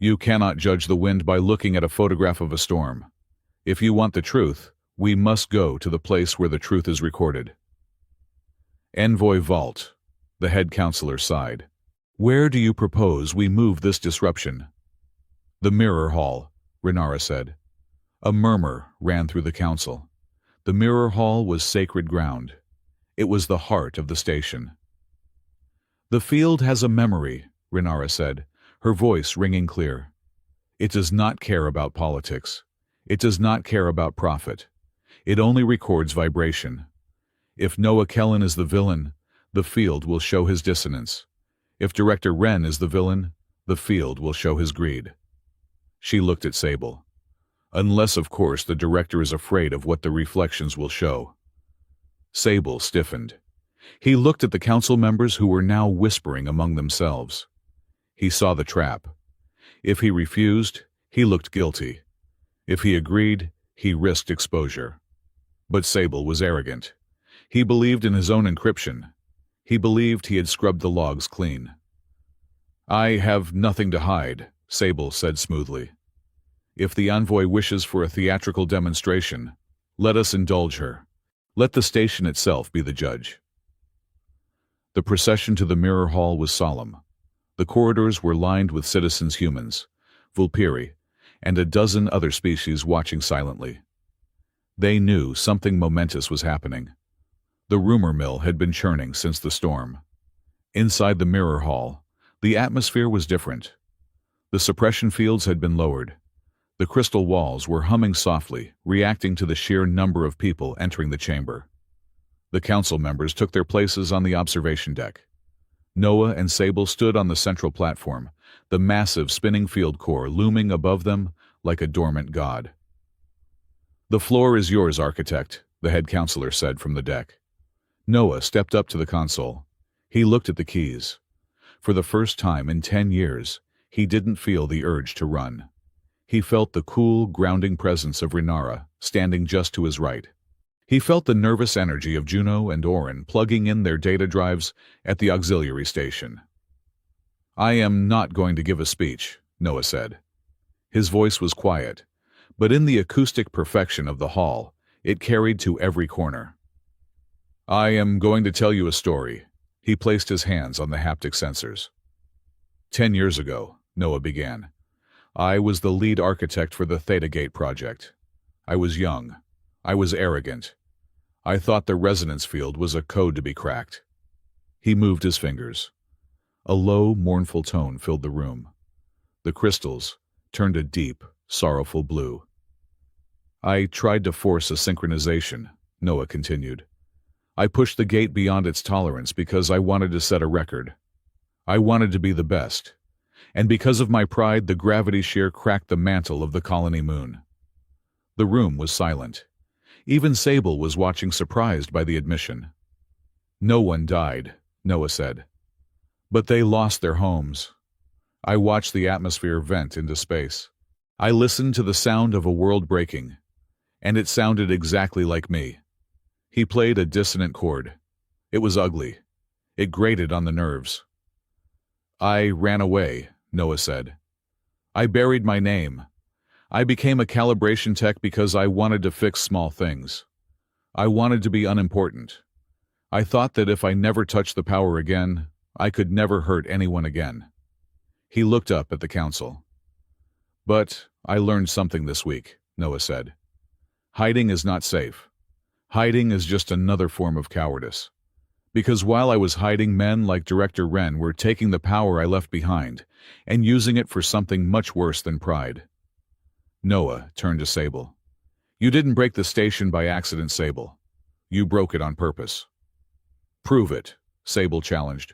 You cannot judge the wind by looking at a photograph of a storm. If you want the truth, we must go to the place where the truth is recorded. Envoy Vault, the head counselor sighed. Where do you propose we move this disruption? The Mirror Hall, Renara said. A murmur ran through the council. The Mirror Hall was sacred ground. It was the heart of the station. The field has a memory, Renara said, her voice ringing clear. It does not care about politics. It does not care about profit. It only records vibration. If Noah Kellen is the villain, the field will show his dissonance. If Director Wren is the villain, the field will show his greed. She looked at Sable. Unless, of course, the director is afraid of what the reflections will show. Sable stiffened. He looked at the council members who were now whispering among themselves. He saw the trap. If he refused, he looked guilty. If he agreed, he risked exposure. But Sable was arrogant. He believed in his own encryption. He believed he had scrubbed the logs clean. I have nothing to hide, Sable said smoothly. If the envoy wishes for a theatrical demonstration, let us indulge her. Let the station itself be the judge. The procession to the Mirror Hall was solemn. The corridors were lined with citizens humans, Vulpiri, and a dozen other species watching silently. They knew something momentous was happening. The rumor mill had been churning since the storm. Inside the Mirror Hall, the atmosphere was different. The suppression fields had been lowered. The crystal walls were humming softly, reacting to the sheer number of people entering the chamber. The council members took their places on the observation deck. Noah and Sable stood on the central platform, the massive spinning field core looming above them like a dormant god. The floor is yours, architect, the head counselor said from the deck. Noah stepped up to the console. He looked at the keys. For the first time in 10 years, he didn't feel the urge to run. He felt the cool, grounding presence of Renara standing just to his right. He felt the nervous energy of Juno and Orin plugging in their data drives at the auxiliary station. I am not going to give a speech, Noah said. His voice was quiet, but in the acoustic perfection of the hall, it carried to every corner. I am going to tell you a story. He placed his hands on the haptic sensors. 10 years ago, Noah began. I was the lead architect for the Theta Gate project. I was young. I was arrogant. I thought the resonance field was a code to be cracked. He moved his fingers. A low, mournful tone filled the room. The crystals turned a deep, sorrowful blue. I tried to force a synchronization, Noah continued. I pushed the gate beyond its tolerance because I wanted to set a record. I wanted to be the best. And because of my pride, the gravity shear cracked the mantle of the colony moon. The room was silent. Even Sable was watching, surprised by the admission. No one died, Noah said. But they lost their homes. I watched the atmosphere vent into space. I listened to the sound of a world breaking, and it sounded exactly like me. He played a dissonant chord. It was ugly. It grated on the nerves. I ran away, Noah said. I buried my name. I became a calibration tech because I wanted to fix small things. I wanted to be unimportant. I thought that if I never touched the power again, I could never hurt anyone again. He looked up at the council. But I learned something this week, Noah said. Hiding is not safe. Hiding is just another form of cowardice. Because while I was hiding, men like Director Wren were taking the power I left behind and using it for something much worse than pride. Noah turned to Sable. You didn't break the station by accident, Sable. You broke it on purpose. Prove it, Sable challenged.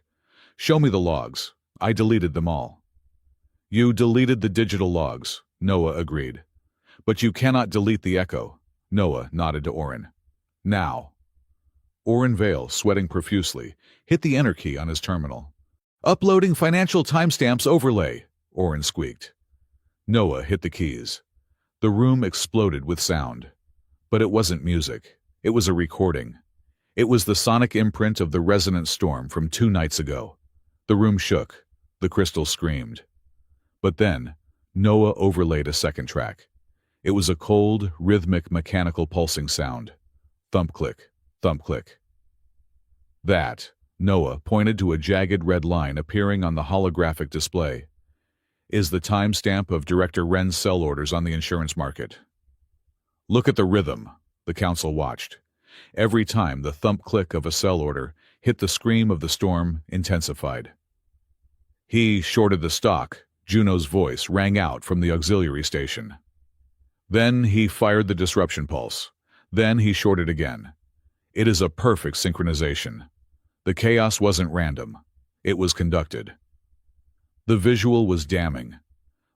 Show me the logs. I deleted them all. You deleted the digital logs, Noah agreed. But you cannot delete the echo. Noah nodded to Orin. Now. Orin Vale, sweating profusely, hit the enter key on his terminal. Uploading financial timestamps overlay, Orin squeaked. Noah hit the keys. The room exploded with sound. But it wasn't music. It was a recording. It was the sonic imprint of the resonant storm from 2 nights ago. The room shook. The crystal screamed. But then, Noah overlaid a second track. It was a cold, rhythmic, mechanical pulsing sound. Thump-click, thump-click. That, Noah pointed to a jagged red line appearing on the holographic display, is the timestamp of Director Wren's sell orders on the insurance market. Look at the rhythm, the council watched. Every time the thump-click of a sell order hit, the scream of the storm intensified. He shorted the stock, Juno's voice rang out from the auxiliary station. Then he fired the disruption pulse. Then he shorted again. It is a perfect synchronization. The chaos wasn't random. It was conducted. The visual was damning.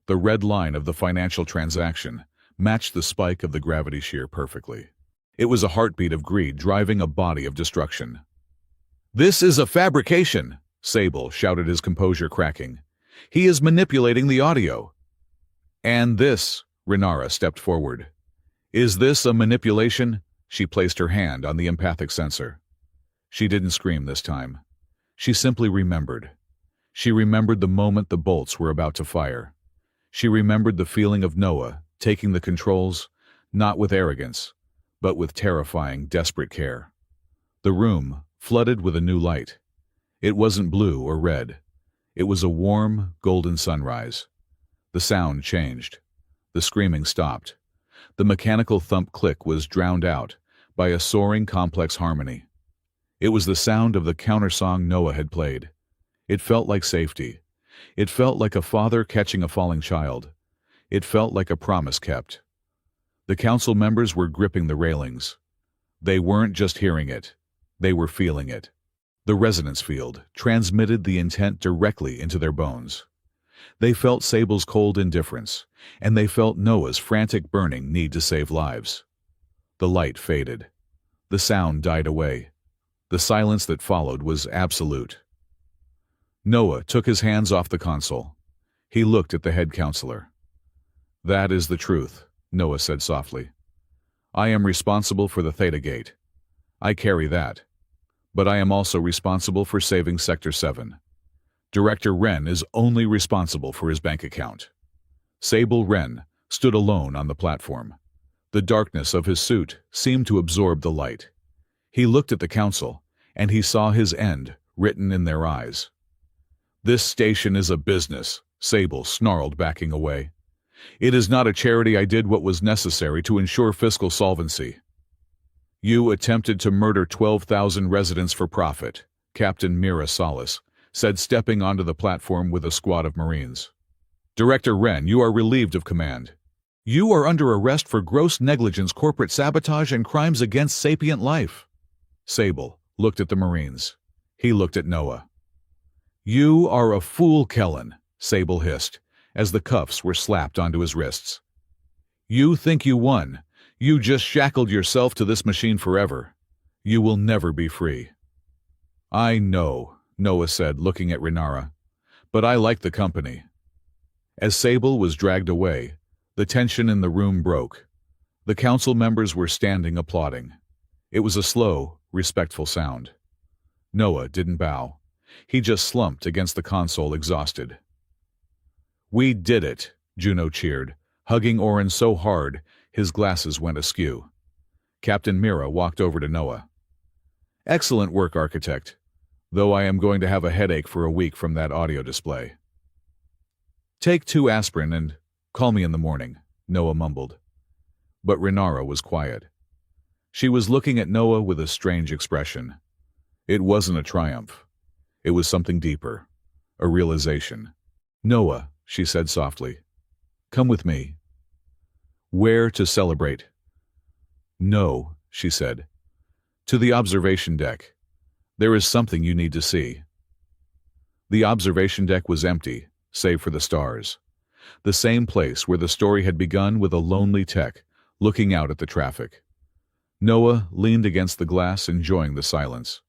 The red line of the financial transaction matched the spike of the gravity shear perfectly. It was a heartbeat of greed driving a body of destruction. This is a fabrication, Sable shouted, his composure cracking. He is manipulating the audio. And this, Renara stepped forward. Is this a manipulation? She placed her hand on the empathic sensor. She didn't scream this time. She simply remembered. She remembered the moment the bolts were about to fire. She remembered the feeling of Noah taking the controls, not with arrogance, but with terrifying, desperate care. The room flooded with a new light. It wasn't blue or red. It was a warm, golden sunrise. The sound changed. The screaming stopped. The mechanical thump-click was drowned out by a soaring, complex harmony. It was the sound of the countersong Noah had played. It felt like safety. It felt like a father catching a falling child. It felt like a promise kept. The council members were gripping the railings. They weren't just hearing it. They were feeling it. The resonance field transmitted the intent directly into their bones. They felt Sable's cold indifference, and they felt Noah's frantic burning need to save lives. The light faded. The sound died away. The silence that followed was absolute. Noah took his hands off the console. He looked at the head counselor. That is the truth, Noah said softly. I am responsible for the Theta Gate. I carry that. But I am also responsible for saving Sector 7. Director Wren is only responsible for his bank account. Sable Wren stood alone on the platform. The darkness of his suit seemed to absorb the light. He looked at the council, and he saw his end written in their eyes. This station is a business, Sable snarled, backing away. It is not a charity. I did what was necessary to ensure fiscal solvency. You attempted to murder 12,000 residents for profit, Captain Mira Salas said, stepping onto the platform with a squad of Marines. Director Wren, you are relieved of command. You are under arrest for gross negligence, corporate sabotage, and crimes against sapient life. Sable looked at the Marines. He looked at Noah. You are a fool, Kellen, Sable hissed, as the cuffs were slapped onto his wrists. You think you won. You just shackled yourself to this machine forever. You will never be free. I know, Noah said, looking at Renara, but I like the company. As Sable was dragged away, the tension in the room broke. The council members were standing applauding. It was a slow, respectful sound. Noah didn't bow. He just slumped against the console, exhausted. We did it, Juno cheered, hugging Oren so hard his glasses went askew. Captain Mira walked over to Noah. Excellent work, Architect, though I am going to have a headache for a week from that audio display. Take 2 aspirin and call me in the morning, Noah mumbled. But Renara was quiet. She was looking at Noah with a strange expression. It wasn't a triumph. It was something deeper, a realization. Noah, she said softly, come with me. Where to celebrate? No, she said. To the observation deck. There is something you need to see. The observation deck was empty, save for the stars. The same place where the story had begun, with a lonely tech looking out at the traffic. Noah leaned against the glass, enjoying the silence.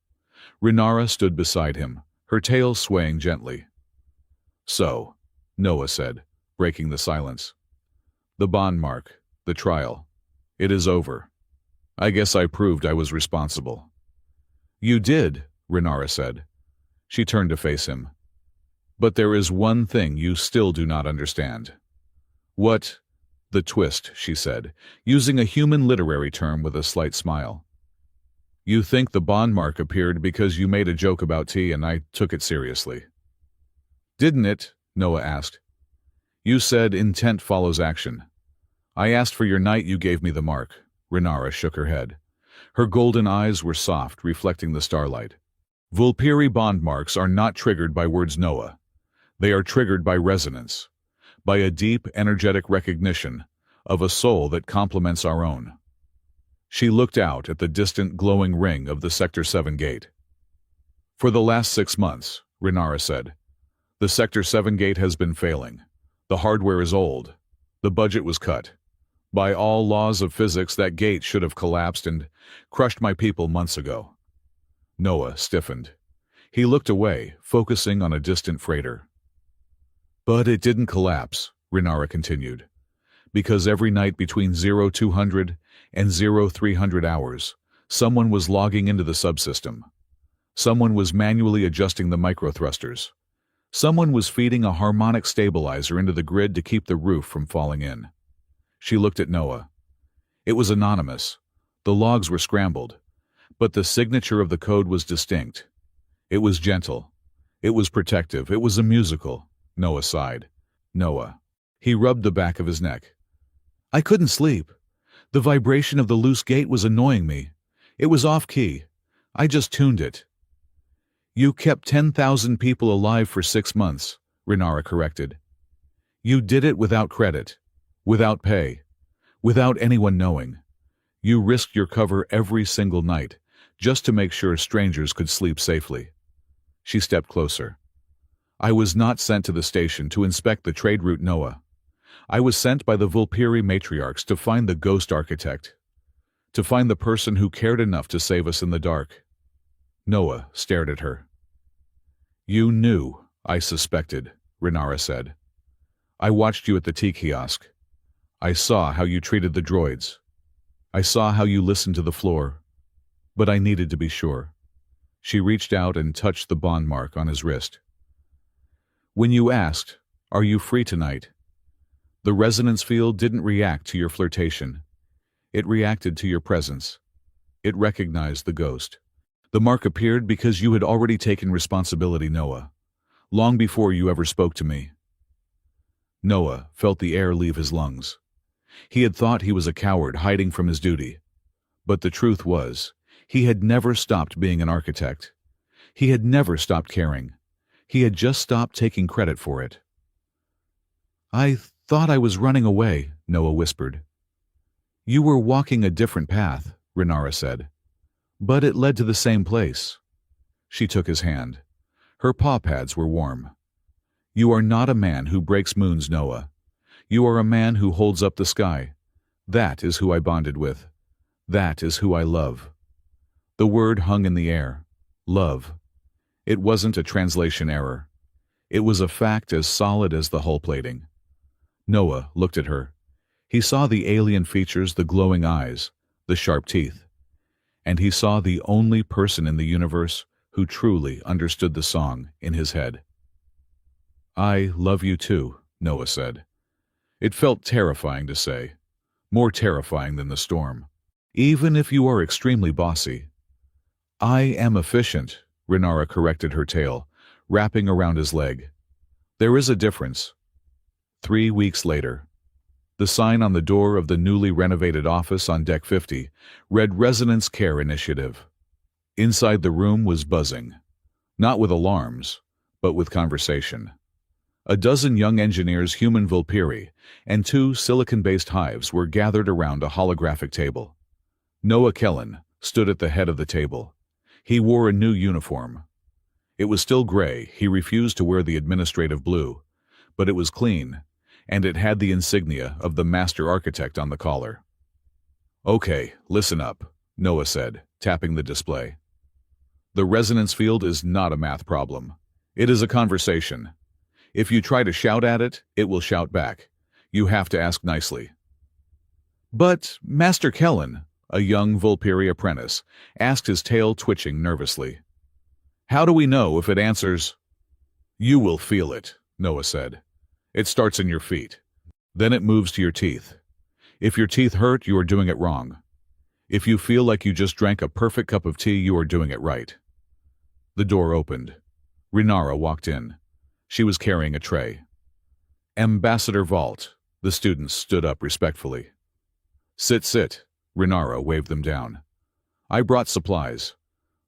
Renara stood beside him, her tail swaying gently. So, Noah said, breaking the silence. The bond mark, the trial. It is over. I guess I proved I was responsible. You did, Renara said. She turned to face him. But there is one thing you still do not understand. What? The twist, she said, using a human literary term with a slight smile. You think the bond mark appeared because you made a joke about tea and I took it seriously. Didn't it? Noah asked. You said intent follows action. I asked for your night, you gave me the mark. Renara shook her head. Her golden eyes were soft, reflecting the starlight. Vulpiri bond marks are not triggered by words, Noah. They are triggered by resonance, by a deep, energetic recognition of a soul that complements our own. She looked out at the distant glowing ring of the Sector 7 gate. For the last 6 months, Renara said, the Sector 7 gate has been failing. The hardware is old. The budget was cut. By all laws of physics, that gate should have collapsed and crushed my people months ago. Noah stiffened. He looked away, focusing on a distant freighter. But it didn't collapse, Renara continued, because every night between 0200 and 0300 hours, someone was logging into the subsystem. Someone was manually adjusting the microthrusters. Someone was feeding a harmonic stabilizer into the grid to keep the roof from falling in. She looked at Noah. It was anonymous. The logs were scrambled, but the signature of the code was distinct. It was gentle. It was protective. It was a musical. Noah sighed. Noah. He rubbed the back of his neck. I couldn't sleep. The vibration of the loose gate was annoying me. It was off-key. I just tuned it. You kept 10,000 people alive for 6 months, Renara corrected. You did it without credit, without pay, without anyone knowing. You risked your cover every single night, just to make sure strangers could sleep safely. She stepped closer. I was not sent to the station to inspect the trade route, Noah. I was sent by the Vulpiri matriarchs to find the ghost architect, to find the person who cared enough to save us in the dark. Noah stared at her. You knew, I suspected, Renara said. I watched you at the tea kiosk. I saw how you treated the droids. I saw how you listened to the floor. But I needed to be sure. She reached out and touched the bond mark on his wrist. When you asked, are you free tonight? The resonance field didn't react to your flirtation. It reacted to your presence. It recognized the ghost. The mark appeared because you had already taken responsibility, Noah, long before you ever spoke to me. Noah felt the air leave his lungs. He had thought he was a coward hiding from his duty. But the truth was, he had never stopped being an architect. He had never stopped caring. He had just stopped taking credit for it. I Thought I was running away, Noah whispered. You were walking a different path, Renara said. But it led to the same place. She took his hand. Her paw pads were warm. You are not a man who breaks moons, Noah. You are a man who holds up the sky. That is who I bonded with. That is who I love. The word hung in the air. Love. It wasn't a translation error. It was a fact as solid as the hull plating. Noah looked at her. He saw the alien features, the glowing eyes, the sharp teeth. And he saw the only person in the universe who truly understood the song in his head. I love you too, Noah said. It felt terrifying to say, more terrifying than the storm. Even if you are extremely bossy. I am efficient, Renara corrected her tail, wrapping around his leg. There is a difference. 3 weeks later. The sign on the door of the newly renovated office on Deck 50 read Residence Care Initiative. Inside the room was buzzing, not with alarms, but with conversation. A dozen young engineers, human Vulpiri, and 2 silicon-based hives were gathered around a holographic table. Noah Kellen stood at the head of the table. He wore a new uniform. It was still gray. He refused to wear the administrative blue, but it was clean, and it had the insignia of the master architect on the collar. Okay, listen up, Noah said, tapping the display. The resonance field is not a math problem. It is a conversation. If you try to shout at it, it will shout back. You have to ask nicely. But, Master Kellen, a young Vulpiri apprentice, asked, his tail twitching nervously. How do we know if it answers? You will feel it, Noah said. It starts in your feet. Then it moves to your teeth. If your teeth hurt, you are doing it wrong. If you feel like you just drank a perfect cup of tea, you are doing it right. The door opened. Renara walked in. She was carrying a tray. Ambassador Vault. The students stood up respectfully. Sit, sit. Renara waved them down. I brought supplies.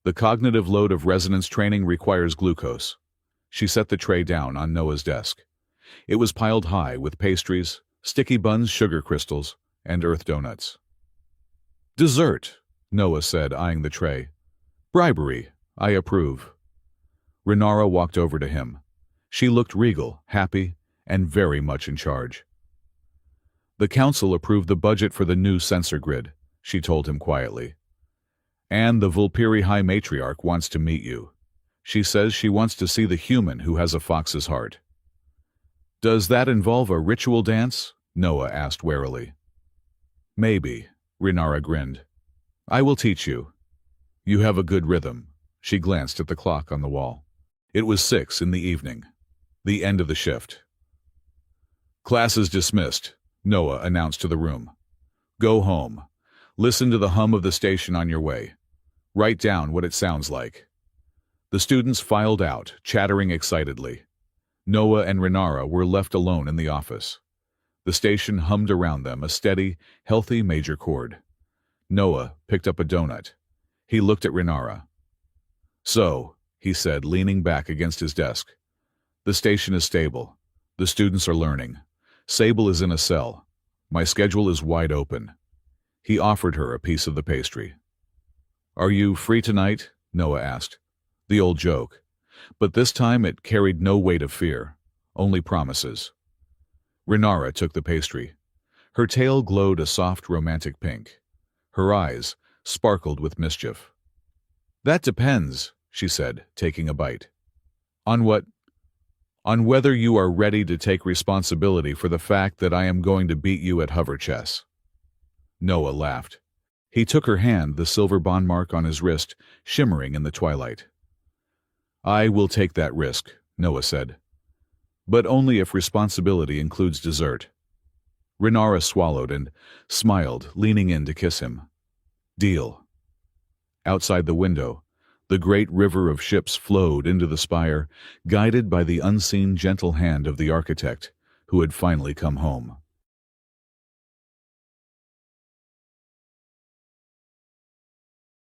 The cognitive load of resonance training requires glucose. She set the tray down on Noah's desk. It was piled high with pastries, sticky buns, sugar crystals, and earth donuts. Dessert, Noah said, eyeing the tray. Bribery, I approve. Renara walked over to him. She looked regal, happy, and very much in charge. The council approved the budget for the new sensor grid, she told him quietly. And the Vulpiri High Matriarch wants to meet you. She says she wants to see the human who has a fox's heart. Does that involve a ritual dance? Noah asked warily. Maybe, Renara grinned. I will teach you. You have a good rhythm. She glanced at the clock on the wall. It was 6 in the evening, the end of the shift. Class is dismissed, Noah announced to the room. Go home. Listen to the hum of the station on your way. Write down what it sounds like. The students filed out, chattering excitedly. Noah and Renara were left alone in the office. The station hummed around them, a steady, healthy major chord. Noah picked up a donut. He looked at Renara. So, he said, leaning back against his desk. The station is stable. The students are learning. Sable is in a cell. My schedule is wide open. He offered her a piece of the pastry. Are you free tonight? Noah asked. The old joke. But this time it carried no weight of fear, only promises. Renara took the pastry. Her tail glowed a soft, romantic pink. Her eyes sparkled with mischief. That depends, she said, taking a bite. On what? On whether you are ready to take responsibility for the fact that I am going to beat you at hover chess. Noah laughed. He took her hand, the silver bond mark on his wrist, shimmering in the twilight. I will take that risk, Noah said. But only if responsibility includes dessert. Renara swallowed and smiled, leaning in to kiss him. Deal. Outside the window, the great river of ships flowed into the spire, guided by the unseen gentle hand of the architect, who had finally come home.